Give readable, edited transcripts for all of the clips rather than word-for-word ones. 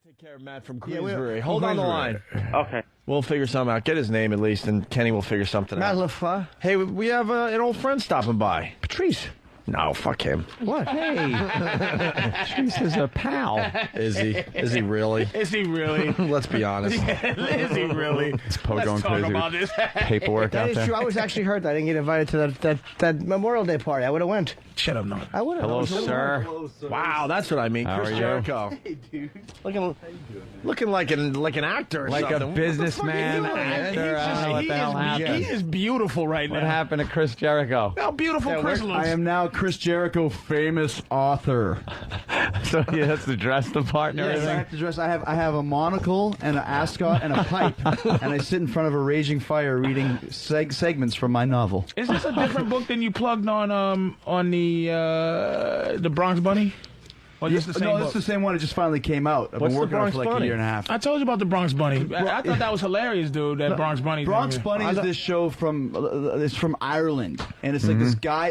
Take care of Matt from Queensbury. Hold on the line. Okay. We'll figure something out. Get his name at least, and Kenny will figure something out. Matt LaFleur. Hey, we have an old friend stopping by. Patrice. No, fuck him. What? Hey. Patrice is a pal. Is he? Is he really? Is he really? Let's be honest. Is he really? It's Poe Let's going talk crazy about with this. paperwork That out is there. true. I was actually hurt that I didn't get invited to that Memorial Day party. I would have went. Shut up, no. I would have. Hello, sir. Wow, that's what I mean. How Chris are you? Jericho. Hey, dude. Looking like an actor or Like something. a businessman. What the fuck are you doing, actor, I don't know what the hell happened. He is beautiful right now. What happened to Chris Jericho? How beautiful Chris looks. I am now Chris Jericho, famous author. So he has to dress the part and Yes, I everything? have to dress. I have a monocle and an ascot and a pipe, and I sit in front of a raging fire reading segments from my novel. Is this a different book than you plugged on the Bronx Bunny? Or just the same No, book? it's the same one. It just finally came out. I've What's been the working on it for Bronx like Bunny? a year and a half. I told you about the Bronx Bunny. I thought that was hilarious, dude. That Bronx Bunny. Bronx thing. Bunny is this show from it's from Ireland, and it's like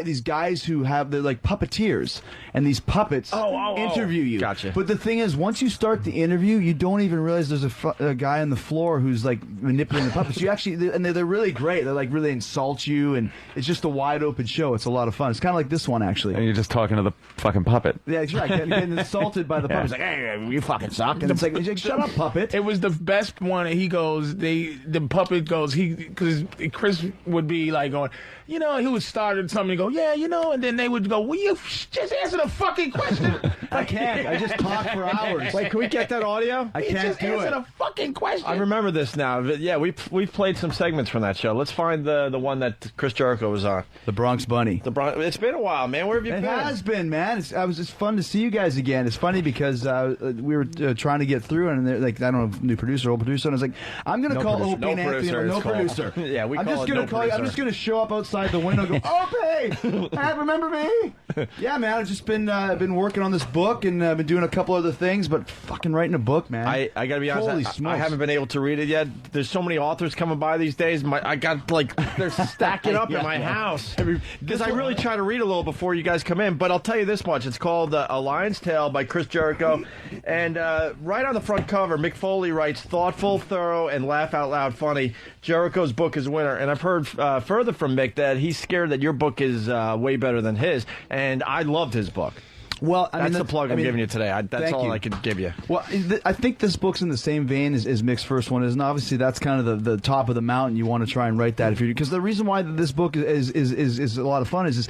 these guys who they're like puppeteers, and these puppets interview you. Gotcha. But the thing is, once you start the interview, you don't even realize there's a guy on the floor who's like manipulating the puppets. You actually, and they're really great. They like really insult you, and it's just a wide open show. It's a lot of fun. It's kind of like this one actually. And you're just talking to the fucking puppet. Yeah, that's right. Getting insulted by the puppet. It's like, hey, you fucking suck. And it's like, shut up, puppet. It was the best one. He goes, the puppet goes, because Chris would be like going, he would start at something and go, and then they would go, will you just answer the fucking question? I can't. I just talk for hours. Wait, can we get that audio? I can't just do answer it. the fucking question. I remember this now. Yeah, we've played some segments from that show. Let's find the one that Chris Jericho was on. The Bronx Bunny. It's been a while, man. Where have you It been? has been, man. It's fun to see you guys again. It's funny because we were trying to get through, and they're like, I don't know, new producer, old producer, and I was like, I'm going to call producer. Opie No and Anthony. producer, No it's called. producer. Yeah, we I'm call just it gonna no call you. I'm producer. just going to show up outside the window and go, Opie! Hey, remember me? Yeah, man. I've just been working on this book and been doing a couple other things, but fucking writing a book, man. I gotta be honest. Holy I smokes. haven't been able to read it yet. There's so many authors coming by these days. I got they're stacking up in my house because I really try to read a little before you guys come in. But I'll tell you this much: it's called A Lion's Tale by Chris Jericho, and right on the front cover, Mick Foley writes, "Thoughtful, thorough, and laugh out loud funny." Jericho's book is winner, and I've heard further from Mick that he's scared that your book is way better than his, and I loved his book. Well, That's the plug I'm giving you today. That's thank all you. I could give you. Well, I think this book's in the same vein as Mick's first one is, and obviously that's kind of the top of the mountain. You want to try and write that because the reason why this book is a lot of fun is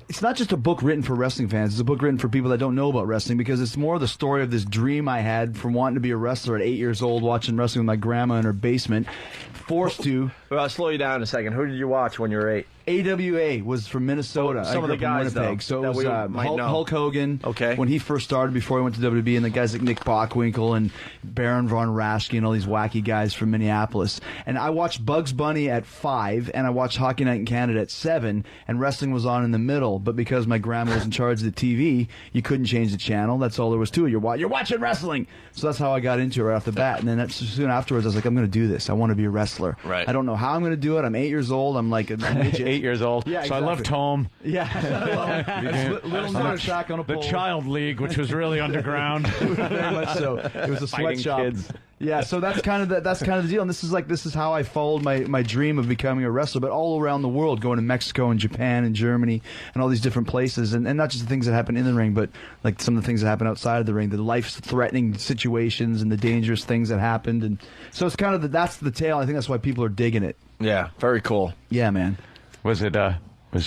it's not just a book written for wrestling fans. It's a book written for people that don't know about wrestling because it's more the story of this dream I had from wanting to be a wrestler at 8 years old, watching wrestling with my grandma in her basement, forced to. Well, I'll slow you down a second. Who did you watch when you were 8? AWA was from Minnesota. Some I of the grew up in guys, Winnipeg. though, So that it was we might know. Hulk Hogan. Okay. When he first started, before he went to WWE, and the guys like Nick Bockwinkel and Baron Von Raschke and all these wacky guys from Minneapolis. And I watched Bugs Bunny at 5, and I watched Hockey Night in Canada at 7, and wrestling was on in the middle. But because my grandma was in charge of the TV, you couldn't change the channel. That's all there was to it. You're watching wrestling. So that's how I got into it right off the bat. And then soon afterwards, I was like, I'm going to do this. I want to be a wrestler. Right. I don't know how I'm going to do it. I'm 8 years old. I'm like a midget. 8 years old. Yeah, So I love exactly. Tom. Yeah. Little nunchuck on a The pole. Child League, which was really underground. Very much so. It was a Fighting sweatshop. kids. Yeah, so that's kind of the deal. And this is how I followed my dream of becoming a wrestler, but all around the world, going to Mexico and Japan and Germany and all these different places, and not just the things that happen in the ring, but like some of the things that happen outside of the ring, the life-threatening situations and the dangerous things that happened. And so it's kind of that's the tale. I think that's why people are digging it. Yeah, very cool. Yeah, man. Was it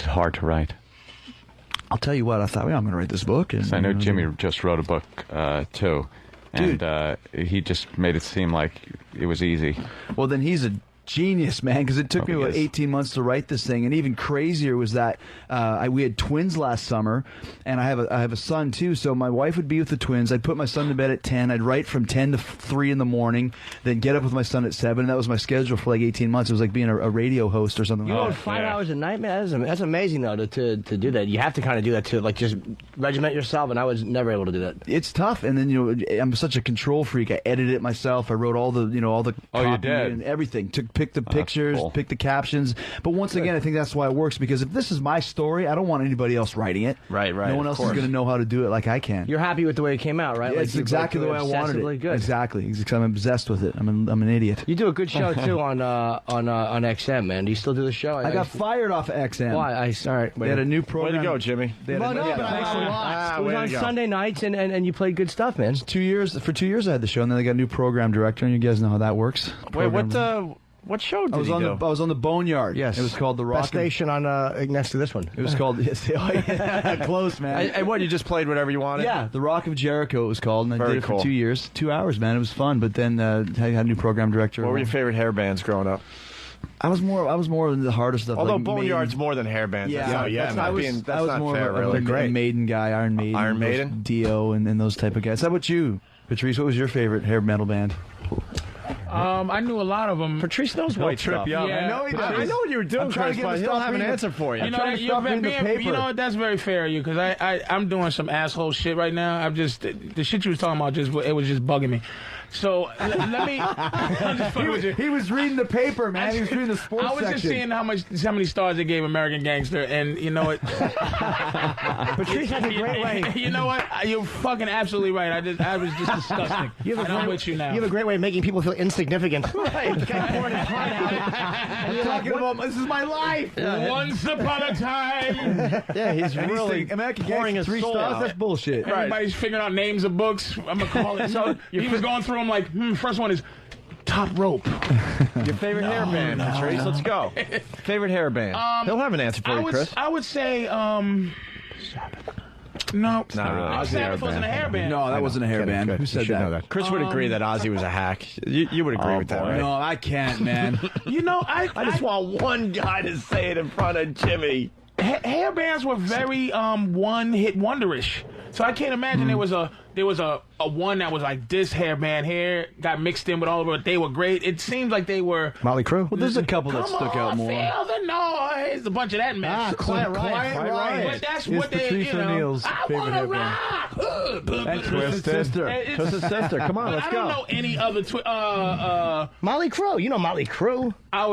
hard to write? I'll tell you what. I thought, well, I'm going to write this book. And, So I know Jimmy just wrote a book too, and he just made it seem like it was easy. Well, then he's a genius, man, because it took me about 18 months to write this thing, and even crazier was that we had twins last summer, and I have a son too. So my wife would be with the twins. I'd put my son to bed at 10. I'd write from 10 to 3 in the morning, then get up with my son at 7. And that was my schedule for like 18 months. It was like being a radio host or something. You like wrote that. 5 hours a night, man. That's amazing, though, to do that. You have to kind of do that to like just regiment yourself, and I was never able to do that. It's tough, and then I'm such a control freak. I edited it myself. I wrote all the Oh, you copy did? and everything. Took pick the pictures, cool. pick the captions. But once again, I think that's why it works, because if this is my story, I don't want anybody else writing it. Right. No one else is going to know how to do it like I can. You're happy with the way it came out, right? Yeah, Like, it's you exactly the way I wanted it. Good. Exactly. I'm obsessed with it. I'm an idiot. You do a good show too on XM, man. Do you still do the show? I got fired off of XM. Why? Sorry. They had a new Way program. to go, Jimmy. They had Well, no, but thanks for- it was on Sunday nights, and you played good stuff, man. 2 years. For 2 years, I had the show, and then they got a new program director, and you guys know how that works. Wait, what show did I was he on do? I was on the Boneyard. Yes. It was called the Rock. Best station on next to this one. It was called. Close, man. And what, you just played whatever you wanted? Yeah, the Rock of Jericho it was called, and I Very did it cool. for 2 years. 2 hours, man. It was fun. But then I had a new program director. What were your favorite hair bands growing up? I was more into the harder stuff. Although like Boneyard's Maiden. more than hair bands. Yeah, that's I not, was, that's I was not more fair, of a, really. a Maiden guy, Iron Maiden, Iron those Maiden? Dio, and those type of guys. How about you, Patrice? What was your favorite hair metal band? I knew a lot of them. Patrice knows white stuff. Yeah. I know he does. I know what you were doing, I'm trying Chris, to get but him he to don't stop have an reading answer for you. You know, trying to stop reading the paper. you know what? That's very fair of you, because I'm doing some asshole shit right now. I'm just the shit you was talking about. It was just bugging me. So let me. I'm just fucking with you. He was reading the paper, man. He was reading the sports I was section. just seeing how many stars they gave American Gangster, and you know what? Patrice has a great way. You know what? You're fucking absolutely right. I was just disgusting. I'm with you now. You have a great way of making people feel insignificant. I'm talking about this is my life. Once upon a time, Yeah, he's really American pouring his 3 soul stars. out. That's bullshit. everybody's figuring out names of books. I'm gonna call it. So he was going through them like, first one is Top Rope. Your favorite hair band, Patrice? Let's go. Favorite hair band? He'll have an answer for you, Chris. I would say, no, Sabbath wasn't a hair band. No, that wasn't a hair band. Who said that? Chris would agree that Ozzy was a hack. You would agree with that, right? No, I can't, man. You know, I just want one guy to say it in front of Jimmy. hair bands were very one-hit wonderish. So I can't imagine there was a one that was like this hair band hair got mixed in with all of it. They were great. It seems like they were. Motley Crue. Well, there's a couple that Come stuck on, out more. feel the noise. A bunch of that mess. Quiet Riot. Quiet Riot. But that's is what they, Patrice O'Neal's I favorite wanna hair band. rock. And Twisted Sister. Twisted Sister. Come on, let's I go. don't know any other. Motley Crue. You know Motley Crue. I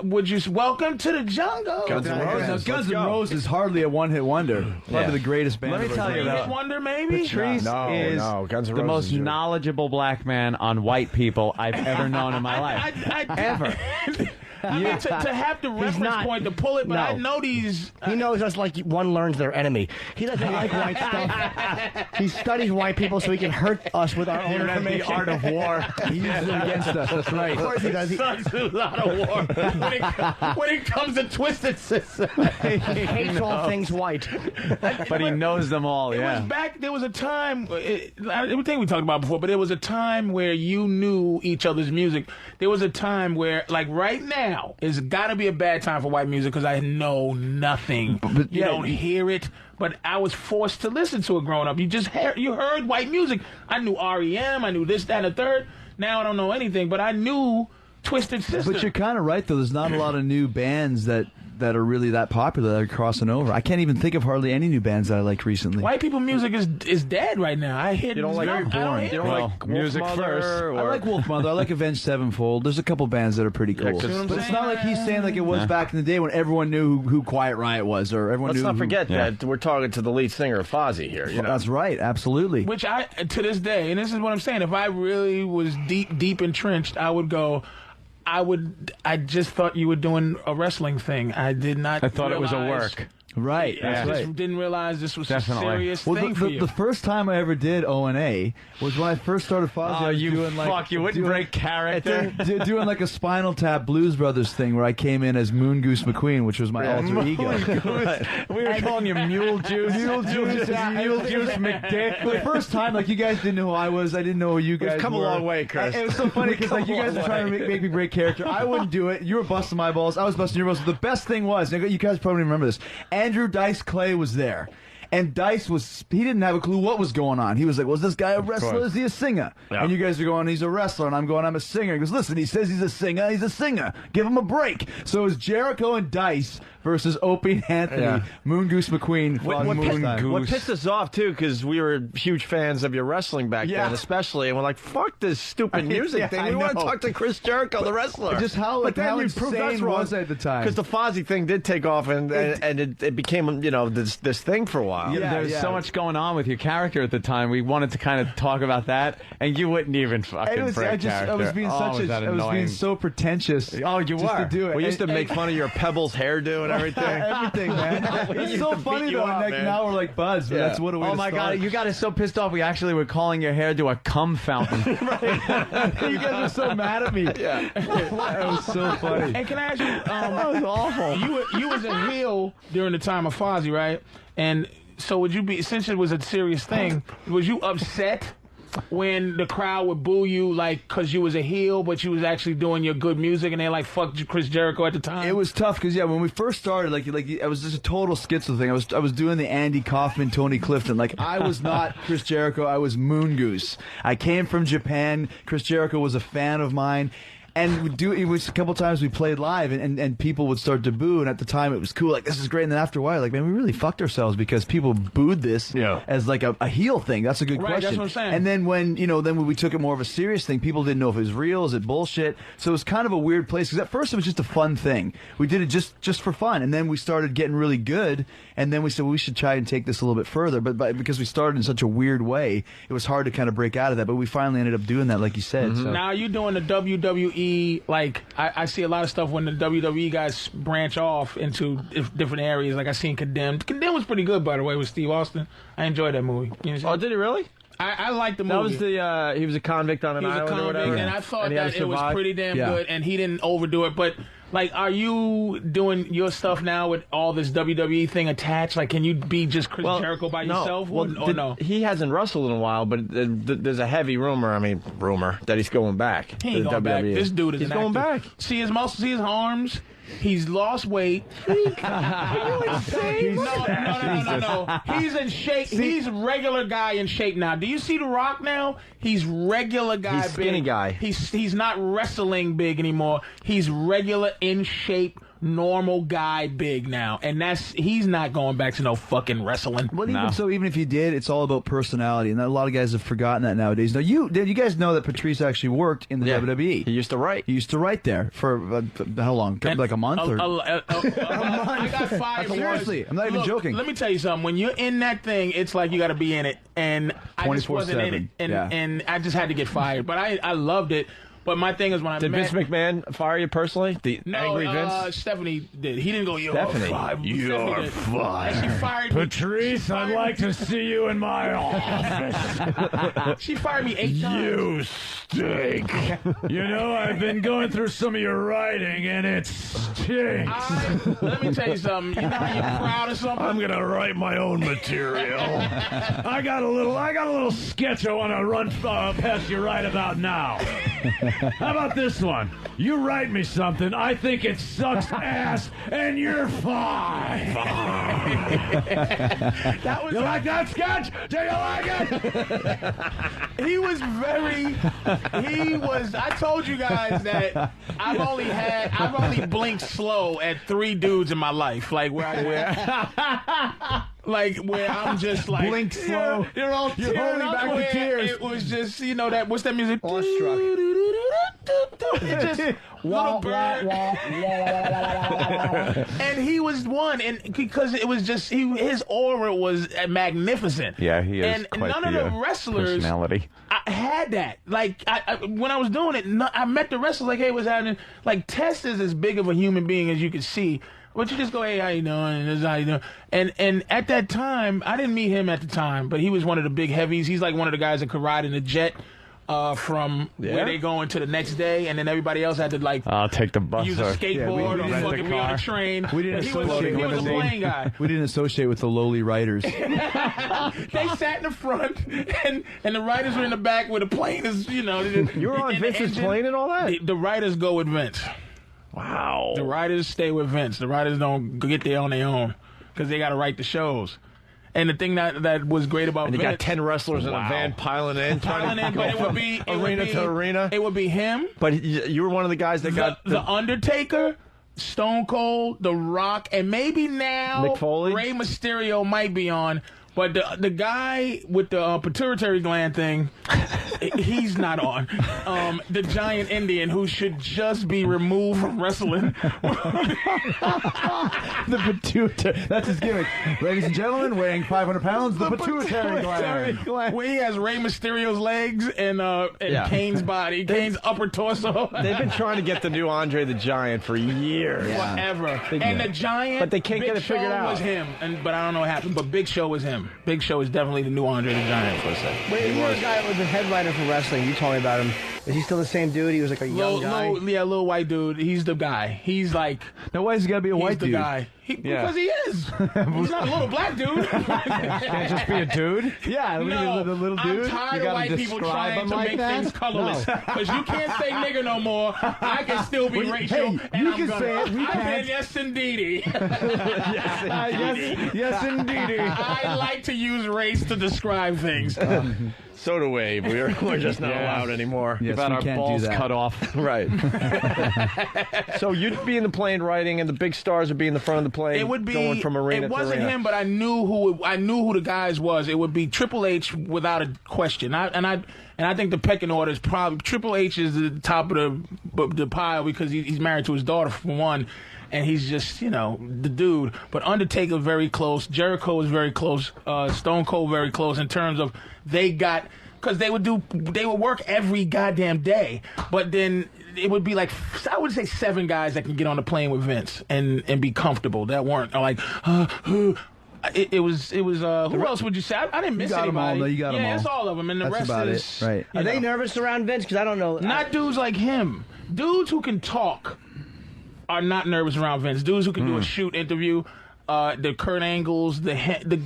would you welcome to the jungle? Guns N' Roses. Now, Let's Guns N' go. Roses is hardly a one-hit wonder. Probably the greatest band. Let me ever tell you made. about- Hit wonder maybe. Patrice No, is no, Guns N' the Roses most are- knowledgeable black man on white people I've ever known in my life. Ever. I mean, to have the reference not- point to pull it, but no. I know these. He knows us like one learns their enemy. He doesn't like white stuff. He studies white people so he can hurt us with our own information. The art of war. He uses it against us. That's right. Of course he does. Sun Tzu's out of war. When it comes to Twisted Sister, He hates all things white. But he knows them all, it yeah. was back. There was a time. Everything we talked about before, but there was a time where you knew each other's music. There was a time where, like right now, it's got to be a bad time for white music because I know nothing. But you yeah, don't hear it. But I was forced to listen to it growing up. You heard white music. I knew REM. I knew this, that, and the third. Now I don't know anything, but I knew Twisted Sister. But you're kind of right, though. There's not a lot of new bands that are really that popular that are crossing over. I can't even think of hardly any new bands that I liked recently. White people music is dead right now. I hear You don't like very boring. You don't like music Wolf Mother first. or I like Wolf Mother. I like Avenged Sevenfold. There's a couple bands that are pretty cool. Yeah, 'cause- but it's not like he's saying like it was back in the day when everyone knew who Quiet Riot was, or everyone Let's knew. not forget Yeah. that we're talking to the lead singer of Fozzy here. You know? That's right. Absolutely. Which I, to this day, and this is what I'm saying, if I really was deep entrenched, I would go, I just thought you were doing a wrestling thing. I did not I thought it was a realize- work. Right. I That's just right. didn't realize this was Definitely. a serious Well, thing for you. the first time I ever did O&A was when I first started Fozzy. I was doing like you wouldn't break character. doing like a Spinal Tap Blues Brothers thing where I came in as Moon Goose McQueen, which was my alter ego. We were calling you Mule Juice. Mule Juice, Mule Juice McDick. The first time, like, you guys didn't know who I was. I didn't know who you guys We've come were. a long way, Chris. It was so funny because like you guys were trying to make me break character. I wouldn't do it. You were busting my balls. I was busting your balls. The best thing was, you guys probably remember this, Andrew Dice Clay was there. And Dice he didn't have a clue what was going on. He was like, was this guy a wrestler? Is he a singer? Yeah. And you guys are going, he's a wrestler. And I'm going, I'm a singer. He goes, listen, he says he's a singer. He's a singer. Give him a break. So it was Jericho and Dice versus Opie and Anthony. Yeah. Moon Goose McQueen. What pissed us off, too, because we were huge fans of your wrestling back then, especially, and we're like, fuck this stupid music thing. We want to talk to Chris Jericho, the wrestler. Just how insane was I at the time? Because the Fozzy thing did take off, and it became, this thing for a while. Yeah, there was so much going on with your character at the time. We wanted to kind of talk about that, and you wouldn't even fucking break character. I was being so pretentious. Oh, you were. To do it. We used to make fun of your Pebbles hairdo and everything. Everything, man. It's so funny though. Now we're like buds, but that's what a way to my start. God, you got us so pissed off. We actually were calling your hairdo a cum fountain. You guys were so mad at me. Yeah, that was so funny. And can I ask you? that was awful. You was a heel during the time of Fozzy, right? And so would you be, since it was a serious thing, was you upset when the crowd would boo you, like, because you was a heel, but you was actually doing your good music, and they like fucked Chris Jericho at the time? It was tough because when we first started, like I was just a total schizo thing. I was doing the Andy Kaufman, Tony Clifton. Like I was not Chris Jericho. I was Moon Goose. I came from Japan. Chris Jericho was a fan of mine. And it was a couple times we played live, and people would start to boo. And at the time, it was cool. Like, this is great. And then after a while, like, man, we really fucked ourselves because people booed this as like a heel thing. That's a good question. That's what I'm saying. And then when we took it more of a serious thing, people didn't know if it was real, is it bullshit. So it was kind of a weird place because at first it was just a fun thing. We did it just for fun, and then we started getting really good. And then we said, well, we should try and take this a little bit further. But because we started in such a weird way, it was hard to kind of break out of that. But we finally ended up doing that, like you said. So. Now you're doing the WWE, like I see a lot of stuff when the WWE guys branch off into different areas. Like I seen Condemned. Condemned was pretty good, by the way, with Steve Austin. I enjoyed that movie. You know, Oh, did he really? I liked the movie. That was the he was a convict on an island or whatever. And I thought he had that to it was survive. pretty damn good, and he didn't overdo it. But like, are you doing your stuff now with all this WWE thing attached? Like, can you be just Chris Jericho by yourself? Or no? He hasn't wrestled in a while, but there's a heavy rumor that he's going back. He ain't to going back. WWE. This dude is He's an going actor. back. See his muscles, see his arms. He's lost weight. No. He's in shape. He's regular guy in shape now. Do you see The Rock now? He's regular guy. He's skinny big. guy. He's not wrestling big anymore. He's regular in shape. Normal guy big now, and he's not going back to no fucking wrestling. Well, even if you did, it's all about personality, and a lot of guys have forgotten that nowadays. Now, you guys know that Patrice actually worked in the WWE. He used to write. He used to write there for how long? Like a month or a month. I got fired. Seriously, I'm not even joking. Let me tell you something. When you're in that thing, it's like you got to be in it, and I just wasn't in it, and I just had to get fired. But I loved it. But my thing is when I did Vince McMahon fire you personally? The angry Vince? Stephanie did. He didn't go, you're Stephanie. fired. You're fired. And she fired Patrice, I'd like to see you in my office. She fired me 8 times. You stink. You know, I've been going through some of your writing, and it stinks. Let me tell you something. You know how you're proud of something? I'm gonna write my own material. I got a little sketch I want to run past you right about now. How about this one? You write me something, I think it sucks ass, and you're fine. You like that sketch? Do you like it? I told you guys that I've only blinked slow at 3 dudes in my life. Like where I'm just like blink slow. You're holding back the tears. It was just, what's that music? Awestruck. It just little bird. And he was one, and because it was just his aura was magnificent. Yeah, he is. And quite none of the wrestlers personality. I had that. Like when I was doing it, I met the wrestlers. Like, hey, what's happening? Like, Test is as big of a human being as you could see. But you just go, hey, how you doing? This is how you doing. And at that time, I didn't meet him at the time, but he was one of the big heavies. He's like one of the guys that could ride in a jet. From where they going to the next day, and then everybody else had to take the bus use a skateboard or fucking be on a train. We didn't associate he was a plane guy. We didn't associate with the lowly writers. They sat in the front, and the writers were in the back where the plane is. You were on Vince's plane and all that. The writers go with Vince. Wow. The writers stay with Vince. The writers don't get there on their own because they got to write the shows. And the thing that was great about And you Vince, got 10 wrestlers in a van piling in, trying to but go from arena to arena. It would be him. But you were one of the guys that got the Undertaker, Stone Cold, The Rock, and maybe now Mick Foley? Rey Mysterio might be on. But the guy with the pituitary gland thing, he's not on. The giant Indian who should just be removed from wrestling. The pituitary. That's his gimmick. Ladies and gentlemen, weighing 500 pounds, the pituitary gland. Where he has Rey Mysterio's legs and Kane's body, Kane's upper torso. They've been trying to get the new Andre the Giant for years. Whatever. And the Giant, But they can't Big get it figured Show out. was him. But I don't know what happened. But Big Show was him. Big Show is definitely the new Andre the Giant, for a second. Wait, you were a guy that was the headliner for wrestling. You told me about him. Is he still the same dude? He was like a young guy. Little white dude. He's the guy. He's like, Now, why has he got to be a he's white the dude? guy. Because he is. He's not a little black dude. Can't just be a dude? Yeah, No, the little dude. I'm tired You of gotta white people describe trying him to like make that? things colorless. Because you can't say nigger no more. I can still be Well, racial. hey, and you I'm can gonna. say it, we I can't. said yes, indeedy. Yes, indeed. I like to use race to describe things. So do we. We're just not allowed anymore. Yes, About we our can't do balls that. cut off. Right. So you'd be in the plane writing, and the big stars would be in the front of the plane. It would be going from arena It to wasn't arena. him, but I knew who the guys was. It would be Triple H without a question. And I think the pecking order is probably Triple H is at the top of the pile because he's married to his daughter for one. And he's just, the dude. But Undertaker very close. Jericho was very close. Stone Cold very close in terms of because they would work every goddamn day. But then it would be like, I would say 7 guys that can get on the plane with Vince and be comfortable. That weren't like, it was who else would you say? I didn't miss got 'em all. anybody. No, you got 'em all. Yeah, it's all of them. And the That's rest about is it. Right. Are they nervous around Vince? Because I don't know. not dudes like him. Dudes who can talk are not nervous around Vince. Dudes who can do a shoot interview, the Kurt Angles, the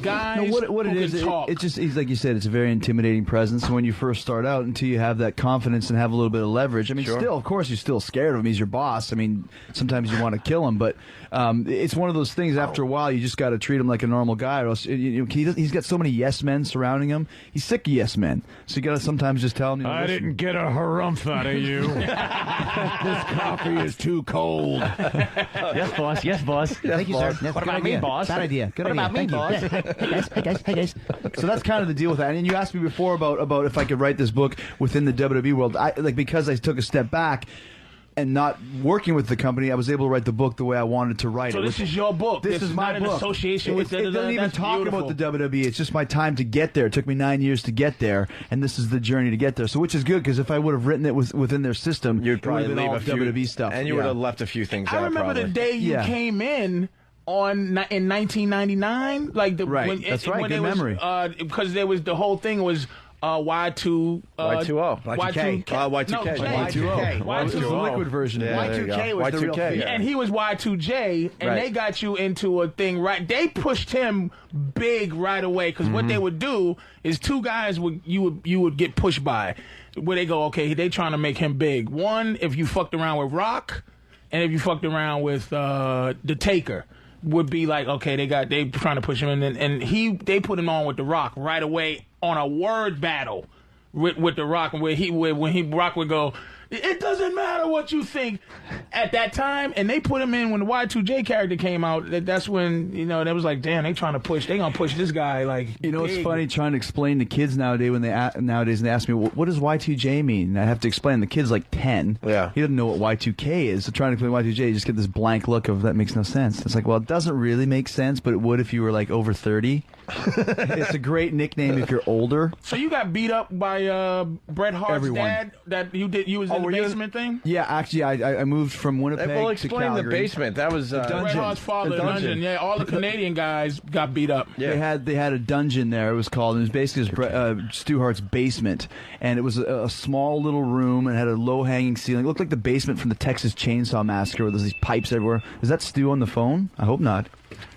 guys No, what who it is, can talk. it's just, it's like you said, it's a very intimidating presence when you first start out until you have that confidence and have a little bit of leverage. I mean, still, of course, you're still scared of him. He's your boss. I mean, sometimes you want to kill him, but it's one of those things after a while you just got to treat him like a normal guy or else he's got so many yes men surrounding him. He's sick of yes men. So you got to sometimes just tell him, I listen, didn't get a harumph out of you. This coffee is too cold. Yes, boss. Yes, boss. Thank you, sir. What about me, boss? Bad idea. Good idea. About me, boss? Hey, guys. So that's kind of the deal with that. And you asked me before about if I could write this book within the WWE world. Because I took a step back and not working with the company, I was able to write the book the way I wanted to write it. So this is your book. This is my not book. An association with it doesn't even that's talk beautiful. about the WWE. It's just my time to get there. It took me 9 years to get there, and this is the journey to get there. So, which is good because if I would have written it within their system, You'd probably it would have leave been a all few WWE stuff, and you would have left a few things out. I remember probably. the day you came in in 1999, like Right. When, That's right. When Good it was, memory. Because there was the whole thing was Y2O. Y2K. Y2K. No, J. Y2O. Y2O. It was the liquid version. Yeah, there you go. Y2K was the real Y2K. thing. And he was Y2J, and Right. they got you into a thing right. They pushed him big right away because what they would do is 2 guys you would get pushed by, where they go, okay, they trying to make him big. One, if you fucked around with Rock, and if you fucked around with the Taker, would be like, okay, they trying to push him in, and they put him on with the Rock right away on a word battle with the Rock, when Rock would go, it doesn't matter what you think at that time, and they put him in when the Y2J character came out. That's when they was like, damn, they gonna push this guy like. It's big. funny trying to explain to kids nowadays when they ask me, what does Y2J mean? And I have to explain. The kid's like 10. Yeah. He doesn't know what Y2K is. So trying to explain Y2J, you just get this blank look of that makes no sense. It's like, well, it doesn't really make sense, but it would if you were like over 30. It's a great nickname if you're older. So you got beat up by Bret Hart's Everyone. dad. That you was in the were you in- basement thing. Yeah, actually, I moved from Winnipeg Well, to explain Calgary. the basement. That was Bret dungeon. Hart's father, The the dungeon. dungeon. Yeah, all the Canadian guys got beat up. Yeah. They had a dungeon there. It was called. It was basically Stu Hart's basement, and it was a small little room and had a low hanging ceiling. It looked like the basement from the Texas Chainsaw Massacre, where there's these pipes everywhere. Is that Stu on the phone? I hope not.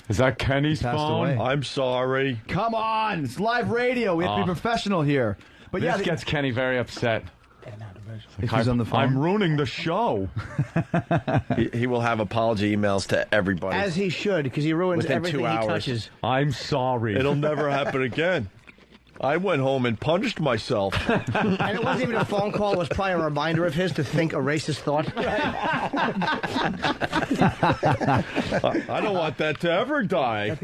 Is that Kenny's Passed phone? away. I'm sorry. Come on, it's live radio. We have to be professional here. But This yeah, gets Kenny very upset. if he's on the phone. I'm ruining the show. he will have apology emails to everybody. As he should, because he ruins Within everything 2 hours. he touches. I'm sorry. It'll never happen again. I went home and punched myself. And it wasn't even a phone call. It was probably a reminder of his to think a racist thought. I don't want that to ever die.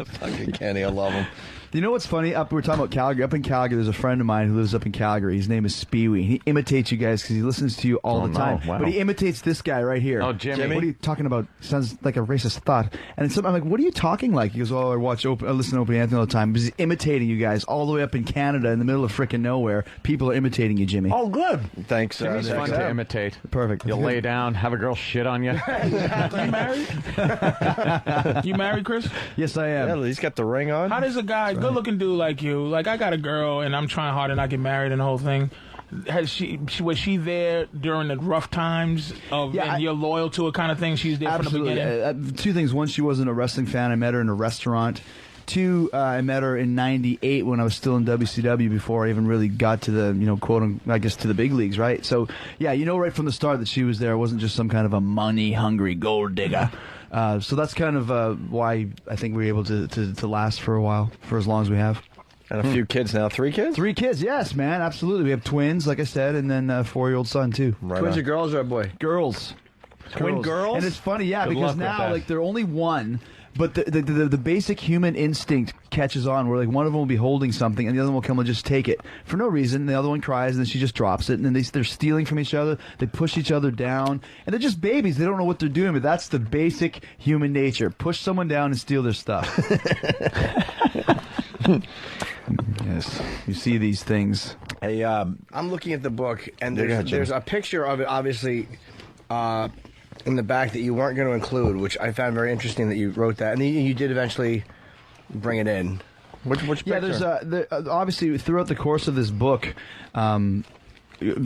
Fucking Kenny, I love him. You know what's funny? We're talking about Calgary. Up in Calgary, there's a friend of mine who lives up in Calgary. His name is Speewee. He imitates you guys because he listens to you all the time. Wow. But he imitates this guy right here. Oh, Jimmy. What are you talking about? Sounds like a racist thought. And I'm like, what are you talking like? He goes, oh, I listen to Opie Anthony all the time. But he's imitating you guys all the way up in Canada in the middle of frickin' nowhere. People are imitating you, Jimmy. Oh, good. Thanks. It's fun to imitate. Perfect. You'll lay down, have a girl shit on you. You married? You married, Chris? Yes, I am. Yeah, he's got the ring on. How does a guy, good-looking dude like you, like I got a girl and I'm trying hard and I get married and the whole thing. Was she there during the rough times and you're loyal to her kind of thing? She's there Absolutely. from the beginning. Two things. One, she wasn't a wrestling fan. I met her in a restaurant. Two, I met her in '98 when I was still in WCW before I even really got to the, I guess to the big leagues, right? So, yeah, right from the start that she was there. It wasn't just some kind of a money-hungry gold digger. So that's kind of why I think we were able to last for a while, for as long as we have. And a few kids now. 3 kids? 3 kids, yes, man, absolutely. We have twins, like I said, and then a 4-year-old son, too. Right Twins on. are girls or a boy? Girls. Twin girls? And it's funny, yeah, Good because luck with now, that. like, they're only one, but the basic human instinct catches on where, like, one of them will be holding something and the other one will come and just take it for no reason. The other one cries and then she just drops it, and then they're stealing from each other. They push each other down, and they're just babies. They don't know what they're doing, but that's the basic human nature. Push someone down and steal their stuff. Yes, you see these things. Hey, I'm looking at the book, and there's a picture of it, obviously, in the back that you weren't going to include, which I found very interesting that you wrote that, and then you did eventually bring it in. Which picture? Yeah, there's obviously throughout the course of this book,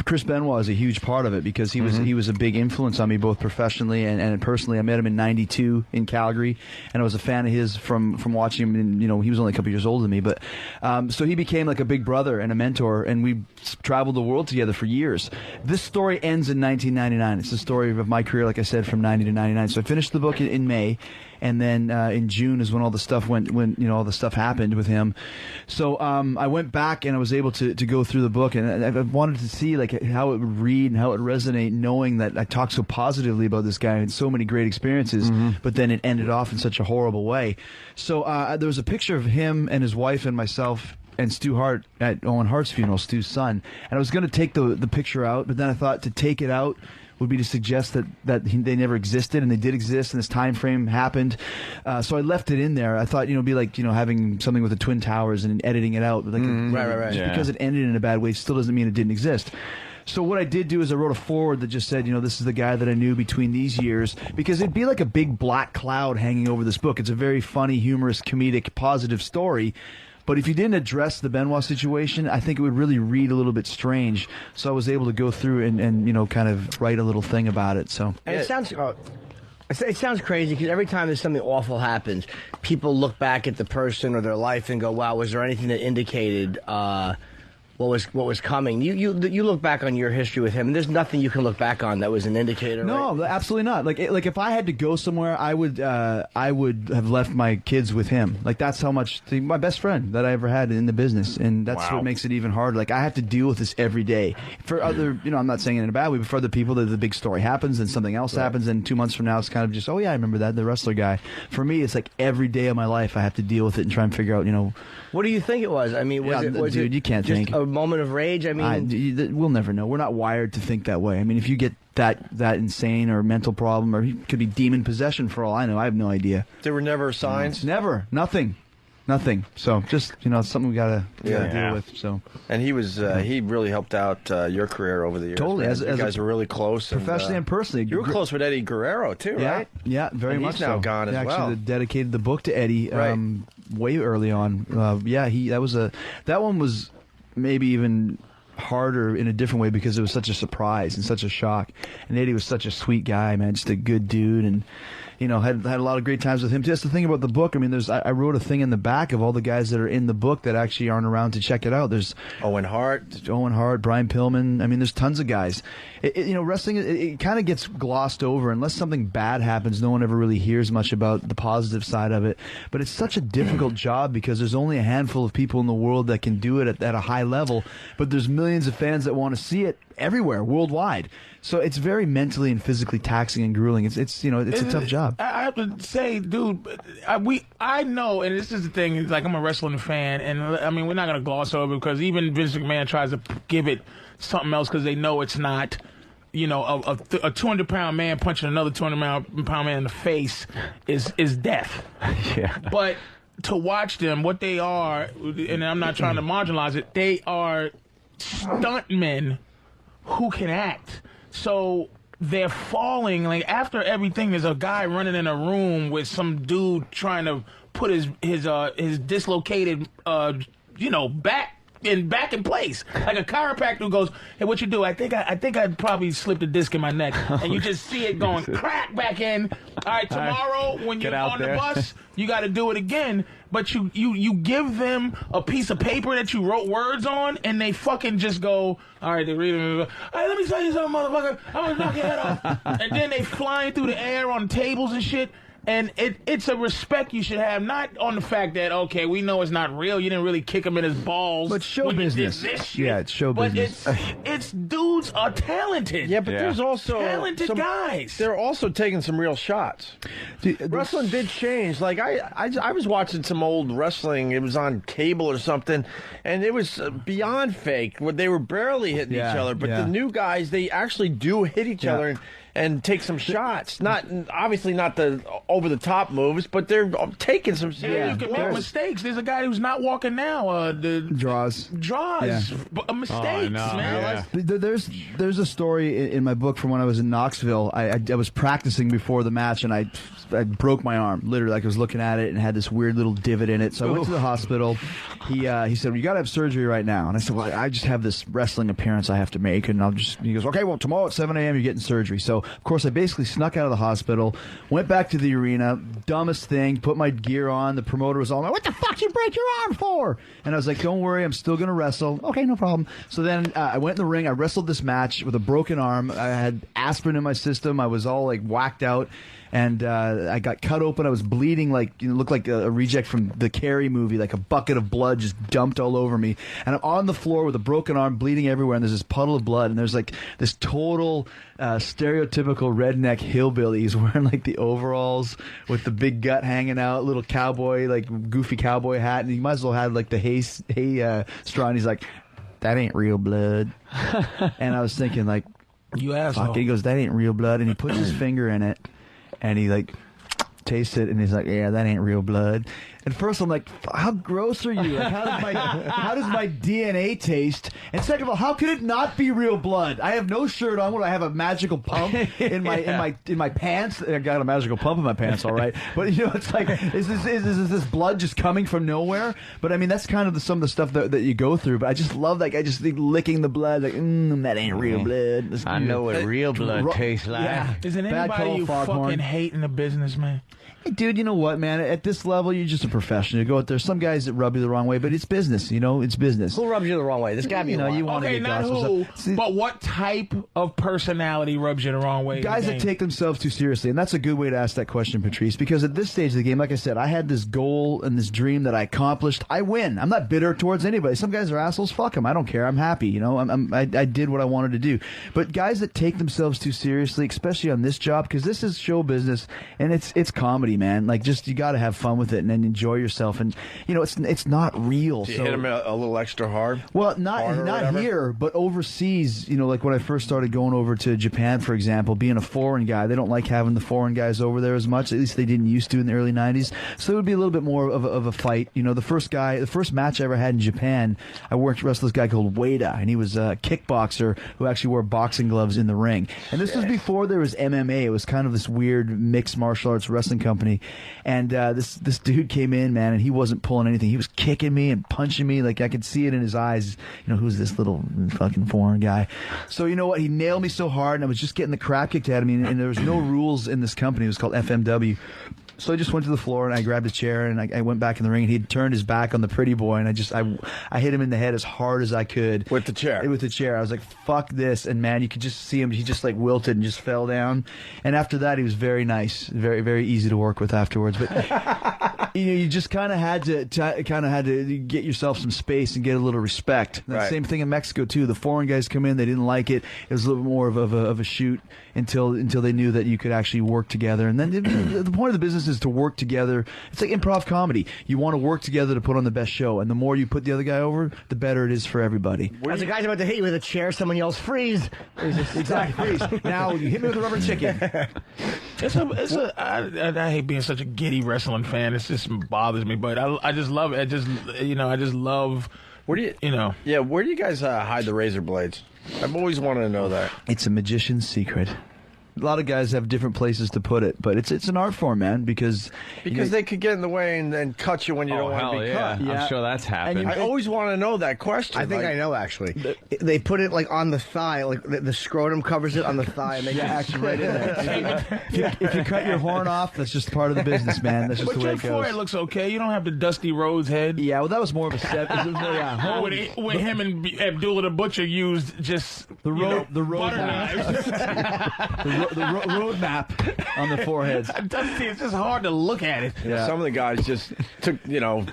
Chris Benoit is a huge part of it because he was a big influence on me both professionally and personally. I met him in '92 in Calgary, and I was a fan of his from watching him. And he was only a couple years older than me, but so he became like a big brother and a mentor, and we traveled the world together for years. This story ends in 1999. It's the story of my career, like I said, from '90 to '99. So I finished the book in May. And then in June is when all the stuff all the stuff happened with him. So I went back and I was able to go through the book, and I wanted to see like how it would read and how it would resonate, knowing that I talked so positively about this guy and so many great experiences, but then it ended off in such a horrible way. So there was a picture of him and his wife and myself and Stu Hart at Owen Hart's funeral, Stu's son. And I was going to take the picture out, but then I thought to take it out would be to suggest that they never existed, and they did exist, and this time frame happened. So I left it in there. I thought, it'd be like, having something with the Twin Towers and editing it out. Like, Right. Just because it ended in a bad way still doesn't mean it didn't exist. So what I did do is I wrote a foreword that just said, this is the guy that I knew between these years, because it'd be like a big black cloud hanging over this book. It's a very funny, humorous, comedic, positive story. But if you didn't address the Benoit situation, I think it would really read a little bit strange. So I was able to go through and kind of write a little thing about it. So And it sounds crazy because every time there's something awful happens, people look back at the person or their life and go, "Wow, was there anything that indicated what was coming?" You look back on your history with him, and there's nothing you can look back on that was an indicator. No, right? absolutely not. Like if I had to go somewhere, I would have left my kids with him. Like that's how much my best friend that I ever had in the business, and that's what makes it even harder. Like I have to deal with this every day. For other, I'm not saying it in a bad way, but for other people, the big story happens, and something else happens, and 2 months from now, it's kind of just, oh yeah, I remember that, the wrestler guy. For me, it's like every day of my life, I have to deal with it and try and figure out, What do you think it was? I mean, was dude, you can't just think. a moment of rage? I mean, we'll never know. We're not wired to think that way. I mean, if you get that insane or mental problem, or it could be demon possession for all I know. I have no idea. There were never signs? Never. Nothing. So just, it's something we gotta deal with. So. And he was he really helped out your career over the years. Totally. Man. You guys were really close. Professionally and personally. You were close with Eddie Guerrero, too, right? Yeah, very and much he's now so. gone as well. Actually, dedicated the book to Eddie Right. way early on. That one was maybe even harder in a different way because it was such a surprise and such a shock. And Eddie was such a sweet guy, man, just a good dude. And had a lot of great times with him. Just the thing about the book, I mean, I wrote a thing in the back of all the guys that are in the book that actually aren't around to check it out. There's Owen Hart, Brian Pillman. I mean, there's tons of guys. Wrestling, it kind of gets glossed over unless something bad happens. No one ever really hears much about the positive side of it. But it's such a difficult job because there's only a handful of people in the world that can do it at a high level. But there's millions of fans that want to see it everywhere, worldwide. So it's very mentally and physically taxing and grueling. It's a tough job. I have to say, dude, I know, and this is the thing. Like, I'm a wrestling fan, and I mean, we're not gonna gloss over because even Vince McMahon tries to give it something else because they know it's not. A 200-pound man punching another 200-pound man in the face is death. Yeah. But to watch them, what they are, and I'm not trying to marginalize it, they are stuntmen who can act. So they're falling. Like, after everything, there's a guy running in a room with some dude trying to put his dislocated back in place. Like a chiropractor who goes, "Hey, what you do? I think I probably slipped a disc in my neck." And you just see it going crack back in. All right, tomorrow when you're on the bus, you got to do it again. But you give them a piece of paper that you wrote words on, and they fucking just go, all right, they read it. Hey, let me tell you something, motherfucker. I'm gonna knock your head off. And then they flying through the air on tables and shit. And it's a respect you should have, not on the fact that, okay, we know it's not real. You didn't really kick him in his balls. But show business. Yeah, it's show business. But it's dudes are talented. Yeah, but there's also talented guys. They're also taking some real shots. Wrestling did change. Like, I was watching some old wrestling. It was on cable or something, and it was beyond fake. They were barely hitting each other. But the new guys, they actually do hit each other and take some shots. Obviously not the over-the-top moves, but they're taking some serious you can make mistakes. There's a guy who's not walking now. Draws. Mistakes, man. There's a story in my book from when I was in Knoxville. I was practicing before the match, and I broke my arm. Literally, like I was looking at it and had this weird little divot in it. So I went to the hospital. He said, well, you got to have surgery right now. And I said, well, I just have this wrestling appearance I have to make. And he goes, okay, well, tomorrow at 7 a.m. you're getting surgery. So, of course, I basically snuck out of the hospital, went back to the arena, dumbest thing, put my gear on. The promoter was all like, what the fuck you break your arm for? And I was like, don't worry, I'm still going to wrestle. Okay, no problem. So then I went in the ring. I wrestled this match with a broken arm. I had aspirin in my system. I was all like whacked out. And I got cut open. I was bleeding, looked like a reject from the Carrie movie, like a bucket of blood just dumped all over me. And I'm on the floor with a broken arm, bleeding everywhere, and there's this puddle of blood. And there's like this total stereotypical redneck hillbilly. He's wearing like the overalls with the big gut hanging out, little cowboy, like goofy cowboy hat. And he might as well have like the hay straw. And he's like, that ain't real blood. And I was thinking, like, you asshole. Fuck. He goes, that ain't real blood. And he puts his finger in it. And he like tastes it, and he's like, "Yeah, that ain't real blood." And first, I'm like, "How gross are you? Like, how does my DNA taste?" And second of all, how can it not be real blood? I have no shirt on. What, I have a magical pump in my pants? I got a magical pump in my pants, all right. But it's like, is this blood just coming from nowhere? But I mean, that's kind of some of the stuff that you go through. But I just love that guy just licking the blood, like, that ain't real blood. I know what real blood tastes like. Yeah. Isn't anybody you fucking hate in the business, man? Hey, dude, you know what, man? At this level, you're just a professional. You go out there. Some guys that rub you the wrong way, but it's business. It's business. Who rubs you the wrong way? This guy, you want to get not gossip who, but what type of personality rubs you the wrong way? Guys that take themselves too seriously, and that's a good way to ask that question, Patrice. Because at this stage of the game, like I said, I had this goal and this dream that I accomplished. I win. I'm not bitter towards anybody. Some guys are assholes. Fuck them. I don't care. I'm happy. I did what I wanted to do. But guys that take themselves too seriously, especially on this job, because this is show business and it's comedy, man. Like, just you got to have fun with it and then enjoy yourself. And it's not real. Do you hit him a little extra hard? Well, not here, but overseas. Like when I first started going over to Japan, for example, being a foreign guy, they don't like having the foreign guys over there as much. At least they didn't used to in the early '90s. So it would be a little bit more of a fight. The first match I ever had in Japan, I wrestled this guy called Ueda, and he was a kickboxer who actually wore boxing gloves in the ring. And this was before there was MMA. It was kind of this weird mixed martial arts wrestling company. And this dude came came in, man, and he wasn't pulling anything. He was kicking me and punching me. Like, I could see it in his eyes. You know, who's this little fucking foreign guy? So, you know what? He nailed me so hard, and I was just getting the crap kicked out of me, and there was no rules in this company. It was called FMW. So I just went to the floor and I grabbed a chair and I went back in the ring, and he'd turned his back on the pretty boy, and I hit him in the head as hard as I could. With the chair? With the chair. I was like, fuck this. And man, you could just see him. He just like wilted and just fell down. And after that, he was very nice, very, very easy to work with afterwards. But you know, you just kind of had to get yourself some space and get a little respect. The same thing in Mexico too. The foreign guys come in, they didn't like it. It was a little bit more of a shoot until they knew that you could actually work together. And then the point of the business is to work together. It's like improv comedy. You want to work together to put on the best show, and the more you put the other guy over, the better it is for everybody. As the guy's about to hit you with a chair, someone yells, "Freeze!" Exactly, freeze. Now you hit me with a rubber chicken. I hate being such a giddy wrestling fan. It just bothers me, but I just love it. I just love. Where do where do you guys hide the razor blades? I've always wanted to know that. It's a magician's secret. A lot of guys have different places to put it, but it's an art form, man, because they could get in the way and cut you when you don't want to be cut. I'm sure that's happened. I always want to know that question. I think I know, actually. They put it like on the thigh, like the scrotum covers it on the thigh, and they actually right in there. If you cut your horn off, that's just part of the business, man. That's just the way it goes. But your forehead looks okay. You don't have the Dusty Rhodes head. Yeah, well, that was more of a step. When him and Abdullah the Butcher used just the road butter knives. The road map on the foreheads. Dusty, it's just hard to look at it. Yeah. Some of the guys just took, They weren't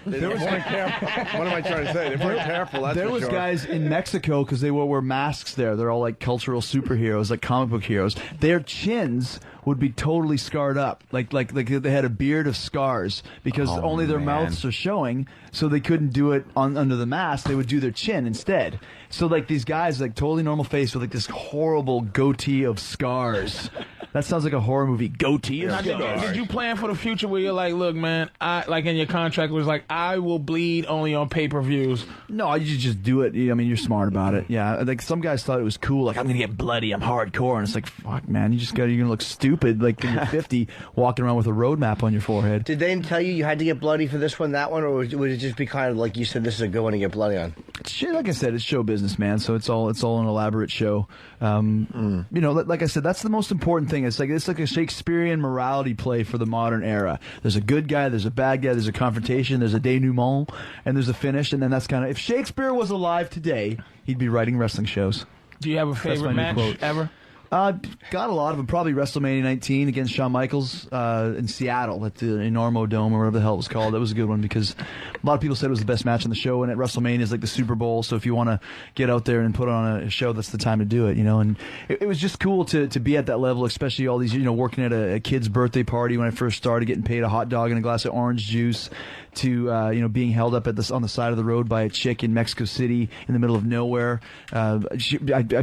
careful. What am I trying to say? They weren't careful. That's there was guys in Mexico because they wear masks there. They're all like cultural superheroes, like comic book heroes. Their chins would be totally scarred up, like they had a beard of scars because only their mouths are showing, so they couldn't do it under the mask. They would do their chin instead. So like these guys, like totally normal face with like this horrible goatee of scars. That sounds like a horror movie. Goatee of scars. Did you plan for the future where you're like, look, man, like in your contract was like, I will bleed only on pay-per-views? No, you just do it. I mean, you're smart about it. Yeah, like some guys thought it was cool. Like, I'm gonna get bloody. I'm hardcore, and it's like, fuck, man, you're gonna look stupid. Like when you're 50, walking around with a road map on your forehead. Did they tell you had to get bloody for this one, that one, or would it just be kind of like you said, this is a good one to get bloody on? Shit, like I said, it's show business, man. So it's all an elaborate show. You know, like I said, that's the most important thing. It's like a Shakespearean morality play for the modern era. There's a good guy, there's a bad guy, there's a confrontation, there's a denouement, and there's a finish, and then that's kind of, if Shakespeare was alive today, he'd be writing wrestling shows. Do you have a favorite match ever? Got a lot of them. Probably WrestleMania 19 against Shawn Michaels in Seattle at the Enormo Dome or whatever the hell it was called. That was a good one because a lot of people said it was the best match on the show, and at WrestleMania is like the Super Bowl. So if you want to get out there and put on a show, that's the time to do it, you know. And it was just cool to be at that level, especially all these, you know, working at a kid's birthday party when I first started, getting paid a hot dog and a glass of orange juice, to you know, being held up on the side of the road by a chick in Mexico City in the middle of nowhere. I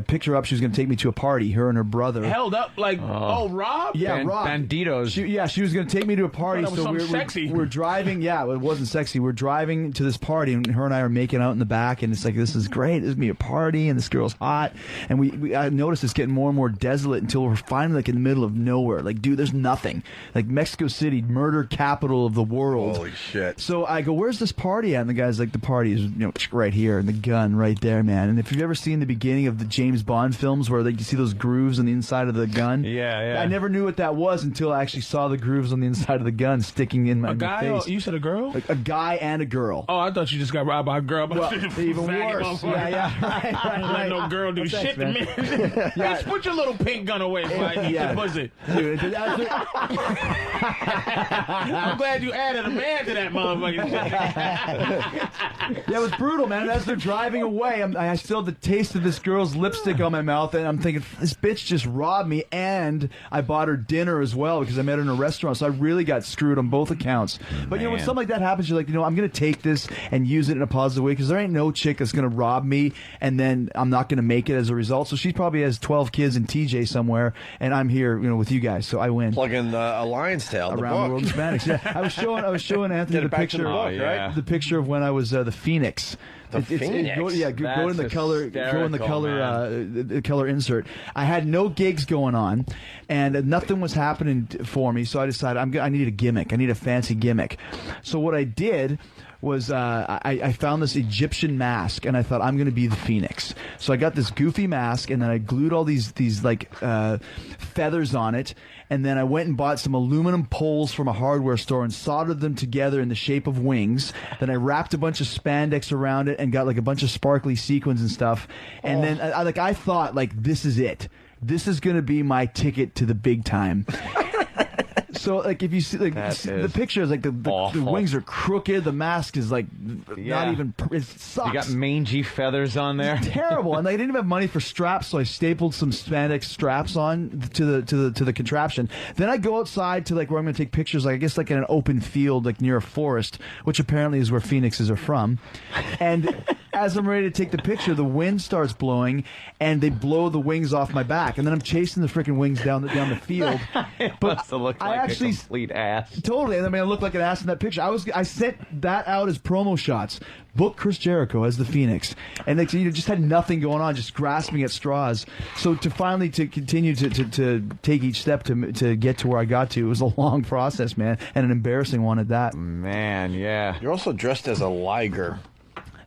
picked her up. She was going to take me to a party. Her and her brother. Held up like Rob? Yeah, Rob. Banditos. She was going to take me to a party. So we're driving. Yeah, it wasn't sexy. We're driving to this party, and her and I are making out in the back, and it's like, this is great. This is gonna be a party, and this girl's hot. And I noticed it's getting more and more desolate until we're finally like in the middle of nowhere. Like, dude, there's nothing. Like Mexico City, murder capital of the world. Holy shit. So I go, where's this party at? And the guy's like, the party is, you know, right here, and the gun right there, man. And if you've ever seen the beginning of the James Bond films where you see those grooves on the inside of the gun, yeah. I never knew what that was until I actually saw the grooves on the inside of the gun sticking in my face. You said a girl? Like a guy and a girl. Oh, I thought you just got robbed by a girl. Well, even worse. Yeah, right. No girl do shit to me. Bitch, put your little pink gun away before I eat your pussy. Dude, I'm glad you added a man to that motherfucking shit. Yeah, it was brutal, man. As they're driving away, I still have the taste of this girl's lipstick on my mouth, and I'm thinking, this bitch just robbed me, and I bought her dinner as well because I met her in a restaurant, so I really got screwed on both accounts. But, you know, when something like that happens, you're like, you know, I'm going to take this and use it in a positive way because there ain't no chick that's going to rob me, and then I'm not going to make it as a result. So she probably has 12 kids in TJ somewhere, and I'm here, you know, with you guys, so I win. Plug in a Lion's Tale, Around the World in Spanish. Yeah, I was showing Anthony the picture, the book, right? The picture of when I was the Phoenix. The Phoenix. Go in the That's color. Go in the hysterical, color. The color insert. I had no gigs going on, and nothing was happening for me. So I decided I need a gimmick. I need a fancy gimmick. So what I did was I found this Egyptian mask, and I thought I'm going to be the Phoenix. So I got this goofy mask, and then I glued all these like feathers on it, and then I went and bought some aluminum poles from a hardware store and soldered them together in the shape of wings. Then I wrapped a bunch of spandex around it and got like a bunch of sparkly sequins and stuff. And then I thought like this is it. This is going to be my ticket to the big time. So, like, if you see, like, the picture is like the wings are crooked. The mask is like not even. It sucks. You got mangy feathers on there. It's terrible, and I didn't have money for straps, so I stapled some spandex straps on to the contraption. Then I go outside to like where I'm going to take pictures, like I guess like in an open field, like near a forest, which apparently is where phoenixes are from. And as I'm ready to take the picture, the wind starts blowing, and they blow the wings off my back, and then I'm chasing the freaking wings down the field. But must have looked like a complete ass. Totally, and I mean, I look like an ass in that picture. I sent that out as promo shots. Book Chris Jericho as the Phoenix, and they just had nothing going on, just grasping at straws. So to finally continue to take each step to get to where I got to, it was a long process, man, and an embarrassing one at that. Man, yeah. You're also dressed as a liger.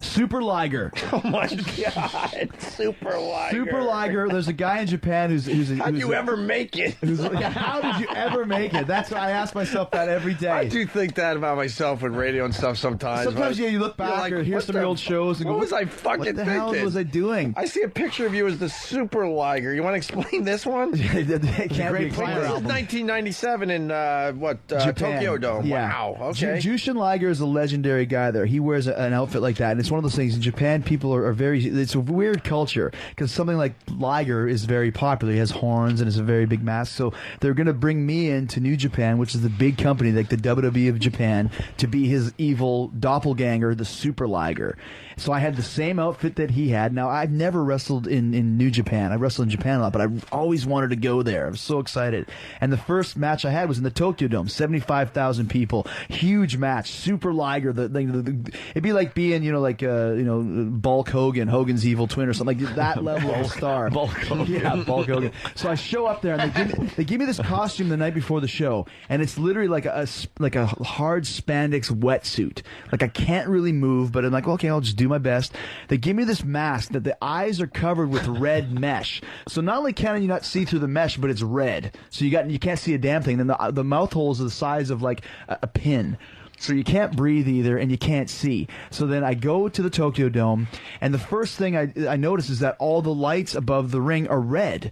Super Liger. Oh my God, Super Liger. Super Liger. There's a guy in Japan who's How'd you ever make it? How did you ever make it? That's what I ask myself that every day. I do think that about myself with radio and stuff sometimes. Sometimes, yeah, you look back like, or hear some of your old shows and go, what was I fucking what the thinking? hell was I doing? I see a picture of you as the Super Liger. You want to explain this one? It can't be a This clear is album. 1997 in Japan. Tokyo Dome. Yeah. Wow. Okay. Jushin Liger is a legendary guy there. He wears an outfit like that, and it's one of those things in Japan. People are very. It's a weird culture because something like Liger is very popular. He has horns and is a very big mask. So they're going to bring me into New Japan, which is the big company like the WWE of Japan, to be his evil doppelganger, the Super Liger. So I had the same outfit that he had. Now, I've never wrestled in New Japan. I wrestled in Japan a lot, but I always wanted to go there. I was so excited. And the first match I had was in the Tokyo Dome, 75,000 people, huge match, Super Liger. It'd be like being, Bulk Hogan, Hogan's evil twin or something like that level of a star. Bulk Hogan. Yeah, Bulk Hogan. So I show up there, and they give me this costume the night before the show, and it's literally like a hard spandex wetsuit. Like I can't really move, but I'm like, okay, I'll just do my best. They give me this mask that the eyes are covered with red mesh. So not only can you not see through the mesh, but it's red. So you can't see a damn thing. Then the mouth holes are the size of like a pin. So you can't breathe either, and you can't see. So then I go to the Tokyo Dome, and the first thing I notice is that all the lights above the ring are red.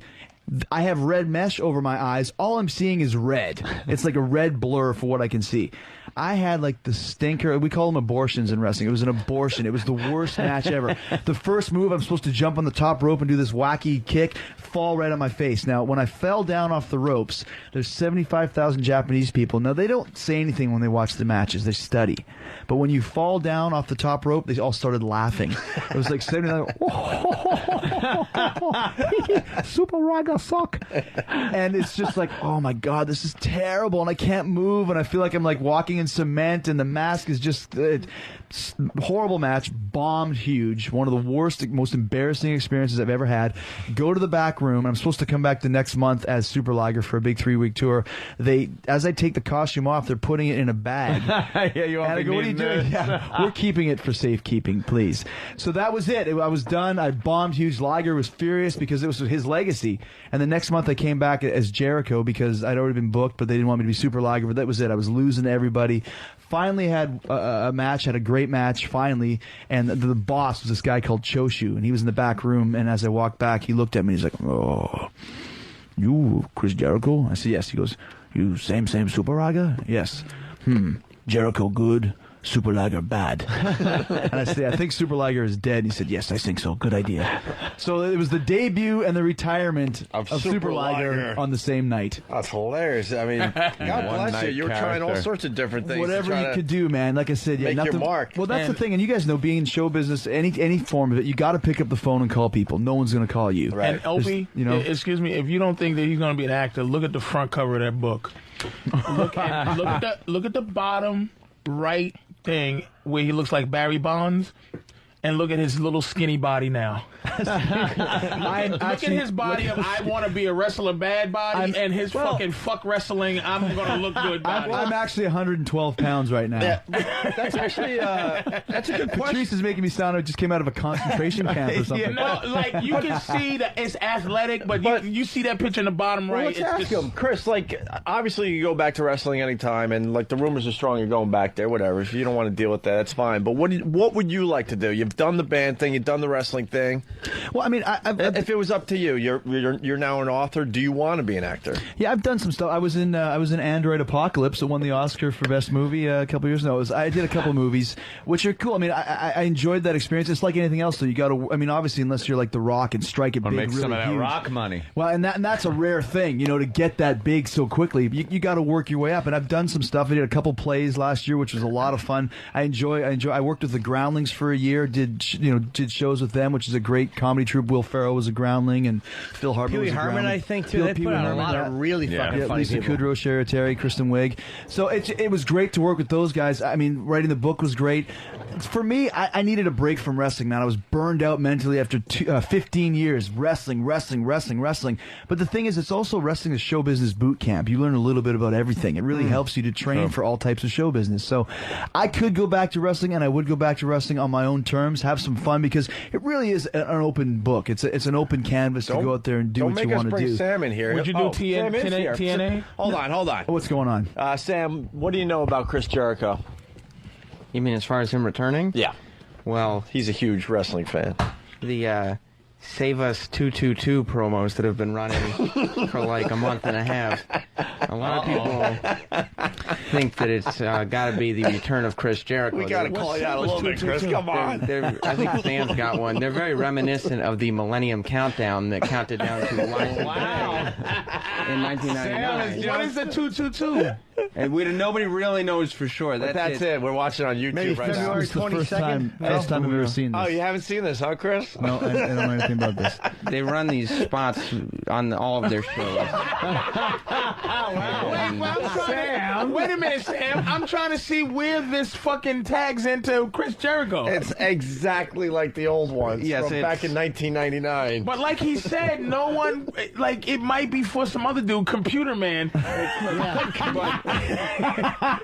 I have red mesh over my eyes. All I'm seeing is red. It's like a red blur for what I can see. I had like the stinker. We call them abortions in wrestling. It was an abortion. It was the worst match ever. The first move, I'm supposed to jump on the top rope and do this wacky kick, fall right on my face. Now, when I fell down off the ropes, there's 75,000 Japanese people. Now, they don't say anything when they watch the matches. They study. But when you fall down off the top rope, they all started laughing. It was like 79. Super Raga suck. And it's just like, oh my God, this is terrible. And I can't move. And I feel like I'm like walking in cement. And the mask is just horrible match. Bombed huge. One of the worst, most embarrassing experiences I've ever had. Go to the back room. I'm supposed to come back the next month as Super Liger for a big 3-week tour. As I take the costume off, they're putting it in a bag. Yeah, you want and I go, what are you doing? Yeah, we're keeping it for safekeeping, please. So that was it. I was done. I bombed huge. Liger was furious because it was his legacy. And the next month I came back as Jericho because I'd already been booked, but they didn't want me to be Super Liger. But that was it. I was losing to everybody. Finally had a match, had a great match, finally. And the boss was this guy called Choshu, and he was in the back room. And as I walked back, he looked at me and he's like, oh, you, Chris Jericho? I said, yes. He goes, you same Super Liger? Yes. Jericho good, Super Liger bad. And I said, I think Super Liger is dead. And he said, yes, I think so. Good idea. So it was the debut and the retirement of Super Liger on the same night. That's hilarious. I mean, God bless you. You were trying all sorts of different things. Whatever you could do, man. Like I said, yeah, make nothing, your mark. Well, that's the thing. And you guys know, being in show business, any form of it, you got to pick up the phone and call people. No one's going to call you. Right. And Opie, excuse me, if you don't think that he's going to be an actor, look at the front cover of that book. Look at the bottom right thing where he looks like Barry Bonds, and look at his little skinny body now. Look at his body of I want to be a wrestler bad body, and his fucking fuck wrestling, I'm going to look good body. I'm actually 112 pounds right now. Yeah, that's actually that's a good question. Patrice is making me sound like I just came out of a concentration camp or something. No, like you can see that it's athletic, but you see that picture in the bottom right. Let's ask him, Chris. Like, obviously, you go back to wrestling anytime, and like the rumors are strong, you're going back there. Whatever. If you don't want to deal with that, that's fine. But what would you like to do? You've done the band thing, you've done the wrestling thing. Well, I mean, if it was up to you, you're now an author. Do you want to be an actor? Yeah, I've done some stuff. I was in Android Apocalypse. It won the Oscar for best movie a couple years ago. I did a couple movies, which are cool. I mean, I enjoyed that experience. It's like anything else, though. You got to. I mean, obviously, unless you're like The Rock and strike it big, make really some of that huge. rock money. Well, and that's a rare thing, to get that big so quickly. You got to work your way up. And I've done some stuff. I did a couple plays last year, which was a lot of fun. I worked with the Groundlings for a year. Did shows with them, which is a great comedy troupe. Will Ferrell was a Groundling, and Phil Hartman was a Harmon, Groundling. I think too. They put out a lot of really fucking funny Lisa people. Kudrow, Shara Terry, Kristen Wiig. So it was great to work with those guys. I mean, writing the book was great. For me, I needed a break from wrestling, man. I was burned out mentally after 15 years wrestling. But the thing is, it's also wrestling a show business boot camp. You learn a little bit about everything. It really helps you to train for all types of show business. So I could go back to wrestling, and I would go back to wrestling on my own terms, have some fun, because it really is an open book. It's an open canvas to go out there and do what you want to do. Don't make us bring Sam in here. Would you do TNA? Hold on. What's going on? Sam, what do you know about Chris Jericho? You mean as far as him returning? Yeah. Well, He's a huge wrestling fan. the Save Us 222 promos that have been running for like a month and a half. A lot of people think that it's got to be the return of Chris Jericho. We got to call you out a little bit, Chris. Come on. I think Sam's got one. They're very reminiscent of the Millennium Countdown that counted down to the life in 1999. What is the 222? And nobody really knows for sure. That's it. We're watching on YouTube Maybe right now. February It's the first 22nd. time I've ever seen this. Oh, you haven't seen this, huh, Chris? No, I don't know anything about this. They run these spots on all of their shows. Wait a minute, Sam. I'm trying to see where this fucking tags into Chris Jericho. It's exactly like the old ones Yes, from back in 1999. But like he said, no one, like, it might be for some other dude, Computer Man.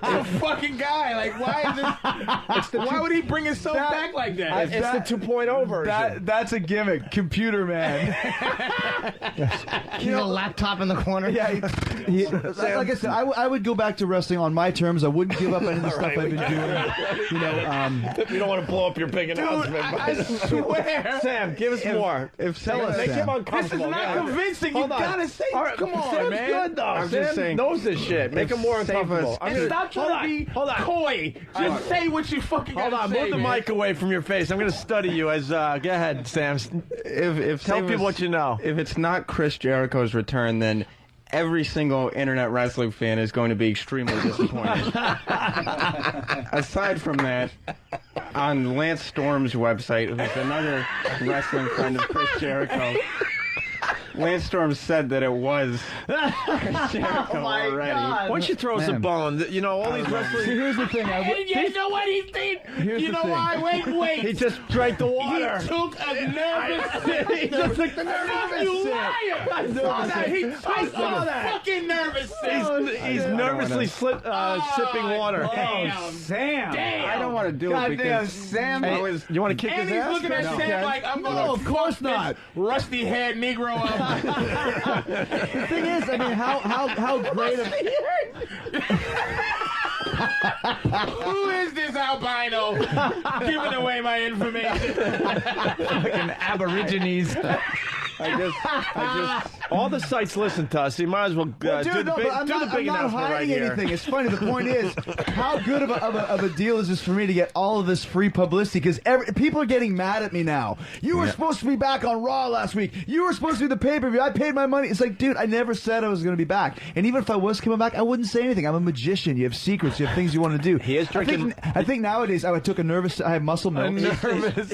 Some fucking guy. Like, why is this? Why would he bring himself back like that? It's the 2.0 version. That's a gimmick. Computer Man. He's a laptop in the corner. Yeah, like I said, I would go back to wrestling on my terms. I wouldn't give up any of the stuff I've been doing. You don't want to blow up your big announcement. I swear. Sam, give us more. Tell us, Make him Sam. This is uncomfortable. not convincing. Hold You on. gotta say, come on, Sam's man. good, though. I'm Sam just saying, knows this shit. Make him more uncomfortable. And stop trying to be coy. Just say what you fucking Hold gotta on, say, move the man. mic away from your face. I'm going to study you as. Go ahead, Sam. Tell people what you know. If it's not Chris Jericho's return, then every single internet wrestling fan is going to be extremely disappointed. Aside from that, on Lance Storm's website, who's another wrestling friend of Chris Jericho, Lance Storm said that it was Chris Jericho already. Why don't you throw us a bone? You know, all these See, wrestlers. here's the thing. You know what he did? Here's You the know thing. why? Wait. He just drank the water. He took a nervous sip. He just took the nervous You sip. liar! I saw that. He took I saw a that. fucking nervous sip. He's nervously sipping water. Damn. I don't want to do it because Sam was. You want to kick And his he's ass? looking at Sam like, I'm going to of course not. rusty-haired Negro up. The thing is, I mean, how great of Who is this albino giving away my information? Fucking Aborigines. All the sites listen to us. So you might as well do the big announcement hiding right here. anything. It's funny. The point is, how good of a deal is this for me to get all of this free publicity? Because people are getting mad at me now. You were supposed to be back on Raw last week. You were supposed to be the pay-per-view. I paid my money. It's like, dude, I never said I was going to be back. And even if I was coming back, I wouldn't say anything. I'm a magician. You have secrets. You have things you want to do. He is drinking. I think nowadays I have muscle milk. If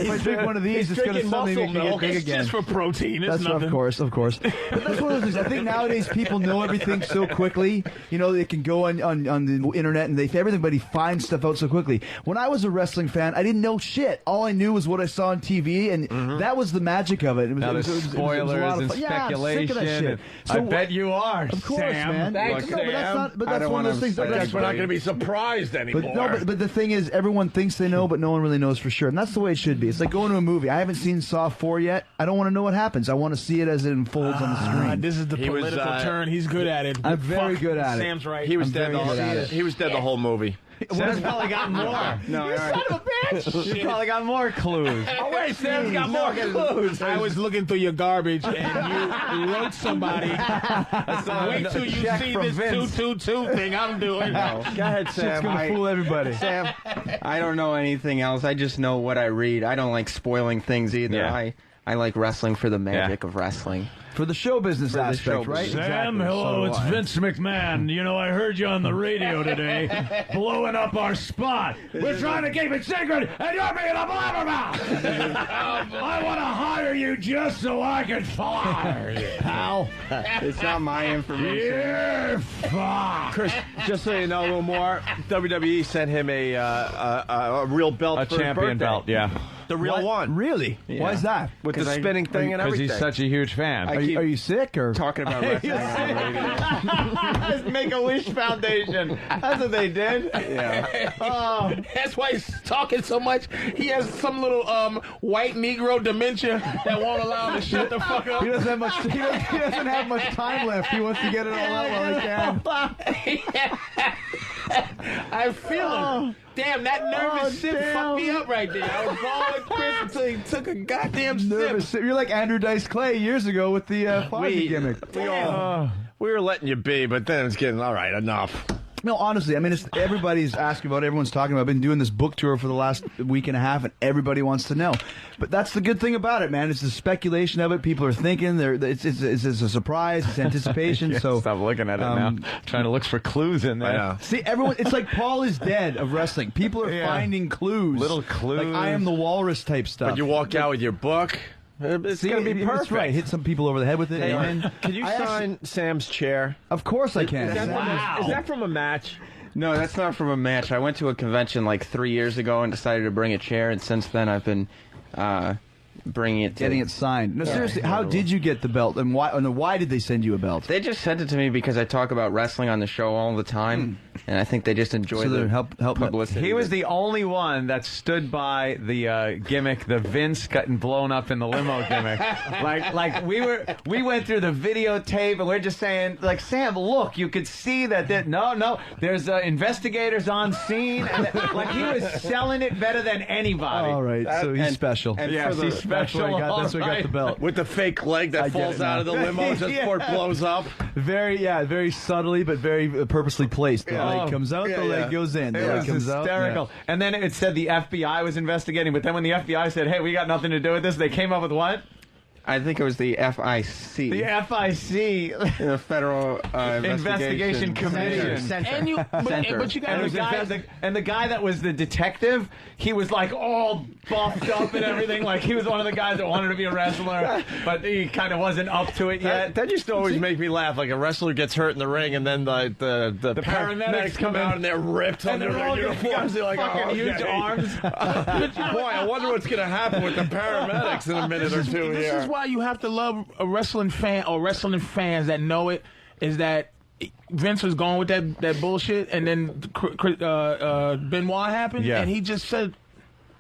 I drink one of these, it's going to suddenly make me get big It's again. just for protein. That's nothing. of course. But that's one of those things. I think nowadays people know everything so quickly. You know, they can go on the internet and everybody finds stuff out so quickly. When I was a wrestling fan, I didn't know shit. All I knew was what I saw on TV, and that was the magic of it. Now there's spoilers and speculation. Shit. So, I bet you are, of course, Sam. man. Thanks, No, Sam. but that's one of those things. I guess we're not going to be surprised anymore. But the thing is, everyone thinks they know, but no one really knows for sure. And that's the way it should be. It's like going to a movie. I haven't seen Saw 4 yet. I don't want to know what happens. I want to see it as it unfolds on the screen. This is the political turn. He's good at it. I'm very good at it. Sam's right. He was I'm dead. very good at it. He was dead the whole movie. Sam's probably got more. No, You son of a bitch! You probably got more clues. Oh wait, Sam's got more clues. I was looking through your garbage and you wrote somebody. Wait till you see this 222 thing I'm doing. No. Go ahead, Sam. It's going to fool everybody. Sam, I don't know anything else. I just know what I read. I don't like spoiling things either. Yeah. I like wrestling for the magic of wrestling. For the show business aspect, show right? business. Sam, Exactly. hello, So it's do I. Vince McMahon. You know, I heard you on the radio today, blowing up our spot. We're trying to keep it secret, and you're being a blabbermouth. I want to hire you just so I can fire you. Pal. It's not my information. You're fired. Chris, just so you know a little more, WWE sent him a real belt A for his champion birthday. belt, yeah. The real one. Really? Why is that? With the 'Cause I- spinning thing and Because everything. he's such a huge fan. I Are keep you sick or? talking about wrestling on the radio. Make-A-Wish Foundation. That's what they did. Yeah. That's why he's talking so much. He has some little white Negro dementia that won't allow him to shut the fuck up. He doesn't have much. He doesn't have much time left. He wants to get it all out while he can. I feel him. Damn, that nervous sip fucked me up right there. I was following Chris until he took a goddamn sip. Nervous. You're like Andrew Dice Clay years ago with the Fozzie gimmick. We were letting you be, but then it's getting all right. Enough. No, honestly, I mean, everybody's asking about it. Everyone's talking about it. I've been doing this book tour for the last week and a half, and everybody wants to know. But that's the good thing about it, man. It's the speculation of it. People are thinking. It's a surprise. It's anticipation. So Stop looking at it now. Trying to look for clues in there. I know. see, everyone. It's like Paul is dead of wrestling. People are finding clues, Little clues. like I am the walrus type stuff. But you walk out with your book. It's going to be That's perfect. right. Hit some people over the head with it. Hey, Amen. can you sign Sam's chair? Of course I can. Is that from a match? No, that's not from a match. I went to a convention like 3 years ago and decided to bring a chair, and since then I've been bringing it to... Getting it signed. No, seriously, how did you get the belt, and why? And why did they send you a belt? They just sent it to me because I talk about wrestling on the show all the time, and I think they just enjoy So the they're help publicity. He was the only one that stood by the gimmick, the Vince getting blown up in the limo gimmick. like we went through the videotape and we're just saying, like, Sam, look, you could see that there's investigators on scene, and like he was selling it better than anybody. All right, so he's special. and Yes, for the- he's special. That's why I got the belt. With the fake leg that I get falls it out of now. the limo just before it blows up. Very subtly, but very purposely placed. The leg comes out, the leg goes in. The It leg was comes out. hysterical. And then it said the FBI was investigating, but then when the FBI said, hey, we got nothing to do with this, they came up with what? I think it was the FIC, The FIC. the Federal Investigation Commission. And you, but you got And the guy that was the detective, he was like all buffed up and everything. Like he was one of the guys that wanted to be a wrestler, but he kind of wasn't up to it yet. That used to always make me laugh. Like a wrestler gets hurt in the ring, and then the paramedics come out and they're ripped on And their they're all uniforms. They're like, fucking huge arms. Boy, I wonder what's going to happen with the paramedics in a minute or two This here. is why you have to love a wrestling fan or wrestling fans that know it. Is that Vince was going with that bullshit, and then Benoit happened, and he just said,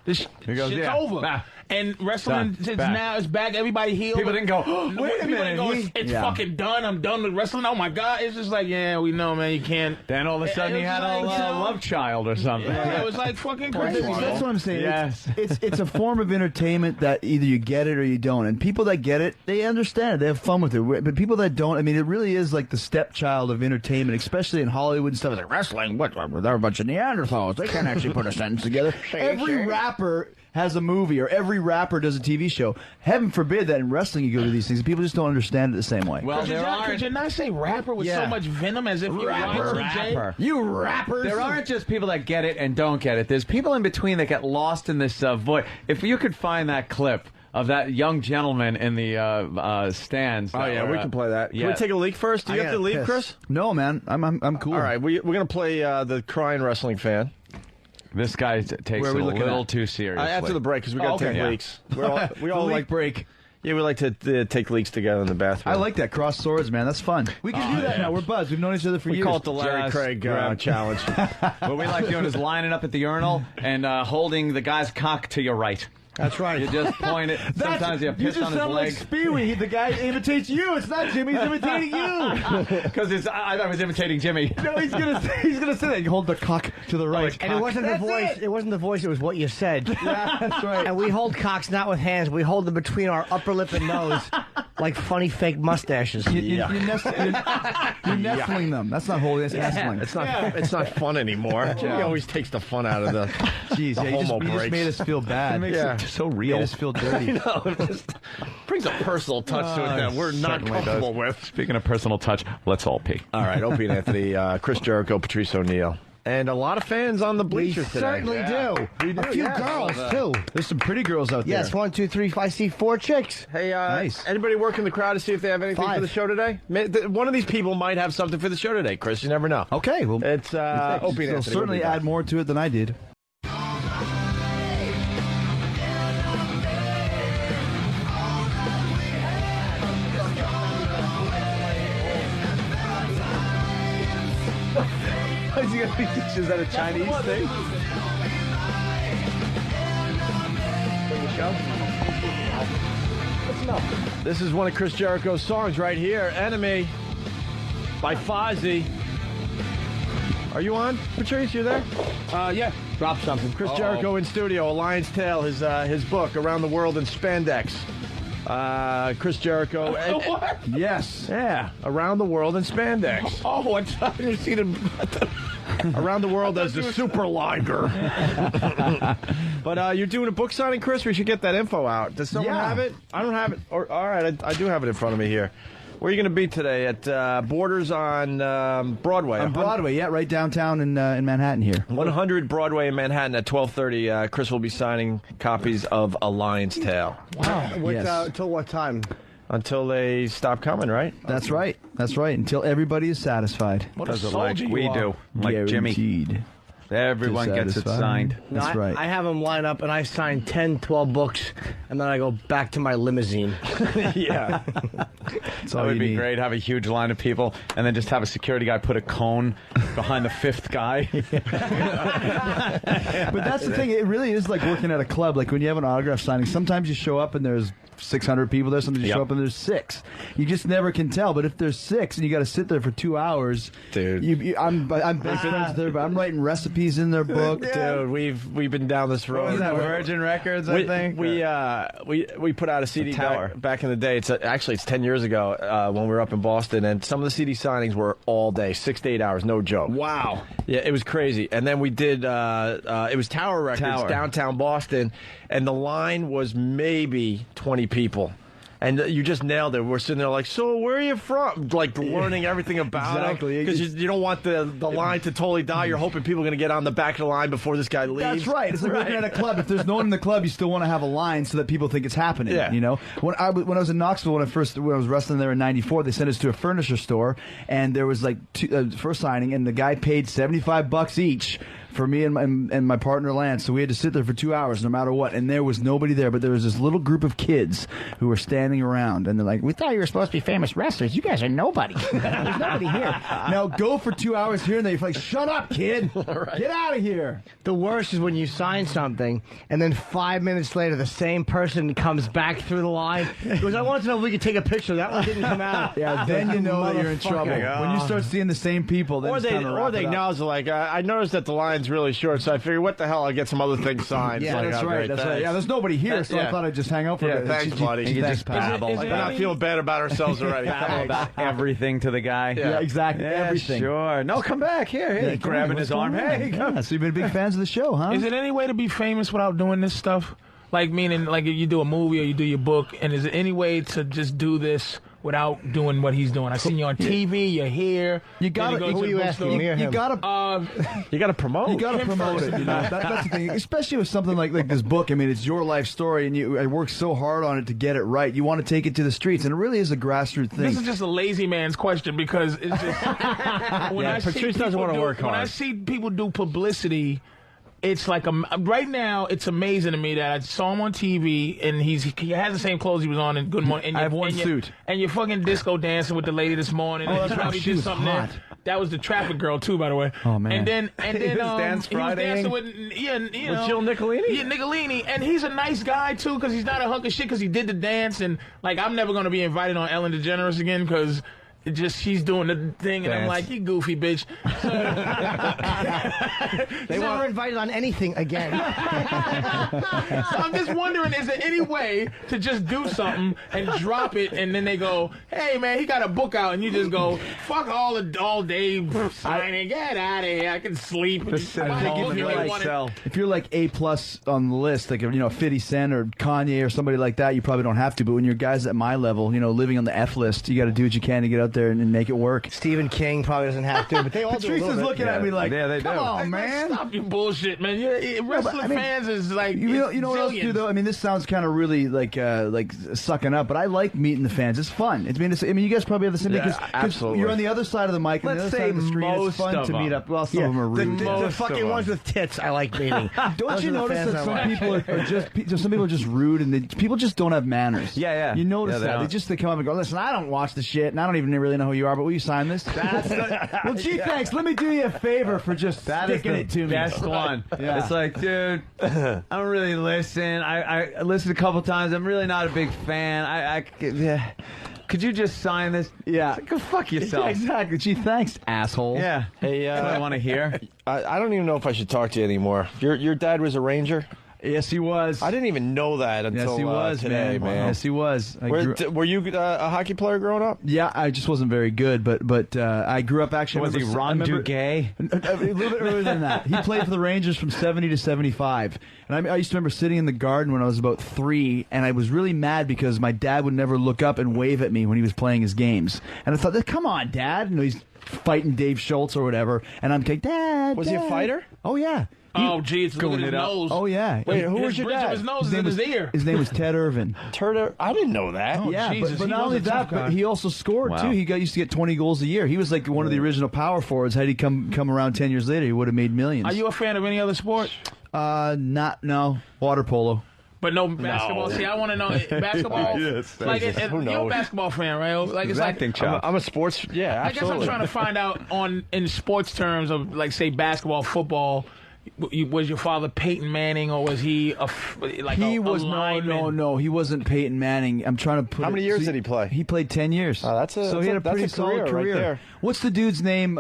"This shit's over." Nah. And wrestling Done. Back. it's back. Everybody healed. People didn't go, "Oh, wait a People didn't minute, go, it's fucking done. I'm done with wrestling. Oh my god! It's just like, yeah, we know, man. You can't. Then all of a sudden It he was had like, a you know, love child or something. Yeah, it was like fucking crazy. That's what I'm saying. Yes. It's a form of entertainment that either you get it or you don't. And people that get it, they understand it. They have fun with it. But people that don't, I mean, it really is like the stepchild of entertainment, especially in Hollywood and stuff. It's like wrestling, what? They're a bunch of Neanderthals. They can't actually put a sentence together. Every rapper has a movie, or every rapper does a TV show. Heaven forbid that in wrestling you go to these things. People just don't understand it the same way. Well, Could you not say rapper with so much venom as if you're rapper. You rappers. There aren't just people that get it and don't get it. There's people in between that get lost in this void. If you could find that clip of that young gentleman in the stands. Oh yeah, we can play that. Can Yeah. we take a leak first? Do you I have to gotta leave, piss. Chris? No, man, I'm cool. All right, we're gonna play the crying wrestling fan This guy takes Where it are we a looking little at? too seriously. after the break because we got to take Yeah. leaks. We all The leak like break. Yeah, we like to take leaks together in the bathroom. I like that cross swords, man. That's fun. We can do that now. We're buds. We've known each other for We years. call it the Larry Just Craig grab- challenge. What we like doing is lining up at the urinal and holding the guy's cock to your right. That's right. You just point it. Sometimes you piss on his leg. Spewy. The guy imitates you. It's not Jimmy. He's imitating you. Because I thought I was imitating Jimmy. No, he's gonna say that. You hold the cock to the right. And it wasn't the voice. It wasn't the voice. It was what you said. Yeah, that's right. And we hold cocks not with hands. We hold them between our upper lip and nose, like funny fake mustaches. You're nestling them. That's not holding. That's nestling. It's not fun anymore. Jimmy always takes the fun out of the Jeez, the yeah, you homo just breaks. made us feel bad. Yeah. so Made us feel dirty. No, it just brings a personal touch to it that we're not certainly comfortable does. with. Speaking of personal touch, let's all pee. All right, Opie and Anthony, Chris Jericho, Patrice O'Neal. And a lot of fans on the We bleachers today. certainly do. We do, A few yes. girls too. There's some pretty girls out there. Yes, 1, 2, 3. I see 4 chicks. Hey, Nice. anybody working the crowd to see if they have anything for 5. the show today? One of these people might have something for the show today, Chris. You never know. Okay, well, It's Opie and they'll Anthony. certainly We'll be back. add more to it than I did. Is that a Chinese thing? This is one of Chris Jericho's songs right here, Enemy by Fozzy. Are you on, Patrice? You there? Yeah. Drop something. Chris Jericho in studio, A Lion's Tale, his book, Around the World in Spandex. Chris Jericho. What? Yes. Yeah, Around the World in Spandex. Oh, I didn't see the. Around the World as the Super Liger. But you're doing a book signing, Chris? We should get that info out. Does someone Yeah. have it? I don't have it. All right, I do have it in front of me here. Where are you going to be today? At Borders on Broadway. On Broadway, yeah, right downtown in Manhattan here. 100 Broadway in Manhattan at 12:30. Chris will be signing copies of A Lion's Tale. Wow. Yes. Till what time? Until they stop coming, right? That's right. That's right. Until everybody is satisfied. What a Does it soldier like you we are. do. Like Jimmy. Guaranteed. Everyone gets it Satisfied. signed. No, That's right. I have them line up, and I sign 10, 12 books, and then I go back to my limousine. Yeah. That's That all would you be need. great. Have a huge line of people, and then just have a security guy put a cone behind the fifth guy. But that's the thing. It really is like working at a club. Like when you have an autograph signing, sometimes you show up and there's 600 people there. Sometimes you Yep. show up and there's 6. You just never can tell. But if there's 6 and you got to sit there for 2 hours, Dude. I'm best friends with everybody. I'm writing recipes in their book. Dude, we've been down this road. What was that, Virgin Records, I think? We put out a CD Tower. back in the day. It's 10 years ago when we were up in Boston, and some of the CD signings were all day, 6 to 8 hours, no joke. Wow. Yeah, it was crazy. And then we did. It was Tower Records, Tower. downtown Boston, and the line was maybe 20 people. And you just nailed it. We're sitting there like, so where are you from? Like learning everything about Exactly. Because you don't want the line to totally die. You're hoping people are going to get on the back of the line before this guy leaves. That's right. It's like working at a club. If there's no one in the club, you still want to have a line so that people think it's happening. Yeah. You know, when I was in Knoxville, when I was wrestling there in '94, they sent us to a furniture store, and there was like first signing, and the guy paid $75 each for me and my partner Lance. So we had to sit there for 2 hours, no matter what. And there was nobody there, but there was this little group of kids who were standing around, and they're like, "We thought you were supposed to be famous wrestlers. You guys are nobody. There's nobody here. Now go for 2 hours here." And they're like, "Shut up, kid. Get out of here." The worst is when you sign something, and then 5 minutes later, the same person comes back through the line. Because I wanted to know if we could take a picture. That one didn't come out. Yeah, then you know that you're in trouble. Motherfucker. When you start seeing the same people, then Or it's they time to wrap it up. acknowledge like I noticed that the line's really short, so I figured, what the hell? I'll get some other things signed. Yeah, It's like, that's oh, right. great, That's right. thanks. Yeah, there's nobody here, That- so yeah. I thought I'd just hang out for Yeah, a bit. thanks, buddy. You Thanks, can just babble. Is it We're not feeling bad about ourselves already. Babble Thanks. about everything to the guy. Yeah, exactly. Yeah, Everything. sure. No, come back. Here. Yeah, Grabbing what's his arm. going on? Hey, come. Yeah, so you've been big fans of the show, huh? Is it any way to be famous without doing this stuff? Like, meaning, like, if you do a movie or you do your book, and is there any way to just do this without doing what he's doing. I seen you on TV, you're here. You gotta. Who are you asking, me or him? You gotta promote. You gotta promote it. You know? That's the thing, especially with something like this book. I mean, it's your life story, and I worked so hard on it to get it right. You want to take it to the streets, and it really is a grassroots thing. This is just a lazy man's question because it's just Patrice doesn't want to work hard. When I see people do publicity, it's like right now. It's amazing to me that I saw him on TV and he has the same clothes he was on in Good Morning. And I have one suit. And you're fucking disco dancing with the lady this morning. Oh, and that's right. She was hot. That was the traffic girl too, by the way. Oh man. And then He was dancing with Jill Nicolini. Yeah, Nicolini, and he's a nice guy too because he's not a hunk of shit because he did the dance and like I'm never gonna be invited on Ellen DeGeneres again because. She's doing the thing, and I'm like, you goofy bitch. So, They never invited on anything again. so I'm just wondering, is there any way to just do something and drop it, and then they go, hey, man, he got a book out, and you just go, fuck all day signing, get out of here, I can sleep. If you're like A+ on the list, like 50 Cent or Kanye or somebody like that, you probably don't have to. But when you're guys at my level, living on the F list, you got to do what you can to get out there and make it work. Stephen King probably doesn't have to, but they all Patrice do. is looking at me like, yeah, they come do. on, man. Stop your bullshit, man. Wrestling fans is like you know what else to do though? I mean, this sounds kind of really like sucking up, but I like meeting the fans. It's fun. I mean, you guys probably have the same thing because you're on the other side of the mic and the other side of the street. It's fun to meet up. Well, some of them are rude. The fucking ones with tits, I like meeting. Don't you notice that some people are just rude and people just don't have manners? Yeah. You notice that they come up and go, listen, I don't watch the shit and I don't even really know who you are, but will you sign this? Well, gee, thanks. Let me do you a favor for just sticking it to me. Best one. Yeah. It's like, dude, I don't really listen. I listened a couple times. I'm really not a big fan. Could you just sign this? Yeah. Go fuck yourself. Yeah, exactly. Gee, thanks, asshole. Yeah. Hey, That's what I want to hear. I don't even know if I should talk to you anymore. Your dad was a Ranger? Yes, he was. I didn't even know that until he was, today, man. Yes, he was. Were you a hockey player growing up? Yeah, I just wasn't very good, but I grew up actually. Was he Ron Duguay? A little bit earlier than that. He played for the Rangers from 70 to 75. And I used to remember sitting in the garden when I was about 3, and I was really mad because my dad would never look up and wave at me when he was playing his games. And I thought, come on, Dad. He's fighting Dave Schultz or whatever. And I'm like, Dad. Was he a fighter? Oh, yeah. Oh, geez, look at his nose. Oh, yeah. Wait, who was your dad? His nose is in his ear. His name was Ted Irvin. I didn't know that. Oh, yeah, Jesus, but he not was only a tough that, guy. but he also scored, too. He used to get 20 goals a year. He was like one of the original power forwards. Had he come around 10 years later, he would have made millions. Are you a fan of any other sport? No. Water polo. But no basketball. See, I want to know basketball. Yes, like you're a basketball fan, right? Like it's acting like I'm a sports. Yeah, I guess I'm trying to find out in sports terms of like say basketball, football. Was your father Peyton Manning or was he a lineman? No, he wasn't Peyton Manning. I'm trying to put. How many years did he play? He played 10 years. Oh, he had a pretty solid career. Right there. What's the dude's name?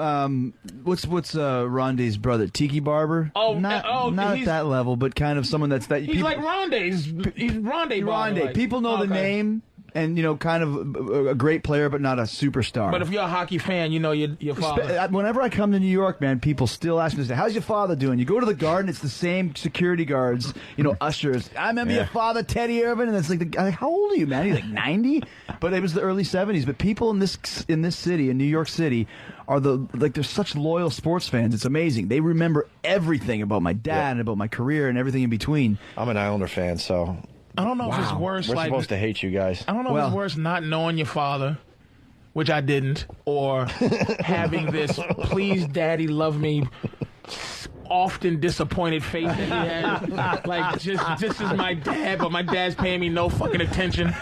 What's Rondé's brother? Tiki Barber? Not at that level, but kind of someone that's that. He's like Rondé's. He's Rondé. Rondé. People know the name. And, kind of a great player, but not a superstar. But if you're a hockey fan, you know your father. Whenever I come to New York, man, people still ask me, how's your father doing? You go to the Garden, it's the same security guards, ushers. I remember your father, Teddy Irvin, and it's like, how old are you, man? He's like 90? But it was the early 70s. But people in this city, in New York City, are they're such loyal sports fans. It's amazing. They remember everything about my dad and about my career and everything in between. I'm an Islander fan, so... I don't know if it's worse. We're supposed to hate you guys. I don't know if it's worse not knowing your father, which I didn't, or having this "please, Daddy, love me" often disappointed face that he has. Like just as my dad, but my dad's paying me no fucking attention.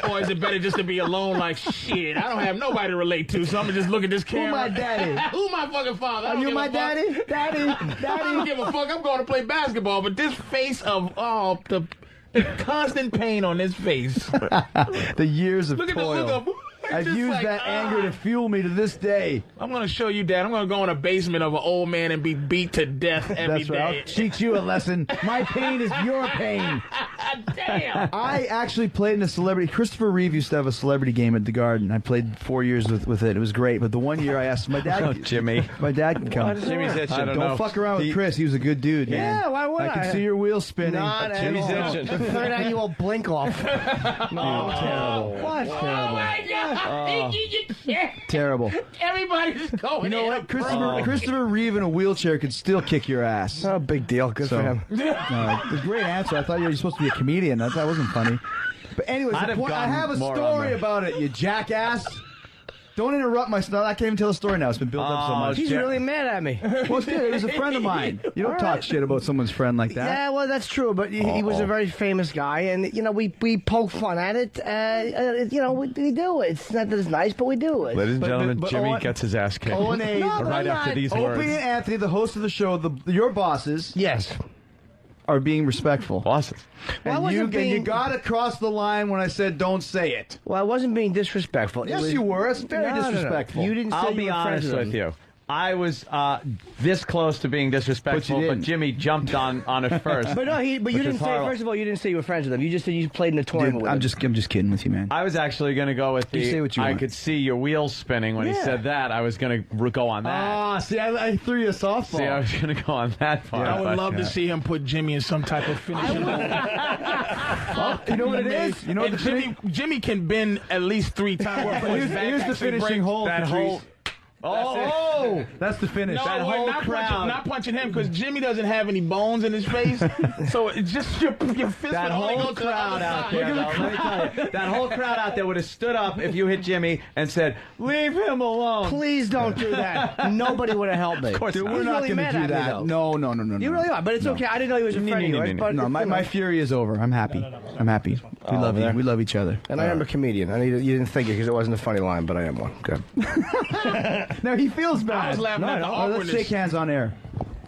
Or is it better just to be alone? Like shit, I don't have nobody to relate to, so I'm gonna just look at this camera. Who my daddy? Who my fucking father? Are you my daddy? Daddy? I don't give a fuck. I'm going to play basketball, but this face of the constant pain on his face. The years of look toil. At the look of. I've used that anger to fuel me to this day. I'm going to show you, Dad. I'm going to go in a basement of an old man and be beat to death every That's right. day. I'll teach you a lesson. My pain is your pain. Damn. I actually played in a celebrity. Christopher Reeve used to have a celebrity game at the Garden. I played 4 years with it. It was great. But the one year I asked my dad. Jimmy. My dad can come. Jimmy's itching. Don't fuck around with Chris. He was a good dude, man. Yeah, why would I? can see your wheels spinning. Not at Jimmy's all. itching. The third annual blink off. No, terrible. What? Terrible. Terrible. Everybody's going. You know what? Christopher Reeve in a wheelchair could still kick your ass. Oh, big deal. Good for him. A great answer. I thought you were supposed to be a comedian. That wasn't funny. But anyways, I have a story about it, you jackass. Don't interrupt my stuff. I can't even tell the story now. It's been built up so much. He's really mad at me. Well, it was a friend of mine. You don't talk shit about someone's friend like that. Yeah, well, that's true. But he was a very famous guy, and we poke fun at it. We do it. It's not that it's nice, but we do it. Ladies and gentlemen, but Jimmy Owen- gets his ass kicked. Owen A. right after these words. Opie and Anthony, the host of the show, your bosses, Yes. are being respectful. Bosses. Well, I And wasn't you being- got to cross the line when I said don't say it. Well, I wasn't being disrespectful. Yes, you were. It's very disrespectful. You didn't say I'll you be were friends honest with him. you. I was this close to being disrespectful, but didn't. Jimmy jumped on it first. But no, you didn't say. horrible. First of all, you didn't say you were friends with him. You just said you played in a tournament with I'm him. just kidding with you, man. I was actually going to go with You say what you I want. could see your wheels spinning when he Yeah. said that. I was going to go on that. Ah, see, I threw you a softball. See, I was going to go on that part. I would but, love to see him put Jimmy in some type of finishing hold. You know what it is? You know what And the Jimmy can bend at least 3 times. Here's the finishing hold. that Patrice. whole. Oh, that's the finish. No, That we're whole not crowd. not punching him because Jimmy doesn't have any bones in his face. So it's just your fist That would only whole go to the crowd other out side. there, though, let me tell you, that whole crowd out there would have stood up if you hit Jimmy and said, "Leave him alone." Please don't do that. Nobody would have helped me. Of course Dude, not. we're He's not really going mad to do at me, that. though. No. You really are, but it's okay. I didn't know he was a friend of yours. But No, my fury is over. I'm happy. I'm happy. We love you. We love each other. And I am a comedian. You didn't think it because it wasn't a funny line, but I am one. Good. No, he feels bad. I was laughing at the Let's awkwardness. shake hands on air.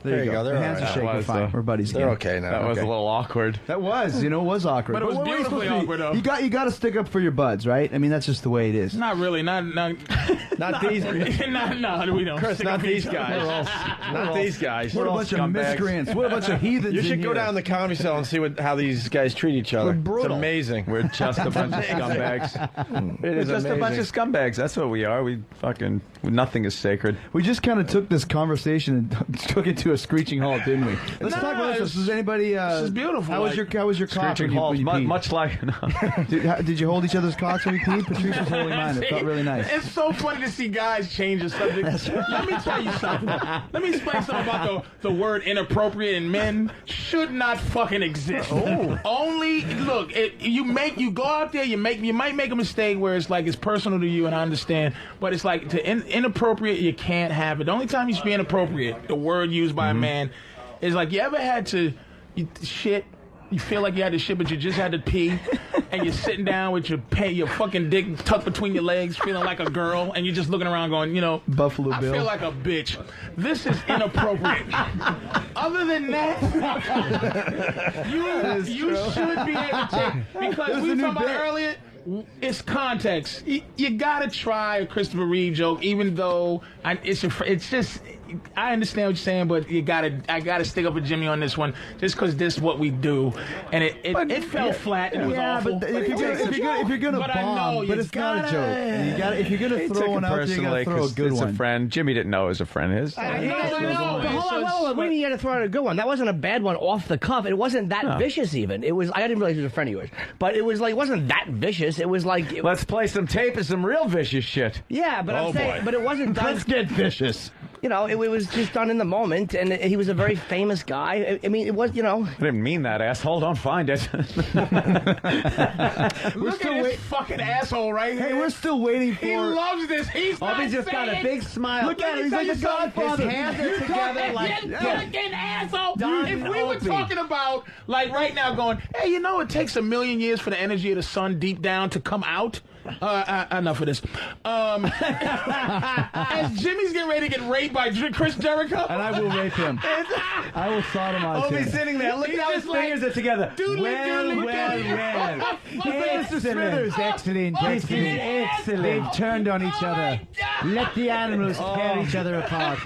There you go. They're The hands all are right. shaking. That was, Fine. We're buddies They're again. okay now. That was a okay. little awkward. That was, it was awkward. But it was what are you beautifully supposed to awkward, though. You got to stick up for your buds, right? I mean, that's just the way it is. Not really. Not these. no, we don't. Chris, Stick not up these each other. guys. Not these guys. What a bunch of miscreants. What a bunch of heathens. You should in go here. down the comedy cell and see how these guys treat each other. We're brutal. It's amazing. We're just a bunch of scumbags. It We're is just a bunch amazing. of scumbags. That's what we are. We fucking nothing is sacred. We just kind of took this conversation and took it to a screeching halt, didn't we? Let's talk about this. Does anybody? This is beautiful. How was your cock? Screeching when you- halt. when you peed? Much like. Did you hold each other's cocks when you peed? Patrice was holding mine. It felt really nice. It's so funny to see guys change the subject. Let me tell you something. Let me explain something about the word inappropriate in men should not fucking exist. Only look, you go out there, you might make a mistake where it's like it's personal to you, and I understand, but it's like inappropriate. You can't have it. The only time you should be inappropriate, the word used by a man, is like you ever had to shit. You feel like you had to shit, but you just had to pee, and you're sitting down with your fucking dick tucked between your legs, feeling like a girl, and you're just looking around going, Buffalo I Bill. feel like a bitch. This is inappropriate. Other than that, you should be able to take, because we were talking about earlier, it's context. You gotta try a Christopher Reeve joke, even though it's just. I understand what you're saying, but I gotta stick up with Jimmy on this one, just because this is what we do, and it fell flat and it was awful. But if you're gonna But I know bomb, you but it's not a gotta- joke. If you're gonna throw one out there, you gotta throw a good it's one. a friend. Jimmy didn't know it was a friend of his. I know. But hold on. What do you mean you had to throw out a good one? That wasn't a bad one off the cuff. It wasn't that vicious even. It was. I didn't realize he was a friend of yours, but it was like it wasn't that vicious. It was like. Let's play some tape of some real vicious shit. Yeah, but I'm saying, but it wasn't done. Let's get vicious. It was just done in the moment, and he was a very famous guy. I mean, it was, I didn't mean that, asshole. Don't find it. Look at this fucking asshole right here. Hey, we're still waiting for. He loves this. He's not He's just got a saying- big smile. Look at him. He's Let like me the tell you Godfather. something. His hands are together like You fucking asshole. Don If we were Opie. talking about, like right now, going, hey, it takes 1,000,000 years for the energy of the sun deep down to come out. Enough of this. As Jimmy's getting ready to get raped by Chris Jericho. And I will rape him. I will sodomize him. sitting there. Look He's at how his just like, fingers are together. Mr. Smithers, excellent. They've turned on each other. Let the animals tear each other apart.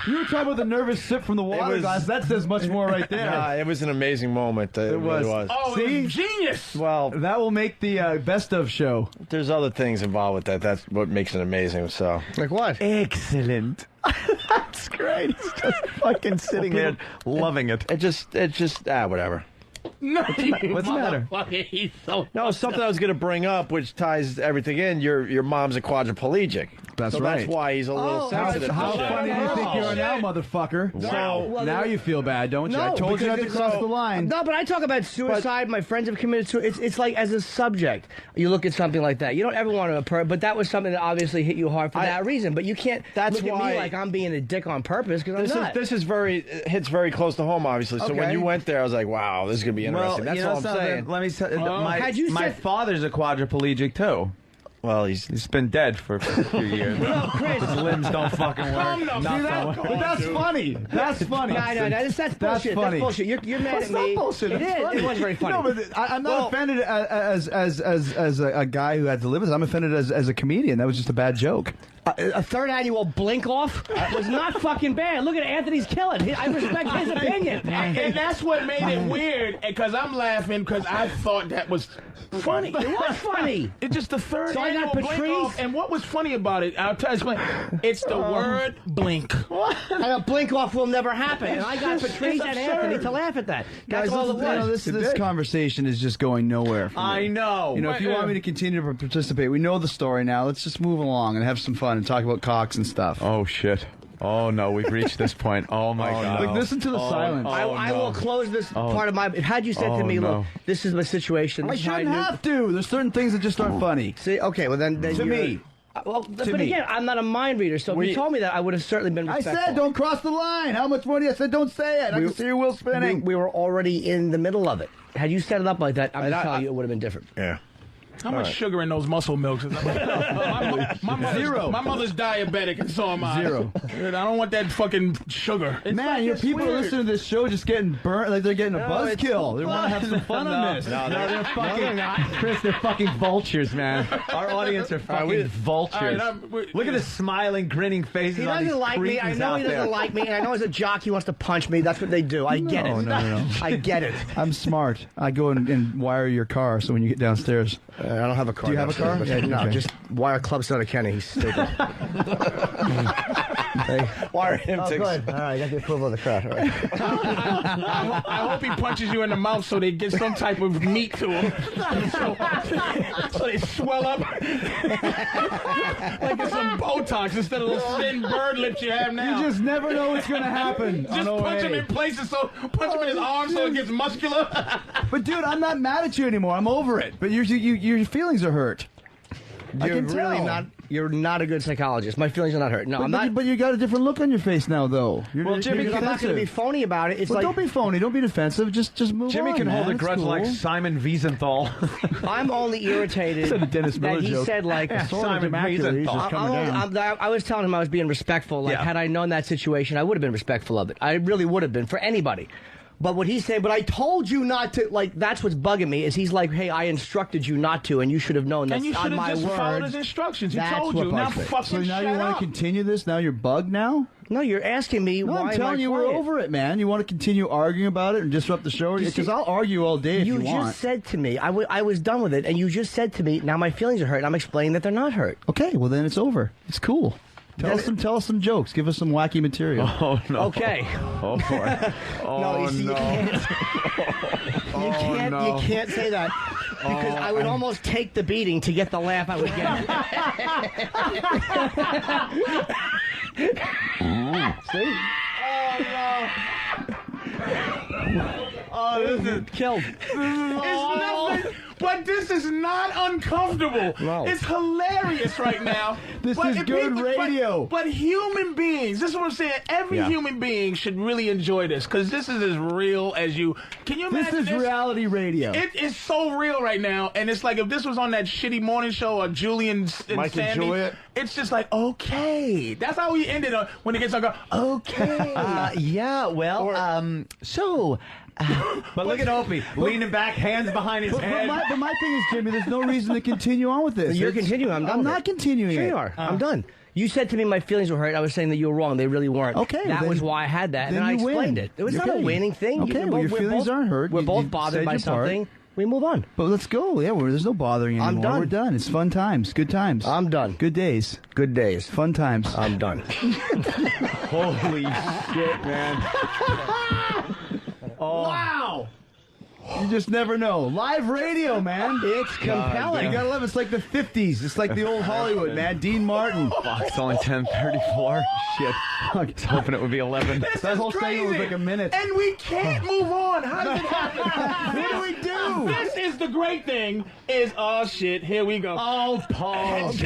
You were talking about the nervous sip from the water was- glass. That says much more right there. Yeah, it was an amazing moment. It really was. Oh, it was genius. Well, That will make the best of show. there's other things involved with that. That's what makes it amazing. So, like what? Excellent. That's great. He's just fucking sitting there loving it. it just whatever. No, What's the matter? He's so No, something I was going to bring up, which ties everything in. Your mom's a quadriplegic. That's so right. That's why he's a little sensitive. How to shit. funny do you think you are now, motherfucker? So now you feel bad, don't you? I told you not to cross the line. No, but I talk about suicide. My friends have committed suicide. It's like as a subject, you look at something like that. You don't ever want to occur, but that was something that obviously hit you hard for that reason. But you can't That's look at why me like I'm being a dick on purpose because I'm not. This is hits very close to home, obviously. So when Okay. you went there, I was like, wow, this is going to be interesting. That's all I'm saying. Let me say, Had you my said- father's a quadriplegic too. Well, He's been dead for a few years. No, Chris. His limbs don't fucking work. But that's funny. That's funny. No, that's bullshit. That's funny. bullshit. You're mad It's at not me. bullshit. It It's is. funny. It was very funny. No, but I'm not offended as a guy who had to live with it. I'm offended as a comedian. That was just a bad joke. A third annual blink off was not fucking bad. Look at Anthony's killing. I respect his opinion. and that's what made it weird, because I'm laughing because I thought that was funny. It was funny. It's just the third So I got annual blink Patrice? off. And what was funny about it, I'll tell you, explain. It's the word blink. And a blink off will never happen. And I got Patrice and Anthony to laugh at that. That's all it was. This conversation is just going nowhere. For me. I know. You know, if you want me to continue to participate, we know the story now. Let's just move along and have some fun and talk about cocks and stuff. Oh shit. Oh no, we've reached this point. Oh my god. Like, listen to the silence. I will close this part of my. Had you said to me, no. look, this is my situation. I this is how shouldn't knew- have to. There's certain things that just aren't funny. See, okay, well then To you're- me. Well, but me. again, I'm not a mind reader, so if you told me that, I would have certainly been I respectful. said don't cross the line. How much money? I said don't say it. I can see your wheel spinning. We were already in the middle of it. Had you set it up like that, I'm just telling you, it would have been different. Yeah. How much sugar in those muscle milks? My mother's diabetic, and so am I. Zero. I don't want that fucking sugar. It's Man, like, your it's people weird. listening to this show just getting burnt like they're getting a buzzkill. They want to have some fun on this. No, they're fucking Chris, they're fucking vultures, man. Our audience are fucking vultures. All right, Look at the smiling, grinning faces He on these doesn't like me. I cretins know out he doesn't there. like me, and I know as a jock he wants to punch me. That's what they do. I get it. No. I get it. I'm smart. I go and wire your car so when you get downstairs. I don't have a car. Do you have a car? Yeah, no, Okay. just wire Club Soda Kenny. He's stupid. Wire him Oh, to good. All right, I got the approval of the crowd. All right. I hope he punches you in the mouth so they get some type of meat to them. So they swell up like it's some Botox instead of those thin bird lips you have now. You just never know what's going to happen. Just punch him in places, so punch him in his arm so it gets muscular. But dude, I'm not mad at you anymore. I'm over it. But your feelings are hurt. I You're can really tell. not. You're not a good psychologist. My feelings are not hurt. No, I'm not. But you got a different look on your face now, though. Well, Jimmy, I'm not going to be phony about it. It's Well, like don't be phony. Don't be defensive. Just move Jimmy on. can hold man. a grudge It's cool. like Simon Wiesenthal. I'm only irritated Said a Dennis Miller that he joke. said like Simon immaculate. He's just coming down. I was telling him I was being respectful. Like, Yeah. had I known that situation, I would have been respectful of it. I really would have been for anybody. But what he's saying, but I told you not to. Like, that's what's bugging me. Is he's like, hey, I instructed you not to, and you should have known. That's And you on should my have just followed words. his instructions. He That's told what you. Now bugs me. fucking So now shut you want up. to continue this? Now you're bugged now? No, you're asking me No, why I'm am telling I you we're quiet? over it, man. You want to continue arguing about it and disrupt the show? Because I'll argue all day if you You want. just said to me, I was done with it, and you just said to me, now my feelings are hurt, and I'm explaining that they're not hurt. Okay, well then it's over. It's cool. Tell us some jokes. Give us some wacky material. Oh no. Okay. Oh boy. Oh No, you see, you can't. You can't say that because I would almost take the beating to get the laugh I would get. See? Oh, this is Killed. It's nothing, but this is not uncomfortable. No. It's hilarious right now. This But is if good radio. But human beings, this is what I'm saying. Every human being should really enjoy this because this is as real as you. Can you This imagine is reality radio. It is so real right now, and it's like if this was on that shitty morning show or Julian and Mike and Sandy, Juliet. it's just like okay. That's how we ended up when it gets like okay. yeah, well, but look at Opie leaning back, hands behind his head. But my thing is, Jimmy, there's no reason to continue on with this. You're continuing. I'm done. I'm with not it. continuing Sure it. you are. I'm done. You said to me my feelings were hurt. I was saying that you were wrong. They really weren't. Okay, That then- was why I had that, and then I you win. explained it. It was not a Okay. winning thing. Okay, well, your feelings aren't hurt. We're You- both you bothered said by your part. something. We move on. But let's go. Yeah, there's no bothering anymore. I'm done. We're done. It's fun times. Good times. I'm done. Good days. Good days. Fun times. I'm done. Holy shit, man. Wow. You just never know. Live radio, man. It's compelling. You gotta love it. It's like the 50s. It's like the old Hollywood, man. Dean Martin. Fuck, it's only 10:34. Shit. I was hoping it would be 11. That whole segment was like a minute. And we can't move on. How does it happen? What do we do? This is the great thing. Is oh shit, here we go. Oh, Paul. What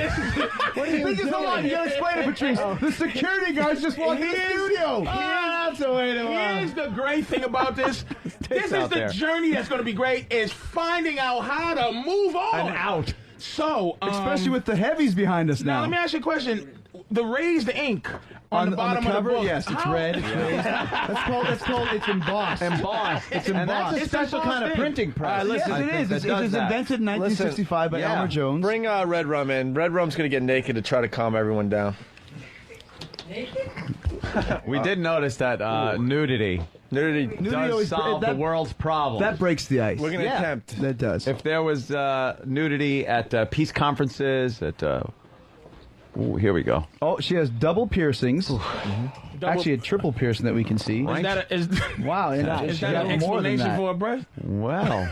are you doing? Hold on, you gotta explain it, Patrice. The security guards just walked in the studio. That's the way to Here's the great thing about this. This is out the there. journey that's going to be great. Is finding out how to move on. And out. So, Especially with the heavies behind us now, now. let me ask you a question. The raised ink on the bottom cover, of the book. yes, it's how- red. It's raised. That's called. It's embossed. Embossed. It's And that's embossed. a special kind of printing press. Yes, I it think is. that It does was that. invented in 1965 by Yeah. Elmer Jones. Bring Red Rum in. Red Rum's going to get naked to try to calm everyone down. We did notice that nudity Nudity. does always- solve that- the world's problems. That breaks the ice. We're going to attempt. That does. If there was nudity at peace conferences, at ooh, here we go. Oh, she has double piercings. Actually, a triple piercing that we can see. Is that, is Wow, and is she that got an more than explanation that. for a breast? Well,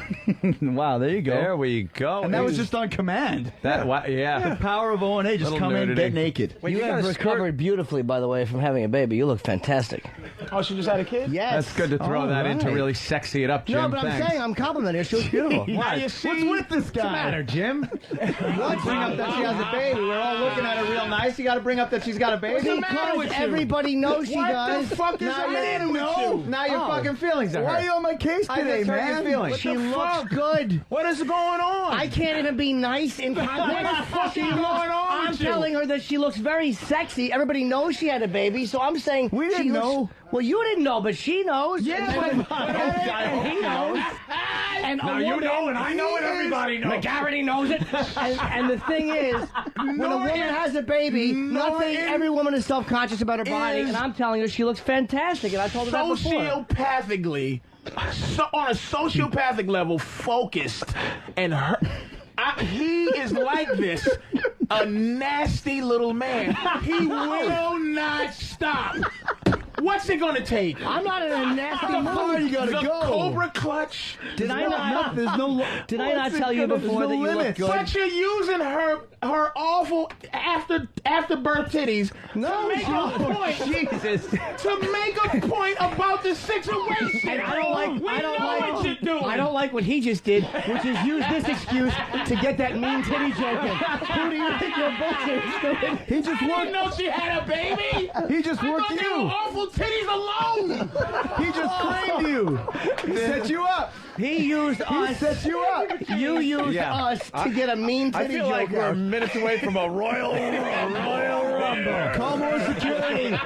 Wow, there you go. there we go. And that was just on command. yeah. The power of O&A. Just Little come in, nudity. get naked. Wait, You got have a recovered beautifully, by the way, from having a baby. You look fantastic. Oh, she just had a kid? Yes. That's good to throw All that in to right. really sexy it up, Jim. No, but I'm Thanks. saying I'm complimenting her. She looks beautiful. Now you see, What's with this guy? What's the matter, Jim? What? Bring up that she has a baby. We're all looking at her real nice. You got to bring up that she's got a baby. Because everybody knows she does. the fuck is Now the you matter didn't with know. you? Now your fucking feelings are Why are hurt. you on my case I today, just hurt your man? feelings. She the looks fuck? good. What is going on? I can't even be nice in compliment. What the fuck is going on I'm with you? telling her that she looks very sexy. Everybody knows she had a baby, so I'm saying We didn't she looks, know. Well, you didn't know, but she knows. Yeah, and he knows. And Now you know, and I know, and everybody knows. McGarity knows it. And the thing is, when a woman has a baby, every woman is self-conscious about her body, and I'm telling her she looks fantastic, and I told her that before. sociopathically, on a sociopathic level, focused, and he is like this, a nasty little man. He will not stop. What's it gonna take? I'm not in a nasty How far you gotta The go? Cobra clutch. Did I not? There's no. Did I not What's it tell you gonna- before there's that no you look limits. good? But you're using her awful after birth titties to make a point. Jesus. To make a point about the situation. And I don't like. We I don't know like. what you're doing. I don't like what he just did, which is use this excuse to get that mean titty joke in. Who do you think you're bullshit? He just You worked. know she had a baby. He just I worked thought they were you. awful titties alone. He just claimed you. He set you up. He used He us. set you up. You used us to get a mean I titty feel joke like we're out. minutes away from a Royal Rumble. Call more security.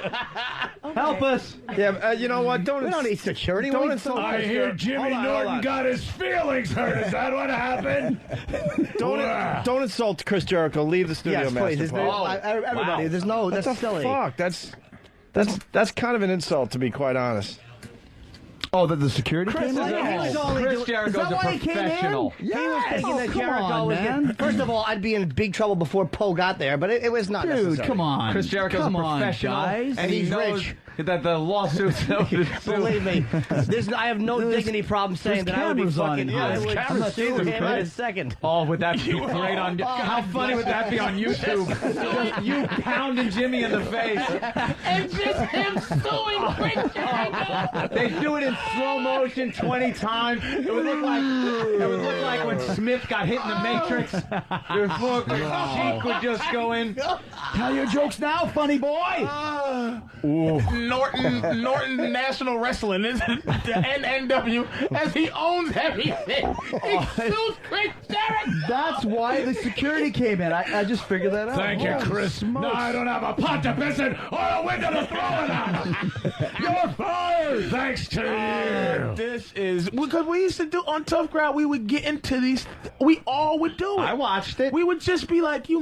Help us. Yeah, you know what? We don't need security. Don't We insult I Chris hear Jericho. Jimmy Hold on, Norton got his feelings hurt. Is that what happened? Don't insult Chris Jericho. Leave the studio, Yes, Master please. There's Paul. everybody. There's no. That's What the silly. fuck? That's kind of an insult, to be quite honest. Oh, that the security came He in? was only Chris doing- Jericho's Is that a why he came in? professional. He was thinking that come Jericho on, was man. getting. First of all, I'd be in big trouble before Poe got there, but it was not Dude, necessary. come on. Chris Jericho's come a professional, on, guys. and he He's knows rich. that the lawsuits. Believe me, I have no dignity problem saying that I would be cameras on fucking. in here. I would There's cameras. sue Jesus him in a Christ. second. Oh, would that be great on? How funny would that be on YouTube? Just you pounding Jimmy in the face. And just him suing Chris Jericho. They do it in slow motion 20 times. It would look like when Smith got hit in the Matrix. Your cheek would just go in. Tell your jokes now, funny boy. Norton National Wrestling is the NNW as he owns everything. He sues Chris Jericho. That's why the security came in. I just figured that out. Thank you, Holy Chris. smokes. No, I don't have a pot to piss in or a window to throw it out. You're fired. Thanks to you. This is because we used to do on Tough Crowd. We would get into these. We all would do it. I watched it. We would just be like, "You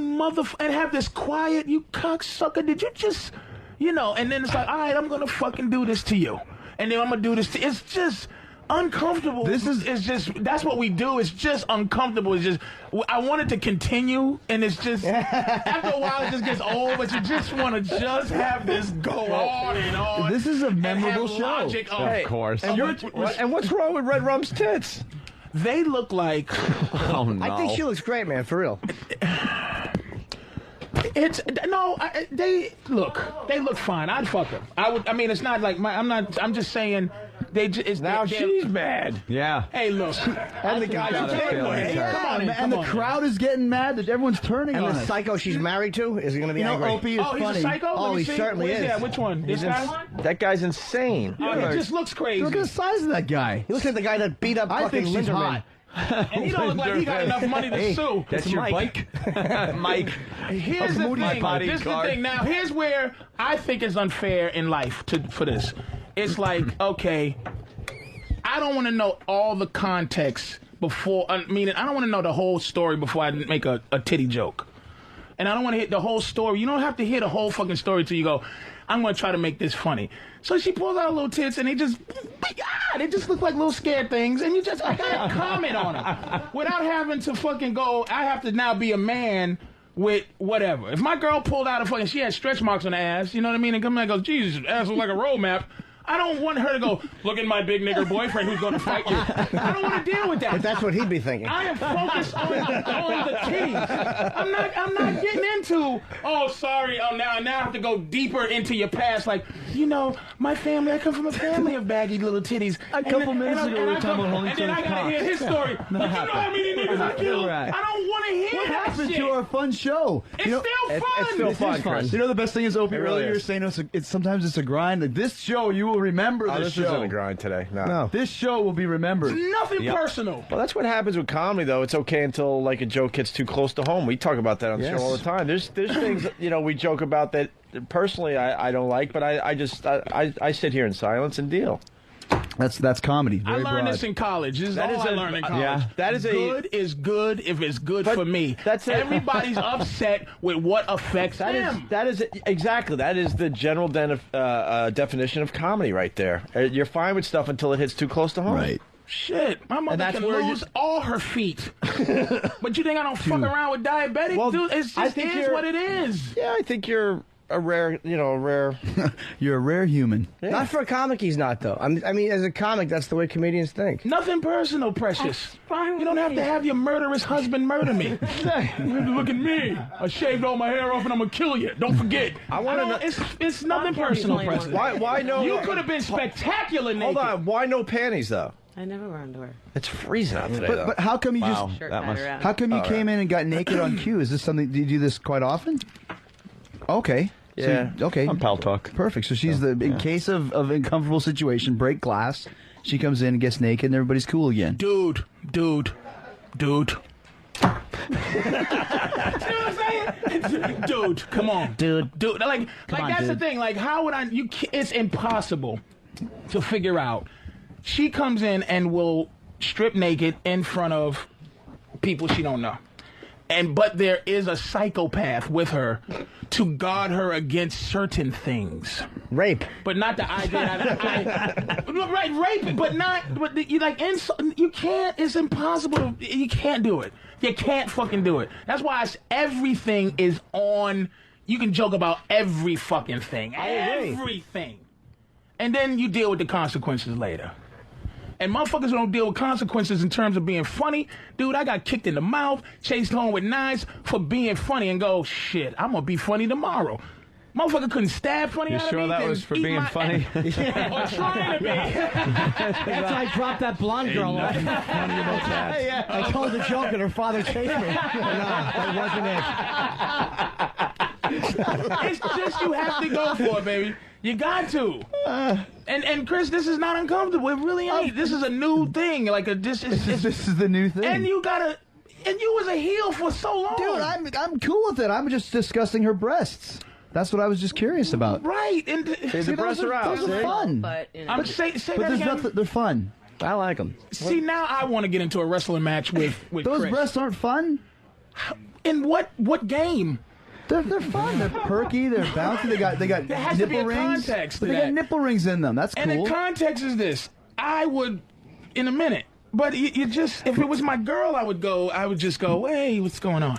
and have this quiet, you cocksucker. Did you just, And then it's like, all right, I'm gonna fucking do this to you, and then I'm gonna do this. It's just uncomfortable. This is just, that's what we do. It's just uncomfortable. It's just, I want it to continue, and it's just, after a while it just gets old, but you just want to just have this go on and on. This is a memorable show. Of course. And what's wrong with Red Rum's tits? They look like... Oh, no. I think she looks great, man, for real. They look fine. I'd fuck them. I mean, it's not like I'm just saying. She's mad. Yeah. Hey, look. And the guys are come on in. And the crowd is getting mad that everyone's turning And on the us. psycho she's married to is going to be angry. Opie is He's funny. a psycho? Oh, Let me he see. certainly Where's is. that? Which one? This guy? That guy's insane. Oh, he just looks crazy. Look at the size of that guy. He looks like the guy that beat up I fucking think she's Linderman. hot. And he don't look like he got enough money to sue. That's your bike? Mike. Here's the thing. This is the thing. Now, here's where I think it's unfair in life for this. It's like, okay, I don't want to know all the context before. I don't want to know the whole story before I make a titty joke. And I don't want to hit the whole story. You don't have to hear the whole fucking story till you go, I'm going to try to make this funny. So she pulls out her little tits, and they just look like little scared things, and I gotta comment on them without having to fucking go. I have to now be a man with whatever. If my girl pulled out she had stretch marks on her ass, you know what I mean, and come back and goes, Jesus, ass looks like a road map. I don't want her to go, look at my big nigger boyfriend who's going to fight you. I don't want to deal with that. But that's what he'd be thinking. I am focused on the titties. I'm not getting into, oh, sorry, now I have to go deeper into your past. Like, my family, I come from a family of baggy little titties. A couple minutes ago, we were talking about holding and then I got to hear his story. But you know how many niggas I killed? Right. I don't want to hear What that happened shit. to our fun show? It's still fun. It's still fun, fun. Chris. You know the best thing is, Opie, really earlier you were is. saying it's sometimes it's a grind. Like, this show, you will remember This show. isn't a grind today. No. This show will be remembered. Nothing personal. Well, that's what happens with comedy, though. It's okay until like a joke gets too close to home. We talk about that on the show all the time. There's things we joke about that personally I don't like, but I sit here in silence and deal. That's comedy. Very I learned broad. this in college. This is That all is I a- learned in college. yeah. That is a- good is good if it's good But for me. that's a- Everybody's upset with what affects them. That is exactly. That is the general definition of comedy right there. You're fine with stuff until it hits too close to home. Right. Shit, my mother that's can where lose all her feet. But you think I don't fuck around with diabetic? Well, Dude, it's I just think is what it is. Yeah, I think you're a rare. You're a rare human. Yeah. Not for a comic, he's not, though. I mean, as a comic, that's the way comedians think. Nothing personal, Precious. You don't have to have your murderous husband murder me. Look at me. I shaved all my hair off and I'm going to kill you. Don't forget. I want to know. It's nothing personal, Precious. Why no? You could have been spectacular naked. Hold on. Why no panties though? I never wear underwear. It's freezing out today. though. But how come you Wow. Shirt That tied must- around. how come you came in and got naked on cue? Is this something? Do you do this quite often? Okay. Yeah. So, okay. On Pal Talk. Perfect. So she's in case of uncomfortable situation, break glass. She comes in and gets naked, and everybody's cool again. Dude. You know what I'm saying? Dude, come on. Dude. Like that's the thing. Like, how would I? It's impossible to figure out. She comes in and will strip naked in front of people she don't know. But there is a psychopath with her to guard her against certain things. Rape. But not the idea. Right, rape, but not. But you you can't. It's impossible. You can't do it. You can't fucking do it. That's why everything is on. You can joke about every fucking thing. Everything. And then you deal with the consequences later. And motherfuckers don't deal with consequences in terms of being funny. Dude, I got kicked in the mouth, chased home with knives for being funny and go, shit, I'm going to be funny tomorrow. Motherfucker couldn't stab funny out of me. You sure that was for being funny? Or trying to be. After I dropped that blonde girl off. I told the joke and her father chased me. No, that wasn't it. It's just you have to go for it, baby. You got to. And Chris, this is not uncomfortable. It really ain't. This is a new thing. This is the new thing. And you gotta. And you was a heel for so long. Dude, I'm cool with it. I'm just discussing her breasts. That's what I was just curious about. Right. And the breasts are out. Those are fun. But, I'm say But that there's again. nothing. They're fun. I like them. See, now I want to get into a wrestling match with Those Chris. breasts aren't fun. In what game? They're fun. They're perky. They're bouncy. They got There has to be nipple a rings. context to But they that. got nipple rings in them. That's And cool. the context is this: I would in a minute. But you just, if it was my girl, I would just go, hey, what's going on?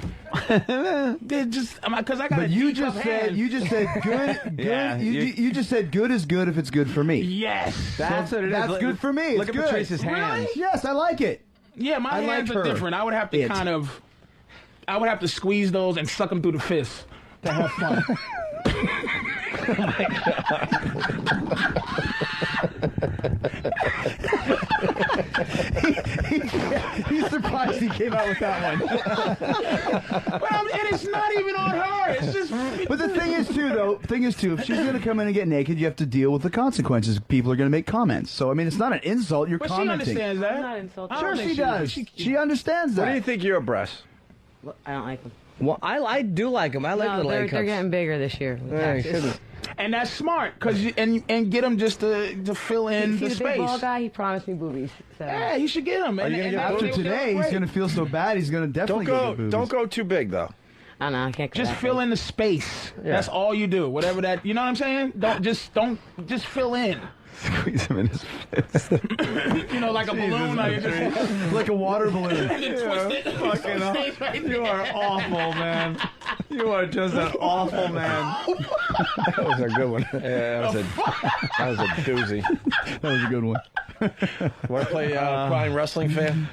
They're just, because I got. But you just said good. Yeah, you just said good is good if it's good for me. Yes, That's what it is. That's good for me. Look It's at good. Patrice's hands. Yes, I like it. yeah, my I hands like are her. different. I would have to I would have to squeeze those and suck them through the fist to have fun. He's surprised he came out with that one. And it's not even on her. It's just. But the thing is, if she's going to come in and get naked, you have to deal with the consequences. People are going to make comments. So, I mean, it's not an insult. You're But she commenting. understands that. I'm not insulted. Sure, think she she- does. She understands that. What do you think your breasts? I don't like them. Well, I do like them. I like No, little they're A cups. getting bigger this year. Yeah, you shouldn't. And that's smart, and get him just to fill in See the the big ball space. guy? He promised me boobies. So. Yeah, he should get them. Are you gonna get After boobies? today, he's going to feel so bad. He's going to definitely Don't go too big though. I don't know. I can't. Just fill in the space. That's all you do. Whatever that, you know what I'm saying? Don't just fill in. Squeeze him in his fist. You know, like a balloon. Like, just, like a water balloon. and then twist it. So it stays right You there. are awful, man. You are just an awful man. That was a good one. Yeah, that was a doozy. That was a good one. Want to play Crying Wrestling Fan?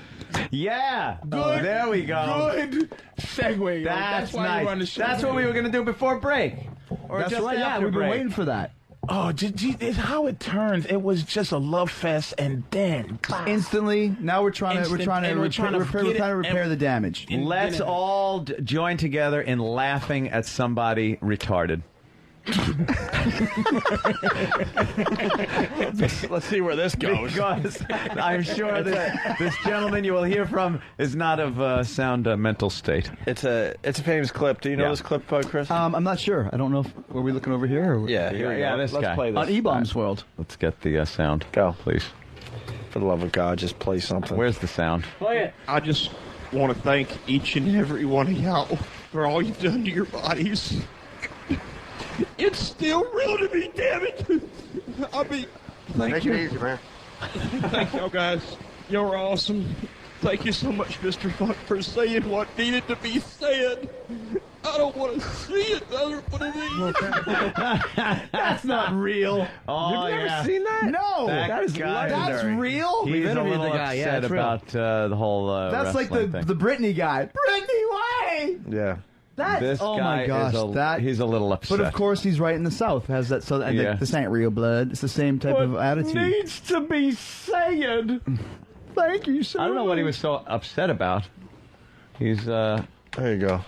Yeah. Good. There we go. Good segue. Yo. That's why nice. you run the show. That's what we were going to do before break. Or That's just right. Yeah, after we've been break. waiting for that. Oh, it's how it turns. It was just a love fest, and then Instantly, now we're trying to repair the damage. Let's all join together in laughing at somebody retarded. Let's see where this goes. Because I'm sure that this gentleman you will hear from is not of sound mental state. It's a famous clip. Do you know Yeah. this clip, Chris? I'm not sure. I don't know. Were we looking over here? Or yeah, here we yeah, go. this Let's guy. play this. On E-Bomb's World. Let's get the sound. Go. Please. For the love of God, just play something. Where's the sound? I just want to thank each and every one of y'all for all you've done to your bodies. It's still real to me, damn it. I mean, thank you. Take it easy, man. Thank y'all guys. Y'all are awesome. Thank you so much, Mr. Funk, for saying what needed to be said. I don't want to see it. I don't want to That's not real. Oh, You've never yeah. seen that? No, That is that's legendary. real. He's a interviewed little the guy. Yeah, upset it's real. about the whole That's like wrestling thing. the Britney guy. Britney, why? Yeah. That, This oh guy my gosh, is he's a little upset. But of course, he's right in the South. Has that so? And Yeah. this ain't real blood. It's the same type of attitude. needs to be said. Thank you so I don't know what he was so upset about. He's There you go.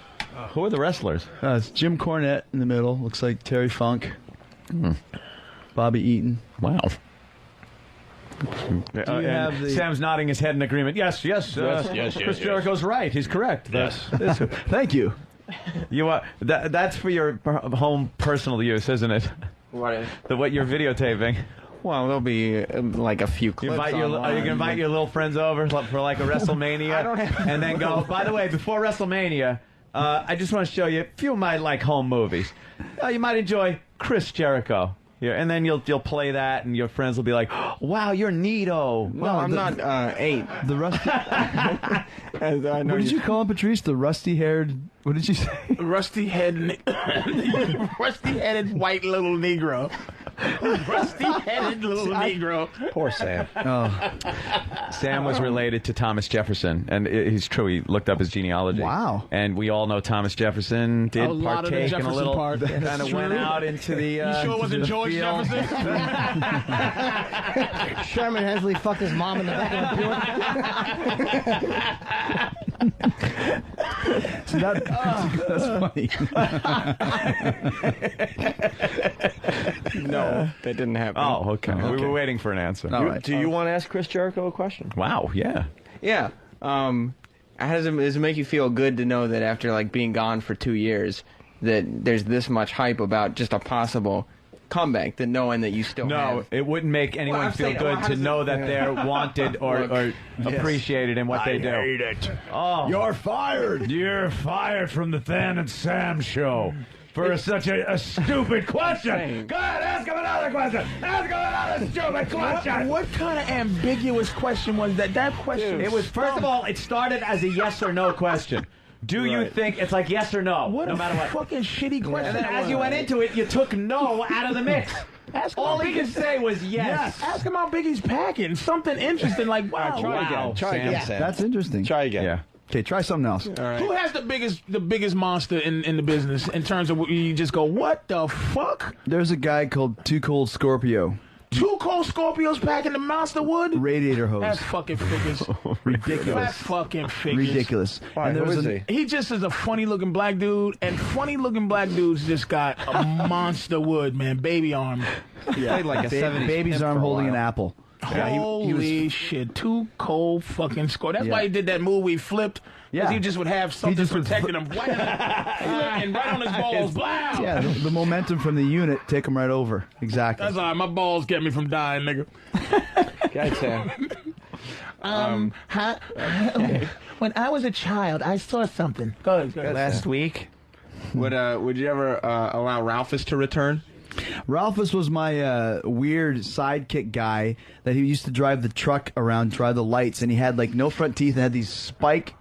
who are the wrestlers? It's Jim Cornette in the middle. Looks like Terry Funk. Bobby Eaton. Wow. you have the- Sam's nodding his head in agreement. Yes. Chris Jericho's right. He's correct. Yes. Thank you. You are that's for your home personal use, isn't it? What? What you're videotaping. Well, there'll be like a few clips. Are you online, going to invite your little friends over for like a WrestleMania? I don't have- and then go, by the way, before WrestleMania, I just want to show you a few of my like home movies. You might enjoy Chris Jericho. Yeah, and then you'll play that, and your friends will be like, "Wow, you're neato." No, I'm not 8. The rusty. As I know What did you call him, Patrice? The rusty-haired. What did you say? Rusty-headed white little Negro. Rusty-headed little Negro. Poor Sam. Sam was related to Thomas Jefferson, and he's true. He looked up his genealogy. Wow. And we all know Thomas Jefferson did A lot of the partake in a Jefferson little, part. kind of went out into the. You sure it wasn't the George field. Jefferson? Sherman Hensley fucked his mom in the back of a Buick. So that's funny. No, that didn't happen. Oh, okay. We were waiting for an answer. All right. Do you want to ask Chris Jericho a question? Wow. Yeah. Yeah. How does it make you feel good to know that after like being gone for 2 years, that there's this much hype about just a possible comeback? That knowing that you still No, have. it wouldn't make anyone I'm feel saying, good how to does know it- that they're wanted or appreciated in what they do. it. Oh, You're fired. You're fired from the Than and Sam show. for such a stupid question. Go ahead, ask him another question. Ask him another stupid question. What kind of ambiguous question was that? That question. It was, first of all, it started as a yes or no question. Do you think it's like yes or no? What no a matter what. fucking shitty question. And then as you went into it, you took no out of the mix. All he could say was yes. Ask him how big he's packing. Something interesting like, wow. Try again, Sam. That's interesting. Try again. Yeah. Okay, try something else. All right. Who has the biggest monster in the business in terms of you just go, what the fuck? There's a guy called Too Cold Scorpio. 2 cold Scorpios packing the monster wood? Radiator hose. That's fucking figures. Ridiculous. That's fucking figures. Ridiculous. Why, And there who was is he? He just is a funny-looking black dude, and funny-looking black dudes just got a monster wood, man. Baby arm. Played like a 70s baby's pimp arm for a holding an while. apple. Holy shit. 2 cold fucking score. That's why he did that move where he flipped. Because Yeah. he just would have something just would protecting him. And right on his balls. Wow. Yeah, the momentum from the unit take him right over. Exactly. That's all right. My balls get me from dying, nigga. Okay, Sam. When I was a child, I saw something. Go ahead. Last week, would you ever allow Ralphus to return? Ralphus was my weird sidekick guy that he used to drive the truck around, drive the lights, and he had like no front teeth and had these spike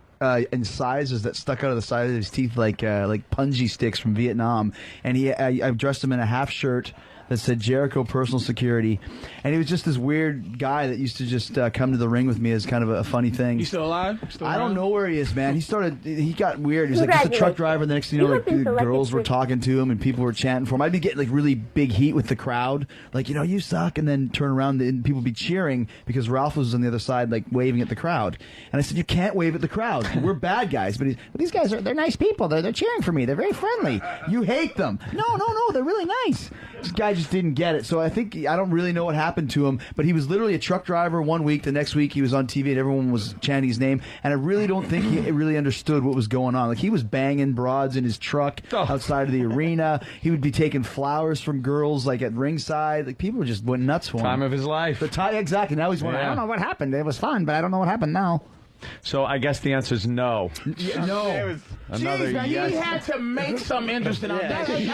incisors that stuck out of the side of his teeth like punji sticks from Vietnam. And I dressed him in a half shirt that said Jericho Personal Security, and he was just this weird guy that used to just come to the ring with me as kind of a funny thing. You still alive? I don't know where he is, man. He got weird. He was like just a truck driver. The next thing you know, like the girls were talking to him and people were chanting for him. I'd be getting like really big heat with the crowd, like, you suck, and then turn around and people would be cheering because Ralph was on the other side, like waving at the crowd. And I said, you can't wave at the crowd. We're bad guys, but these guys they're nice people. They're cheering for me. They're very friendly. You hate them. No, they're really nice. This guy just didn't get it. So I don't really know what happened to him, but he was literally a truck driver one week. The next week he was on TV and everyone was chanting his name. And I really don't think he really understood what was going on. Like, he was banging broads in his truck outside of the arena. He would be taking flowers from girls like at ringside. Like, people just went nuts for him. Time of his life. Exactly. Now he's wondering, I don't know what happened. It was fun, but I don't know what happened now. So I guess the answer is no. No. Jeez, man, you had to make some interesting. Exactly.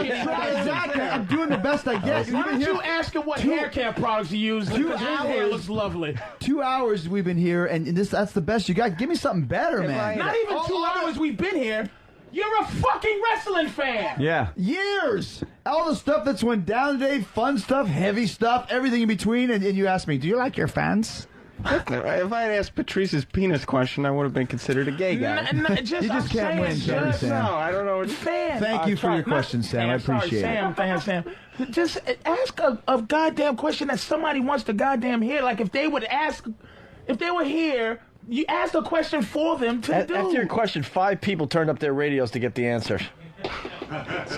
I'm doing the best I get. Why don't you ask him what hair care products you use? Because his hair looks lovely. 2 hours we've been here, and that's the best you got. Give me something better, man. Not even 2 hours we've been here. You're a fucking wrestling fan. Yeah. Years. All the stuff that's went down today, fun stuff, heavy stuff, everything in between, and you ask me, do you like your fans? If I had asked Patrice's penis question, I would have been considered a gay guy. You just can't win, Sam. No, I don't know. Fan. Thank you for your question, Sam. I appreciate it. Sam. Just ask a goddamn question that somebody wants to goddamn hear. Like, if they were here, you ask a question for them to do. After your question, 5 people turned up their radios to get the answer.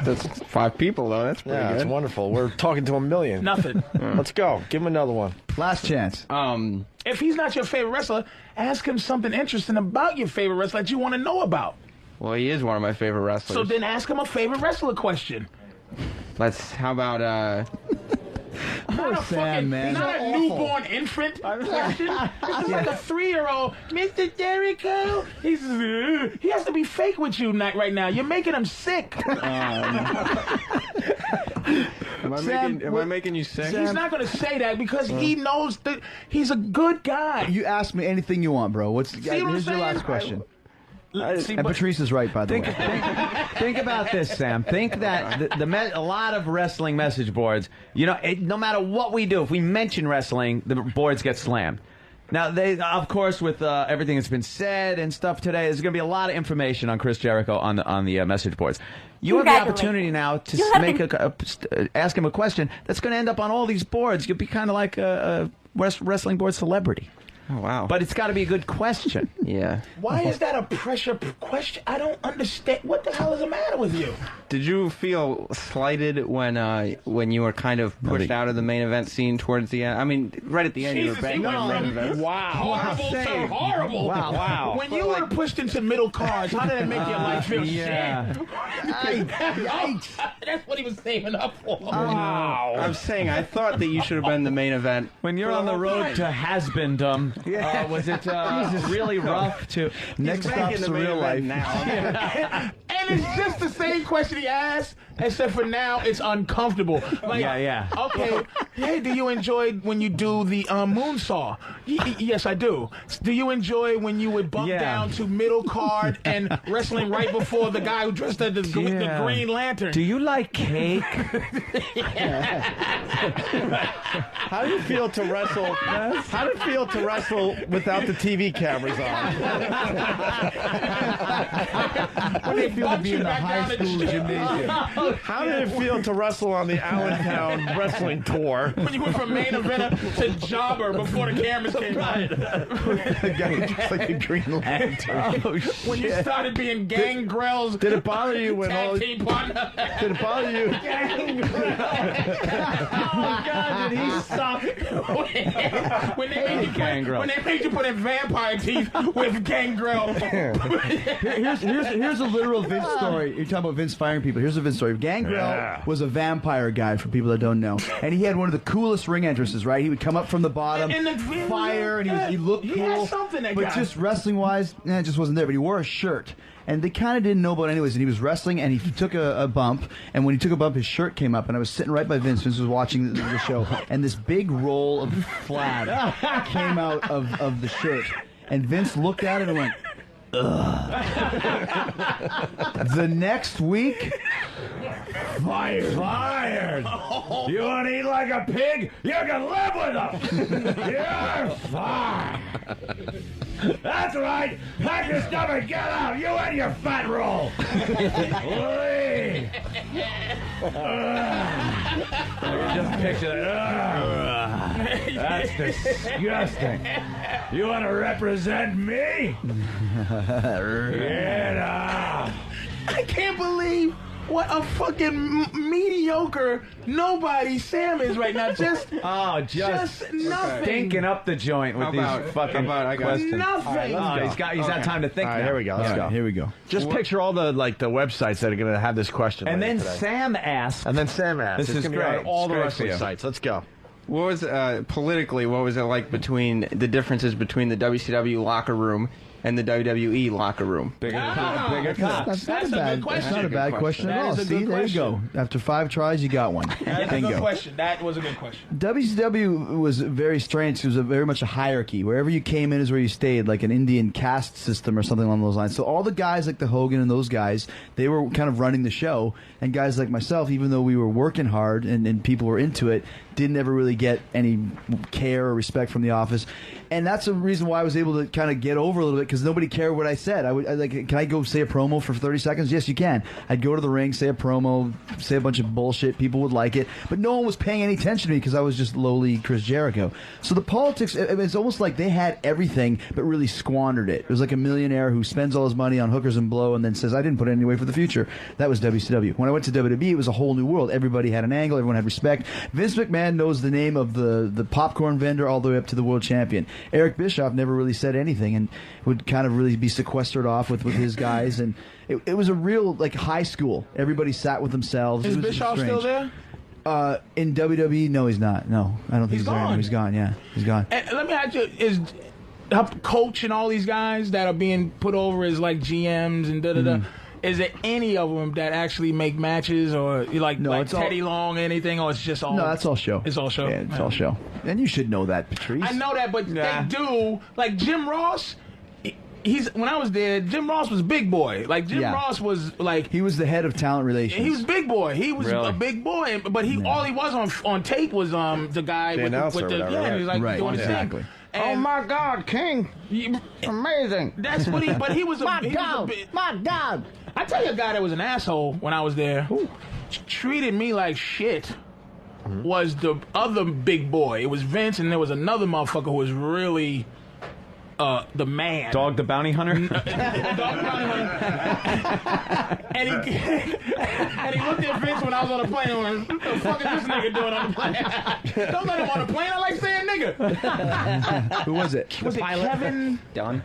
That's 5 people, though. That's pretty good. It's wonderful. We're talking to 1 million. Nothing. Let's go. Give him another one. Last chance. If he's not your favorite wrestler, ask him something interesting about your favorite wrestler that you want to know about. Well, he is one of my favorite wrestlers. So then ask him a favorite wrestler question. How about, Poor Sam, man. Not a newborn infant question. It's like a 3-year-old. Mr. Jericho. He has to be fake with you right now. You're making him sick. Am I making you sick? He's not going to say that because he knows that he's a good guy. You ask me anything you want, bro. what Here's your saying? last question. See, And Patrice is right, by the way. Think about this, Sam. Think that a lot of wrestling message boards, no matter what we do, if we mention wrestling, the boards get slammed. Now, of course, with everything that's been said and stuff today, there's going to be a lot of information on Chris Jericho on the message boards. You have the opportunity now to ask him a question that's going to end up on all these boards. You'll be kind of like a wrestling board celebrity. Oh, wow. But it's got to be a good question. Yeah. Why is that a pressure question? I don't understand. What the hell is the matter with you? Did you feel slighted when you were kind of pushed out of the main event scene towards the end? I mean, right at the end you were banging on the main event. Wow. Horrible to horrible. Wow. When you were pushed into middle cards, how did it make your life feel? Yeah. Yikes. That's what he was saving up for. Wow. I'm saying I thought that you should have been the main event. When you're on the road to has-been-dom, was it really rough to... Next stop's the real life. Now. And it's just the same question he asked, except for now it's uncomfortable. Like, Yeah. Okay, hey, do you enjoy when you do the moonsaw? Yes, I do. Do you enjoy when you would bump down to middle card and wrestling right before the guy who dressed as the Green Lantern? Do you like cake? How do you feel to wrestle? How do you feel to wrestle without the TV cameras on? How do you feel to be in the high school gymnasium? How did it feel to wrestle on the Allentown wrestling tour? When you went from main eventer to jobber before the cameras came out. The guy looks like a Green Lantern. When you started being Gangrel's Did it bother you when all? tag team partner. Did it bother you? Oh, God, did he suck? when they made you put in vampire teeth with Gangrel. Here's a literal Vince story. You're talking about Vince firing people. Here's a Vince story. Gangrel was a vampire guy, for people that don't know, and he had one of the coolest ring entrances. Right, he would come up from the bottom, fire, and he looked cool. He had something, that but guy. just wrestling wise, it just wasn't there. But he wore a shirt. And they kind of didn't know about it anyways. And he was wrestling, and he took a bump. And when he took a bump, his shirt came up. And I was sitting right by Vince. Vince was watching the show. And this big roll of flag came out of the shirt. And Vince looked at it and went, ugh. The next week, Fired! You want to eat like a pig? You can live with them! You're fired! That's right! Pack your stuff and get out! You and your fat roll! Leave! Just picture that. That's disgusting. You want to represent me? Get out! I can't believe what a fucking mediocre nobody Sam is right now. Just nothing. Stinking up the joint with these fucking questions. Nothing. He's had time to think. All right, now. here we go. Let's go. here we go. Just picture all the websites that are going to have this question. And then later today. Sam asked. And then Sam asked. This It's is gonna be on great. all the It's great wrestling for you. sites. Let's go. What was politically? What was it like between the differences between the WCW locker room and the WWE locker room? Bigger That's not a bad question. That's not a bad question at That all. is a See, good there you go. question. After 5 tries, you got one. That's a good Bingo. question. That was a good question. WCW was very strange. It was very much a hierarchy. Wherever you came in is where you stayed, like an Indian caste system or something along those lines. So all the guys like the Hogan and those guys, they were kind of running the show. And guys like myself, even though we were working hard and people were into it, didn't ever really get any care or respect from the office. And that's the reason why I was able to kind of get over a little bit, because nobody cared what I said. I like, can I go say a promo for 30 seconds? Yes, you can. I'd go to the ring, say a promo, say a bunch of bullshit. People would like it. But no one was paying any attention to me because I was just lowly Chris Jericho. So the politics, it's almost like they had everything but really squandered it. It was like a millionaire who spends all his money on hookers and blow and then says, I didn't put it away for the future. That was WCW. When I went to WWE, it was a whole new world. Everybody had an angle. Everyone had respect. Vince McMahon knows the name of the popcorn vendor all the way up to the world champion. Eric Bischoff never really said anything and would kind of really be sequestered off with his guys. And it was a real, like, high school. Everybody sat with themselves. Is It was Bischoff strange. still there? In WWE, no, he's not. No, I don't think he's there anymore. gone. He's gone, yeah. He's gone. And let me ask you, is Coach and all these guys that are being put over as like GMs and da-da-da, is there any of them that actually make matches or like it's all- Teddy Long or anything, or it's just all? No, that's all show. It's all show? Yeah, it's all show. And you should know that, Patrice. I know that, but they do. Like Jim Ross, when I was there, Jim Ross was big boy. Like Jim Ross was like, he was the head of talent relations. he was big boy. He was Really? a big boy, but all he was on tape was the guy with announcer the or whatever, he was like right, doing his exactly. thing. Oh And my God, King! Amazing. that's what he. But he was a My he was a dog! big- My dog! I tell you, a guy that was an asshole when I was there, treated me like shit. Was the other big boy? It was Vince, and there was another motherfucker who was really the man. Dog the bounty hunter. and he looked at Vince when I was on the plane and went, what the fuck is this nigga doing on the plane? Don't let him on the plane. I like saying nigga. Who was it? Was it Kevin Done.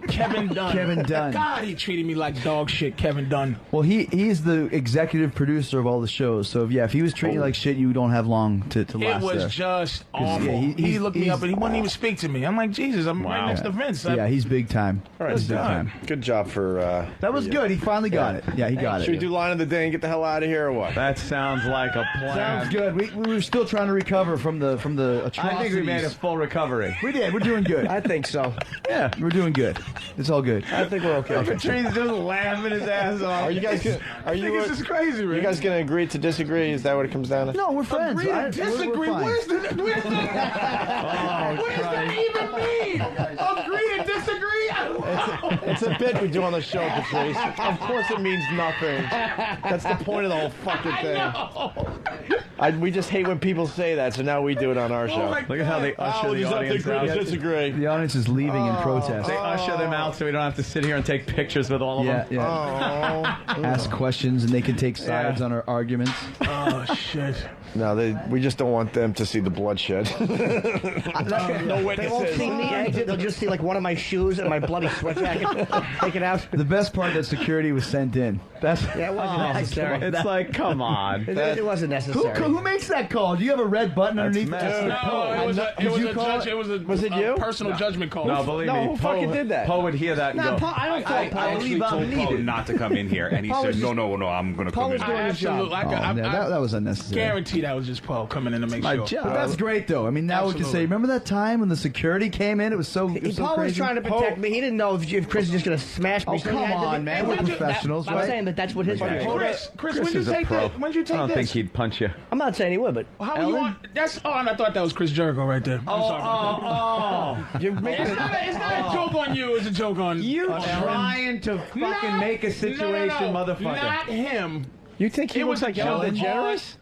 Kevin Dunn. Kevin Dunn. God, he treated me like dog shit, Kevin Dunn. Well, he's the executive producer of all the shows. So if he was treating you like shit, you don't have long to last It was there. just awful. yeah, he looked me he's- up and he wouldn't even speak to me. I'm like, Jesus, I'm right next the Vince. Yeah, he's big time. All right, He's big time. Good job for. That was good. He finally got it. Yeah, he got Should we it. do line of the day and get the hell out of here or what? That sounds like a plan. Sounds good. We were still trying to recover from the atrocities. I think we made a full recovery. We did. We're doing good. I think so. Yeah, we're doing good. It's all good. I think we're okay. Patrice just laughing his ass off. Are you guys? This is crazy, You Rick. guys gonna agree to disagree? Is that what it comes down to? No, we're friends. Agree to We're disagree. fine. Where's the? What does that even mean? Agree to disagree? It's a bit we do on the show, Patrice. Of course, it means nothing. That's the point of the whole fucking thing. We just hate when people say that, so now we do it on our show. Look at how they usher the audience out. Disagree. The audience is leaving in protest. They usher them out so we don't have to sit here and take pictures with all of Yeah, them. yeah. Oh. Ask questions and they can take sides on our arguments. Oh shit! No, we just don't want them to see the bloodshed. No They won't witnesses. see me exit. They'll just see like one of my shoes and my bloody sweat jacket. Take it out. The best part that security was sent in. That's Yeah, it wasn't necessary. It's like, come on. It wasn't necessary. who makes that call? Do you have a red button underneath? messed it? No, it was a judge. It was a Was it you? personal judgment call. No, believe No, me. who fucking did that? Poe would hear that and go. I don't I think actually told Poe not to come in here, and he Paul said, was no, I'm going to come Paul in was here. doing his job. Absolutely. That was unnecessary. Guarantee that was just Paul coming in to make sure. But that's great, though. I mean, now we can say, remember that time when the security came in? It was so, Paul was crazy. trying to protect me. He didn't know if Chris was just going to smash me. Oh, So he come had to on, be- man. We're professionals, I'm right? saying that that's what his Okay. Chris, when you is a take pro. that? When you take I don't this? think he'd punch you. I'm not saying he would, but How are you on? That's and I thought that was Chris Jericho right there. I'm sorry about that. you're making It's not a joke on you. It's a joke on You trying to fucking make a situation, motherfucker. Not him. You think he It looks was like a Ellen joke. DeGeneres?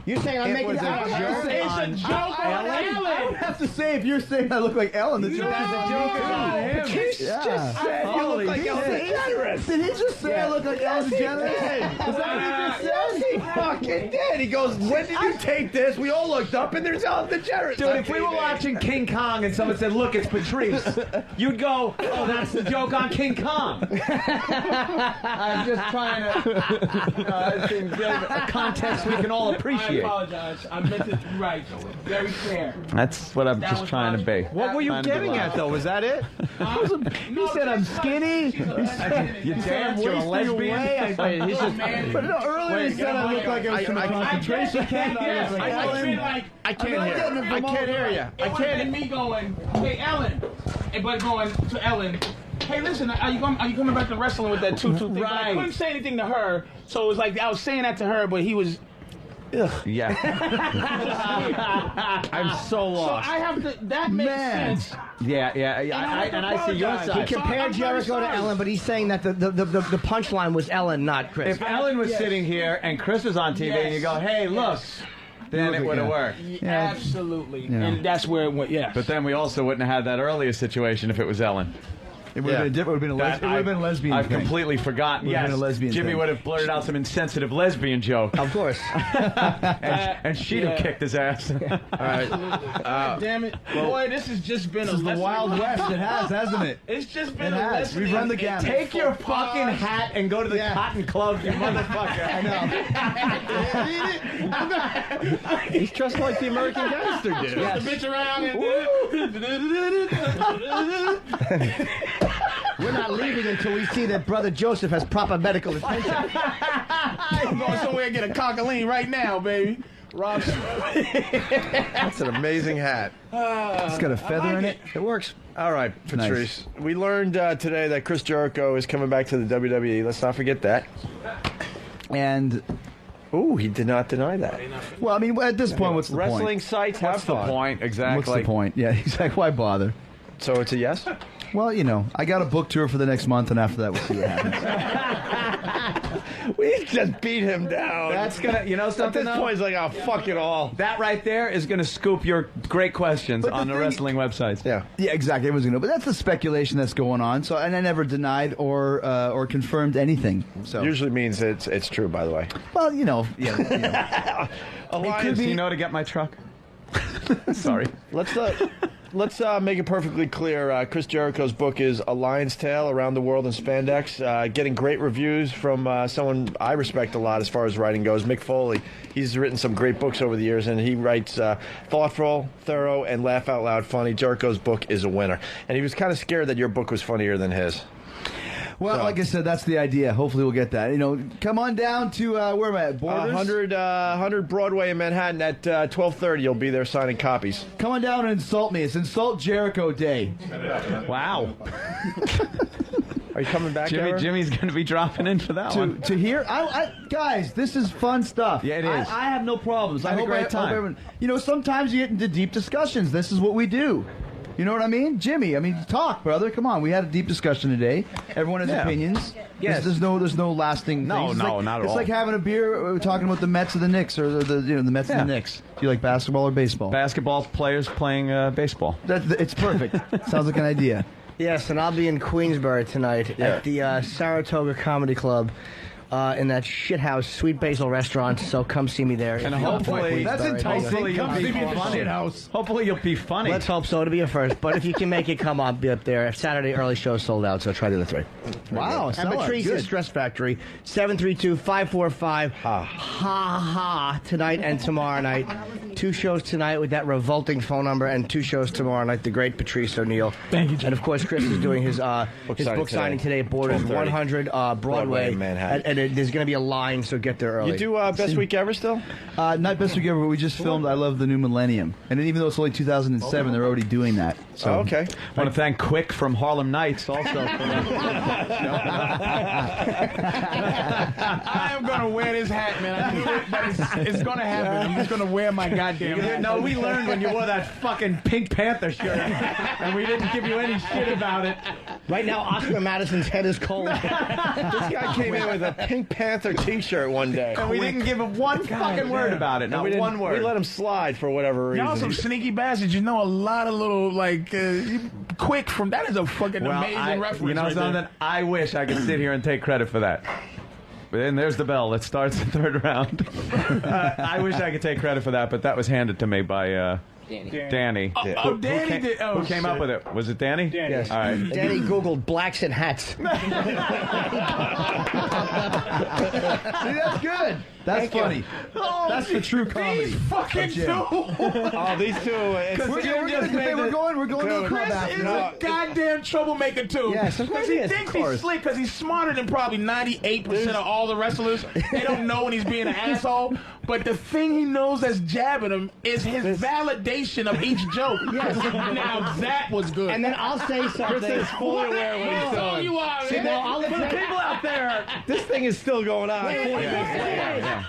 You're saying I'm making was a I'm joke. saying- It's a joke on I would Ellen. have to say, if you're saying I look like Ellen, the joke is a joke on him. Patrice just said you look like Ellen DeGeneres. Did he just say I look like Ellen DeGeneres? Is that what he just said? He fucking did. He goes, when did you take this? We all looked up and there's Ellen DeGeneres. Dude, if we were watching King Kong and someone said, look, it's Patrice, you'd go, oh, that's the joke on King Kong. I'm just trying to a context we can all I appreciate. apologize. I meant it right. Very clear. That's what I'm That just was trying to be. What were you getting at, though? Was that it? He said I'm skinny. You dance, you're a lesbian. But no, earlier he said I look like I was from a concentration camp. Yes, I I was feel like, like I can't hear you. it would have been me going, hey Ellen, but going to Ellen. Hey, listen, are you coming back to wrestling with that 2-2 thing? But I couldn't say anything to her, so it was like I was saying that to her, but he was. Yeah. I'm so So lost. I have to. That makes sense. Yeah. And I see your apologize. side. He compared I'm very Jericho to sorry. Ellen, but he's saying that the punchline was Ellen, not Chris. If Ellen was sitting here and Chris was on TV and you go, hey, look, then it would have worked. Absolutely, and that's where it went. Yes. But then we also wouldn't have had that earlier situation if it was Ellen. It would have been a lesbian I've thing. completely forgotten. Would've Yes, been a lesbian Jimmy thing. would have blurted out some insensitive lesbian joke, Of course. and she'd have kicked his ass. All right. God damn it, boy! This has just been This is the Wild West. It has, hasn't it? It's just been It a has. lesson We've run in- the in gamut. Take your faux fucking pas. hat and go to the Cotton Club, you motherfucker. I know. He's just like the American Gangster dude. The bitch around and We're not leaving until we see that Brother Joseph has proper medical attention. I'm going somewhere and get a cockaline right now, baby. Rob. That's an amazing hat. It's got a feather in it. It works. All right, Patrice. We learned today that Chris Jericho is coming back to the WWE. Let's not forget that. And, Ooh, he did not deny that. well, I mean, at this point, what's the Wrestling point? sites What's have the fun. point, exactly? What's the point? Yeah, exactly. Why bother? So it's a yes? Well, you know, I got a book tour for the next month, and after that, we'll see what happens. We just beat him down. That's gonna, you know At something this though? point, he's like, oh, fuck it all. That right there is gonna scoop your great questions But the on the thing- wrestling websites. Yeah. Yeah, exactly. Everyone's gonna know, but that's the speculation that's going on. So, and I never denied or confirmed anything. So, Usually means it's true, by the way. well, you know, yeah. You know. Alliance, Do you know to get my truck? Sorry. let's let's make it perfectly clear. Chris Jericho's book is A Lion's Tale Around the World in Spandex. Getting great reviews from someone I respect a lot as far as writing goes, Mick Foley. He's written some great books over the years, and he writes thoughtful, thorough, and laugh out loud funny. Jericho's book is a winner. And he was kind of scared that your book was funnier than his. Well, like I said, that's the idea. Hopefully we'll get that. Come on down to, where am I at? Borders? 100 Broadway in Manhattan at 12:30. You'll be there signing copies. Come on down and insult me. It's Insult Jericho Day. Wow. Are you coming back, Jimmy's going to be dropping in for that one. To hear? Guys, this is fun stuff. Yeah, it is. I have no problems. Have a great time. Sometimes you get into deep discussions. This is what we do. You know what I mean? Jimmy, talk, brother. Come on. We had a deep discussion today. Everyone has opinions. Yes. There's no lasting things. No, not at all. It's like having a beer talking about the Mets or the Knicks or the Mets and the Knicks. Do you like basketball or baseball? Basketball players playing baseball. It's perfect. Sounds like an idea. Yes, and I'll be in Queensbury tonight at the Saratoga Comedy Club. In that shithouse Sweet Basil restaurant, so come see me there. And hopefully, that's enticing. Hopefully you'll be funny. Hopefully you'll be funny. Let's hope so. It'll be a first. But if you can make it, come on, be up there. Saturday early show sold out, so try the other three. Wow, and Patrice's Stress Factory, 732-545-HA tonight and tomorrow night. 2 shows tonight with that revolting phone number, and 2 shows tomorrow night. The great Patrice O'Neill. Thank you, Jim. And of course, Chris is doing his book signing today at Borders 100 Broadway in Manhattan. And there's going to be a line, so get there early. You do Best Week Ever still? Not Best Week Ever, but we just filmed I Love the New Millennium. And even though it's only 2007, they're already doing that. So. Oh, okay. I want to thank Quick from Harlem Nights also. For I am going to wear this hat, man. I knew it, but it's going to happen. I'm just going to wear my goddamn hat. No, we learned when you wore that fucking Pink Panther shirt, and we didn't give you any shit about it. Right now, Oscar Madison's head is cold. This guy came in with a Pink Panther T-shirt one day. And we didn't give him one fucking word about it. Not one word. We let him slide for whatever reason. Y'all some sneaky bastards. You know a lot of little, Quick from... That is a fucking amazing reference. You know right something? there. I wish I could sit here and take credit for that. But then there's the bell. It starts the 3rd round. I wish I could take credit for that, but that was handed to me by... Danny. Danny Who came up with it? Was it Danny? Danny. Yes. All right. Danny Googled blacks and hats. See, that's good. That's funny. That's the true comedy. These fucking two. These two. We're going to the club Chris after is that. a goddamn troublemaker too. Yes, of course he he is, thinks of course. he's slick because he's smarter than probably 98% of all the wrestlers. They don't know when he's being an asshole. But the thing he knows that's jabbing him is his validation of each joke. Yes. Now that was good. And then I'll say something. Chris is fully aware of what he's doing. You are, See, man. now I'll For the people out there, this thing is still going on.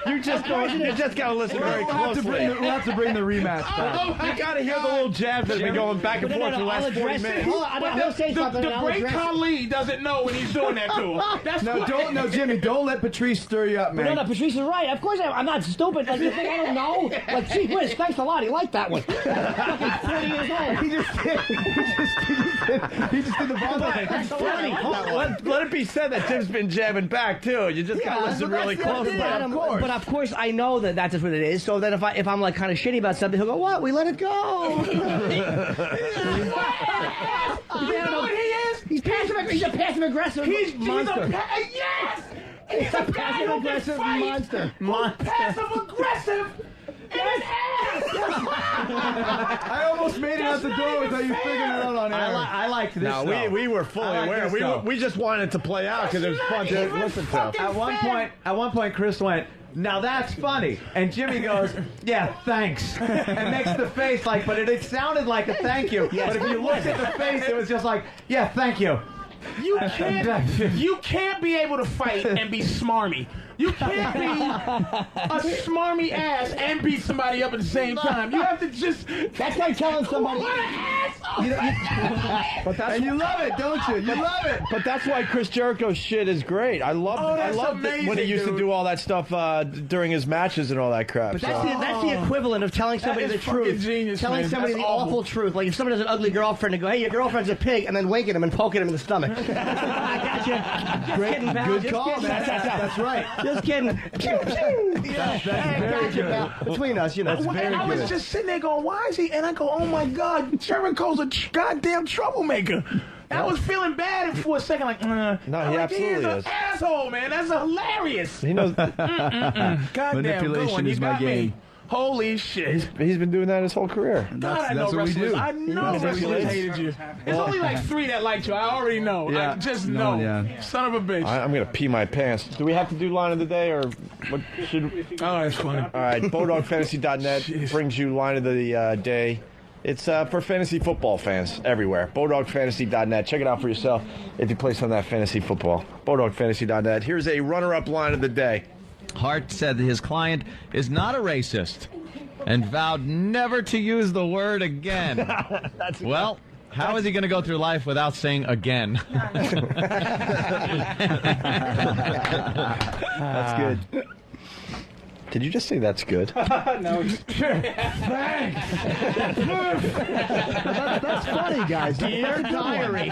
You just got to listen very closely. We'll have to bring the rematch back. You got to hear the little jabs that have been going back and forth for the last 40 minutes. I'll say something. The great Khali doesn't know when he's doing that to him. That's Jimmy, don't let Patrice stir you up, man. No, Patrice is right. Of course, I'm not stupid. Like, you think I don't know? Like, gee whiz, thanks a lot. He liked that one. Fucking 40 years old. He just did the ball thing. That's funny. Let it be said that Tim's been jabbing back too. You just got to listen really closely. But of course, I know that that's what it is. So then if I'm like kind of shitty about something, he'll go, "What? We let it go." You know what he is? He's passive. He's a passive aggressive monster. Yes. He's a passive aggressive monster. Passive aggressive. In his ass. I almost made it out the door without you figuring it out on air. I liked this. No, we were fully aware. We just wanted it to play out because it was fun to listen to. At one point, Chris went, "Now that's funny," and Jimmy goes, "Yeah, thanks," and makes the face but it sounded like a thank you. But if you looked at the face, it was just like, "Yeah, thank you." You can't be able to fight and be smarmy. You can't be a smarmy ass and beat somebody up at the same time. You have to just... That's like telling somebody... What an asshole! And you love it, don't you? You love it. But that's why Chris Jericho's shit is great. I loved it when he used to do all that stuff during his matches and all that crap. But that's the equivalent of telling somebody the truth. Genius, telling somebody the awful truth. Like if somebody has an ugly girlfriend and go, "Hey, your girlfriend's a pig," and then winking him and poking him in the stomach. I got you. Just kidding, pal. Good Just call, kidding. man. That's right. Just kidding. Pew, pew. That's very good. Between us, I was just sitting there going, "Why is he?" And I go, "Oh my God, Jericho's Jericho's a goddamn troublemaker. I was feeling bad for a second, like, No, he absolutely an is. asshole, man. That's hilarious. He knows. Goddamn, good Manipulation one. You is my got me. game. Holy shit. He's been doing that his whole career. God, I know that's what we wrestlers. do. I know wrestlers hated you. There's only like 3 that liked you. I already know. Yeah. I just No, know. yeah. Son of a bitch. I'm gonna pee my pants. Do we have to do line of the day, or what should? Oh, that's funny. All right, BowDogFantasy.net brings you line of the day. It's for fantasy football fans everywhere. BowDogFantasy.net. Check it out for yourself if you play some of that fantasy football. BowDogFantasy.net. Here's a runner-up line of the day. Hart said that his client is not a racist and vowed never to use the word again. Well, how is he going to go through life without saying again? That's good. Did you just say that's good? No. That's funny, guys. Dear diary.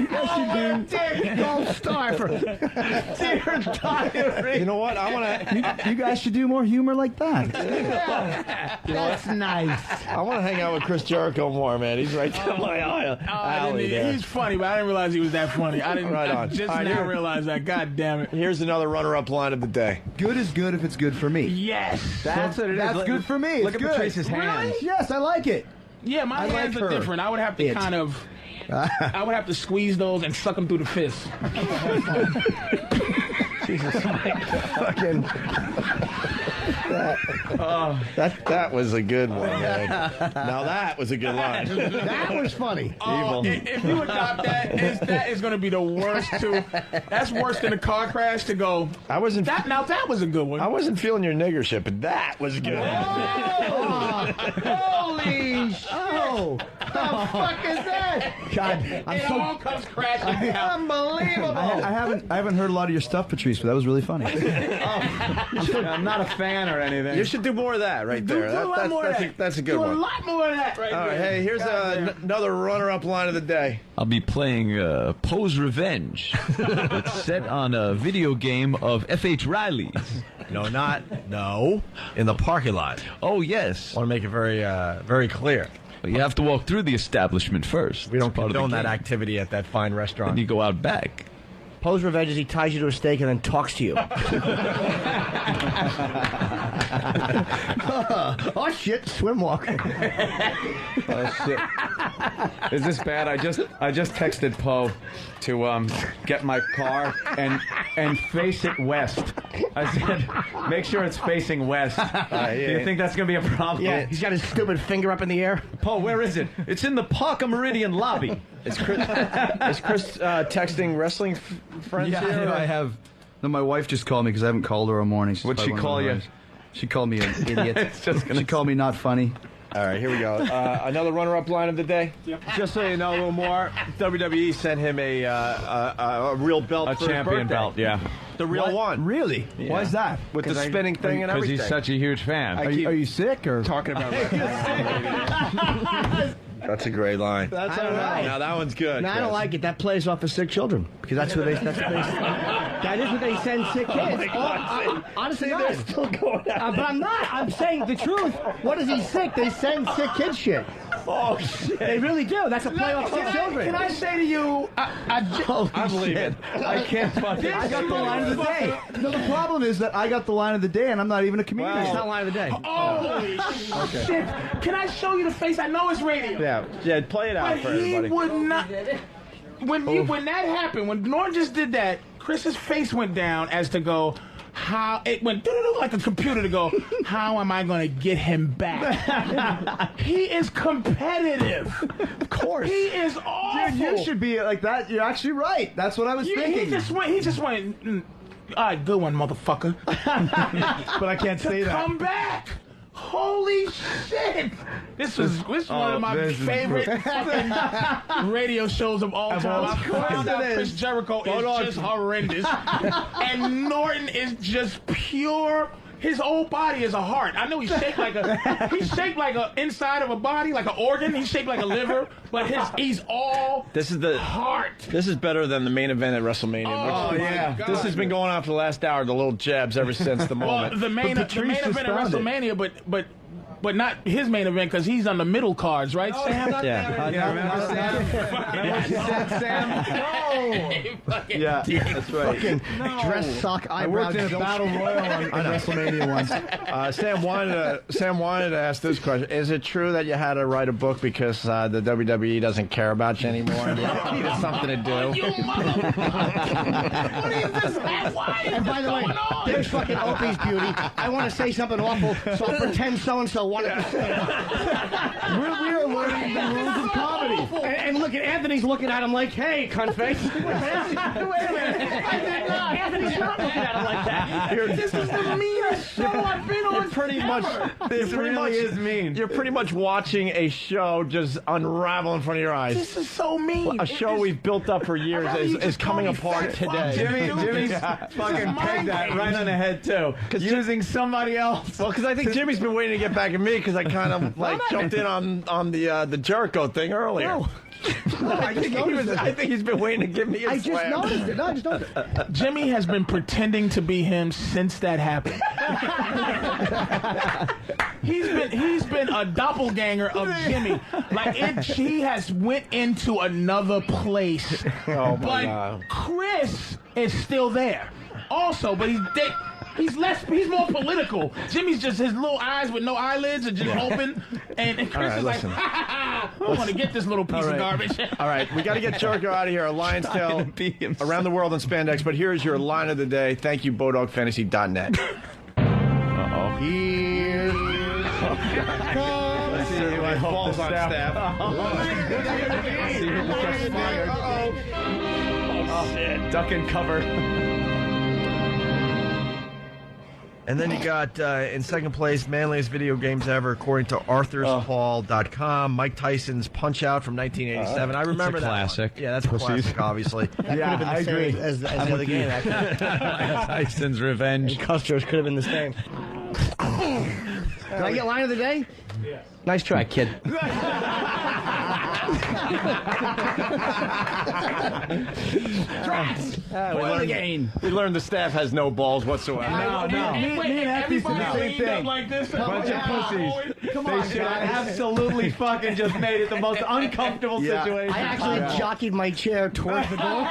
You guys should do gold star for Dear diary. You know what? You guys should do more humor like that. That's nice. I want to hang out with Chris Jericho more, man. He's right down my alley there. He's funny, but I didn't realize he was that funny. I didn't Right on. I just All right, now here- realize that. God damn it. Here's another runner-up line of the day. Good is good if it's good for me. Yes. That's what it is. That's good for me. Look It's at good. Patrice's hands. Yes, I like it. Yeah, my I hands like are her. different. I would have to kind of... I would have to squeeze those and suck them through the fist. Jesus. Fucking. That was a good one, man. Now that was a good line. That was funny. Oh, if you adopt that is going to be the worst too. That's worse than a car crash to go. I wasn't. That was a good one. I wasn't feeling your niggership, but that was good. Holy shit. Oh. The fuck is that? God, It all comes crashing down. unbelievable. I haven't heard a lot of your stuff, Patrice, but that was really funny. I'm not a fan or anything. You should do more of that right there. Do a lot more of that. That's a good Do a one. lot more of that right All right, there. hey, here's another runner-up line of the day. I'll be playing Pose Revenge. It's set on a video game of F.H. Riley's. No, in the parking lot. Oh, yes. I want to make it very clear. But you have to walk through the establishment first. We don't It's part of the condone that game. activity at that fine restaurant. And you go out back. Pose revenge is he ties you to a stake and then talks to you. Oh shit, swim walk. Oh, shit. Is this bad? I just texted Poe to get my car and face it west. I said, make sure it's facing west. Do you think that's gonna be a problem? Yeah, he's got his stupid finger up in the air. Poe, where is it? It's in the Parker Meridian lobby. Is Chris texting wrestling friends Yeah, here? I have. No, my wife just called me because I haven't called her all morning. She's What'd she probably call one of you? those. She called me an idiot. It's just gonna She called me not funny. All right, here we go. Another runner-up line of the day. Just so you know a little more, WWE sent him a real belt a for his champion birthday. belt, yeah. The real one. Really? Why is that? With the spinning thing and Because everything. he's such a huge fan. I Are keep you sick or? talking about That's a great line. That's all right. Now that one's good. No, I don't Chris. like it. That plays off of sick children because that is what they send sick kids. Honestly, They're still going out. but I'm not. I'm saying the truth. What is he sick? They send sick kid shit. Oh shit! They really do. That's a play off sick children. Can I say to you, I believe it. I can't fucking. I got the line of the day. No, the problem is that I got the line of the day, and I'm not even a comedian. It's not line of the day. holy shit! Can I show you the face? I know it's radio. Yeah, play it out But for he everybody. would not. When that happened, when Norton just did that, Chris's face went down as to go. How it went like a computer to go. How am I going to get him back? He is competitive. Of course. He is awful. Dude, you should be like that. You're actually right. That's what I was thinking. He just went. All right, good one, motherfucker. But I can't say that. Come back. Holy shit! This was one of my favorite fucking radio shows of all time. I found out Chris Jericho is just horrendous, and Norton is just pure. His whole body is a heart. I know he's shaped like a inside of a body, like an organ. He's shaped like a liver, but he's all heart. This is better than the main event at WrestleMania. Oh, yeah. This has been going on for the last hour. The little jabs ever since the moment. Well, the main event at found it. WrestleMania, but but not his main event because he's on the middle cards, right, Sam? Yeah. Remember Sam? Remember what you said, Sam? Yeah, that's right. Dress sock I eyebrow. worked in a battle royal on WrestleMania once. Sam wanted to ask this question: is it true that you had to write a book because the WWE doesn't care about you anymore? And you needed something to do. You motherfucker! What is this, man? Why is And by this the way, going on? there's fucking Opie's beauty. I want to say something awful, so I'll pretend so-and-so wanted to say it. We are learning the rules of comedy. And look at Anthony's looking at him like, hey, cunt face. Wait a minute. I did not. Anthony's not looking at him like that. This is the meanest show I've been on. This really is mean. You're pretty much watching a show just unravel in front of your eyes. This is so mean. A show we've built up for years is coming apart today. Jimmy's fucking pegged that right on the head too. Using somebody else. Well, because I think Jimmy's been waiting to get back at me because I kind of jumped in on the Jericho thing earlier. No. I think he's been waiting to give me a I just slam. noticed it. No, I just noticed it. Jimmy has been pretending to be him since that happened. he's been a doppelganger of Jimmy. He has went into another place. Oh my but God. Chris is still there. Also, but he's more political. Jimmy's just his little eyes with no eyelids are just open, and Chris is listen. like, ha ha ha! I want to get this little piece of garbage. All right, we got to get Jericho out of here. A Lion's Tale around the world in spandex. But here's your line of the day. Thank you, BodogFantasy.net. Uh-oh. Here's... Let's see what falls on staff. Oh, shit. Duck and cover. And then you got, in second place, manliest video games ever, according to Arthur'sPaul.com. Mike Tyson's Punch-Out from 1987. I remember that. Classic. Yeah, that's a classic, obviously. Yeah, I agree. As the other game, actually. Tyson's Revenge. Castro's could have been the same. Did I get line of the day? Yeah. Nice try, kid. We learned the staff has no balls whatsoever. Me and Happy said the same thing. Like this. Bunch of pussies. Come on, they absolutely fucking just made it the most uncomfortable situation. I actually jockeyed my chair towards the door.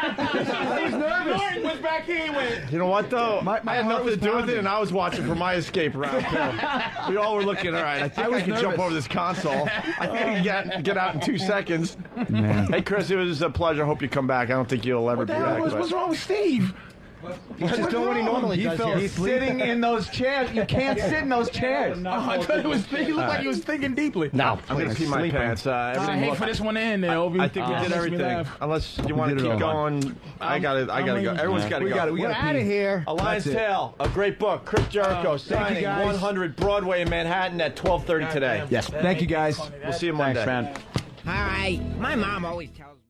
He's nervous. Norton was back here. He went. You know what, though? My I had heart nothing to was do with pounding. it, and I was watching for my escape route, too. We all were looking, all right, I think I was can jump nervous. over this console. I think I can get out in 2 seconds. Man. Hey, Chris, it was a pleasure. Hope you come back. I don't think you'll ever be back. but- What's wrong with Steve? He's just doing what he normally does here. He's sitting in those chairs. You can't sit in those chairs. Oh, I thought he looked like he was thinking deeply. No, I'm going to pee my pants. I Everything hate looked- for this one to end there, Opie. I think we did Makes me everything. laugh. Unless you want to did it keep all. going. I gotta go. Everyone's got to go. we're out of here. A Lion's That's it. Tale, a great book. Chris Jericho signing guys. 100 Broadway in Manhattan at 12:30 today. Yes. Thank you, guys. We'll see you Monday. Thanks, man. All right. My mom always tells me.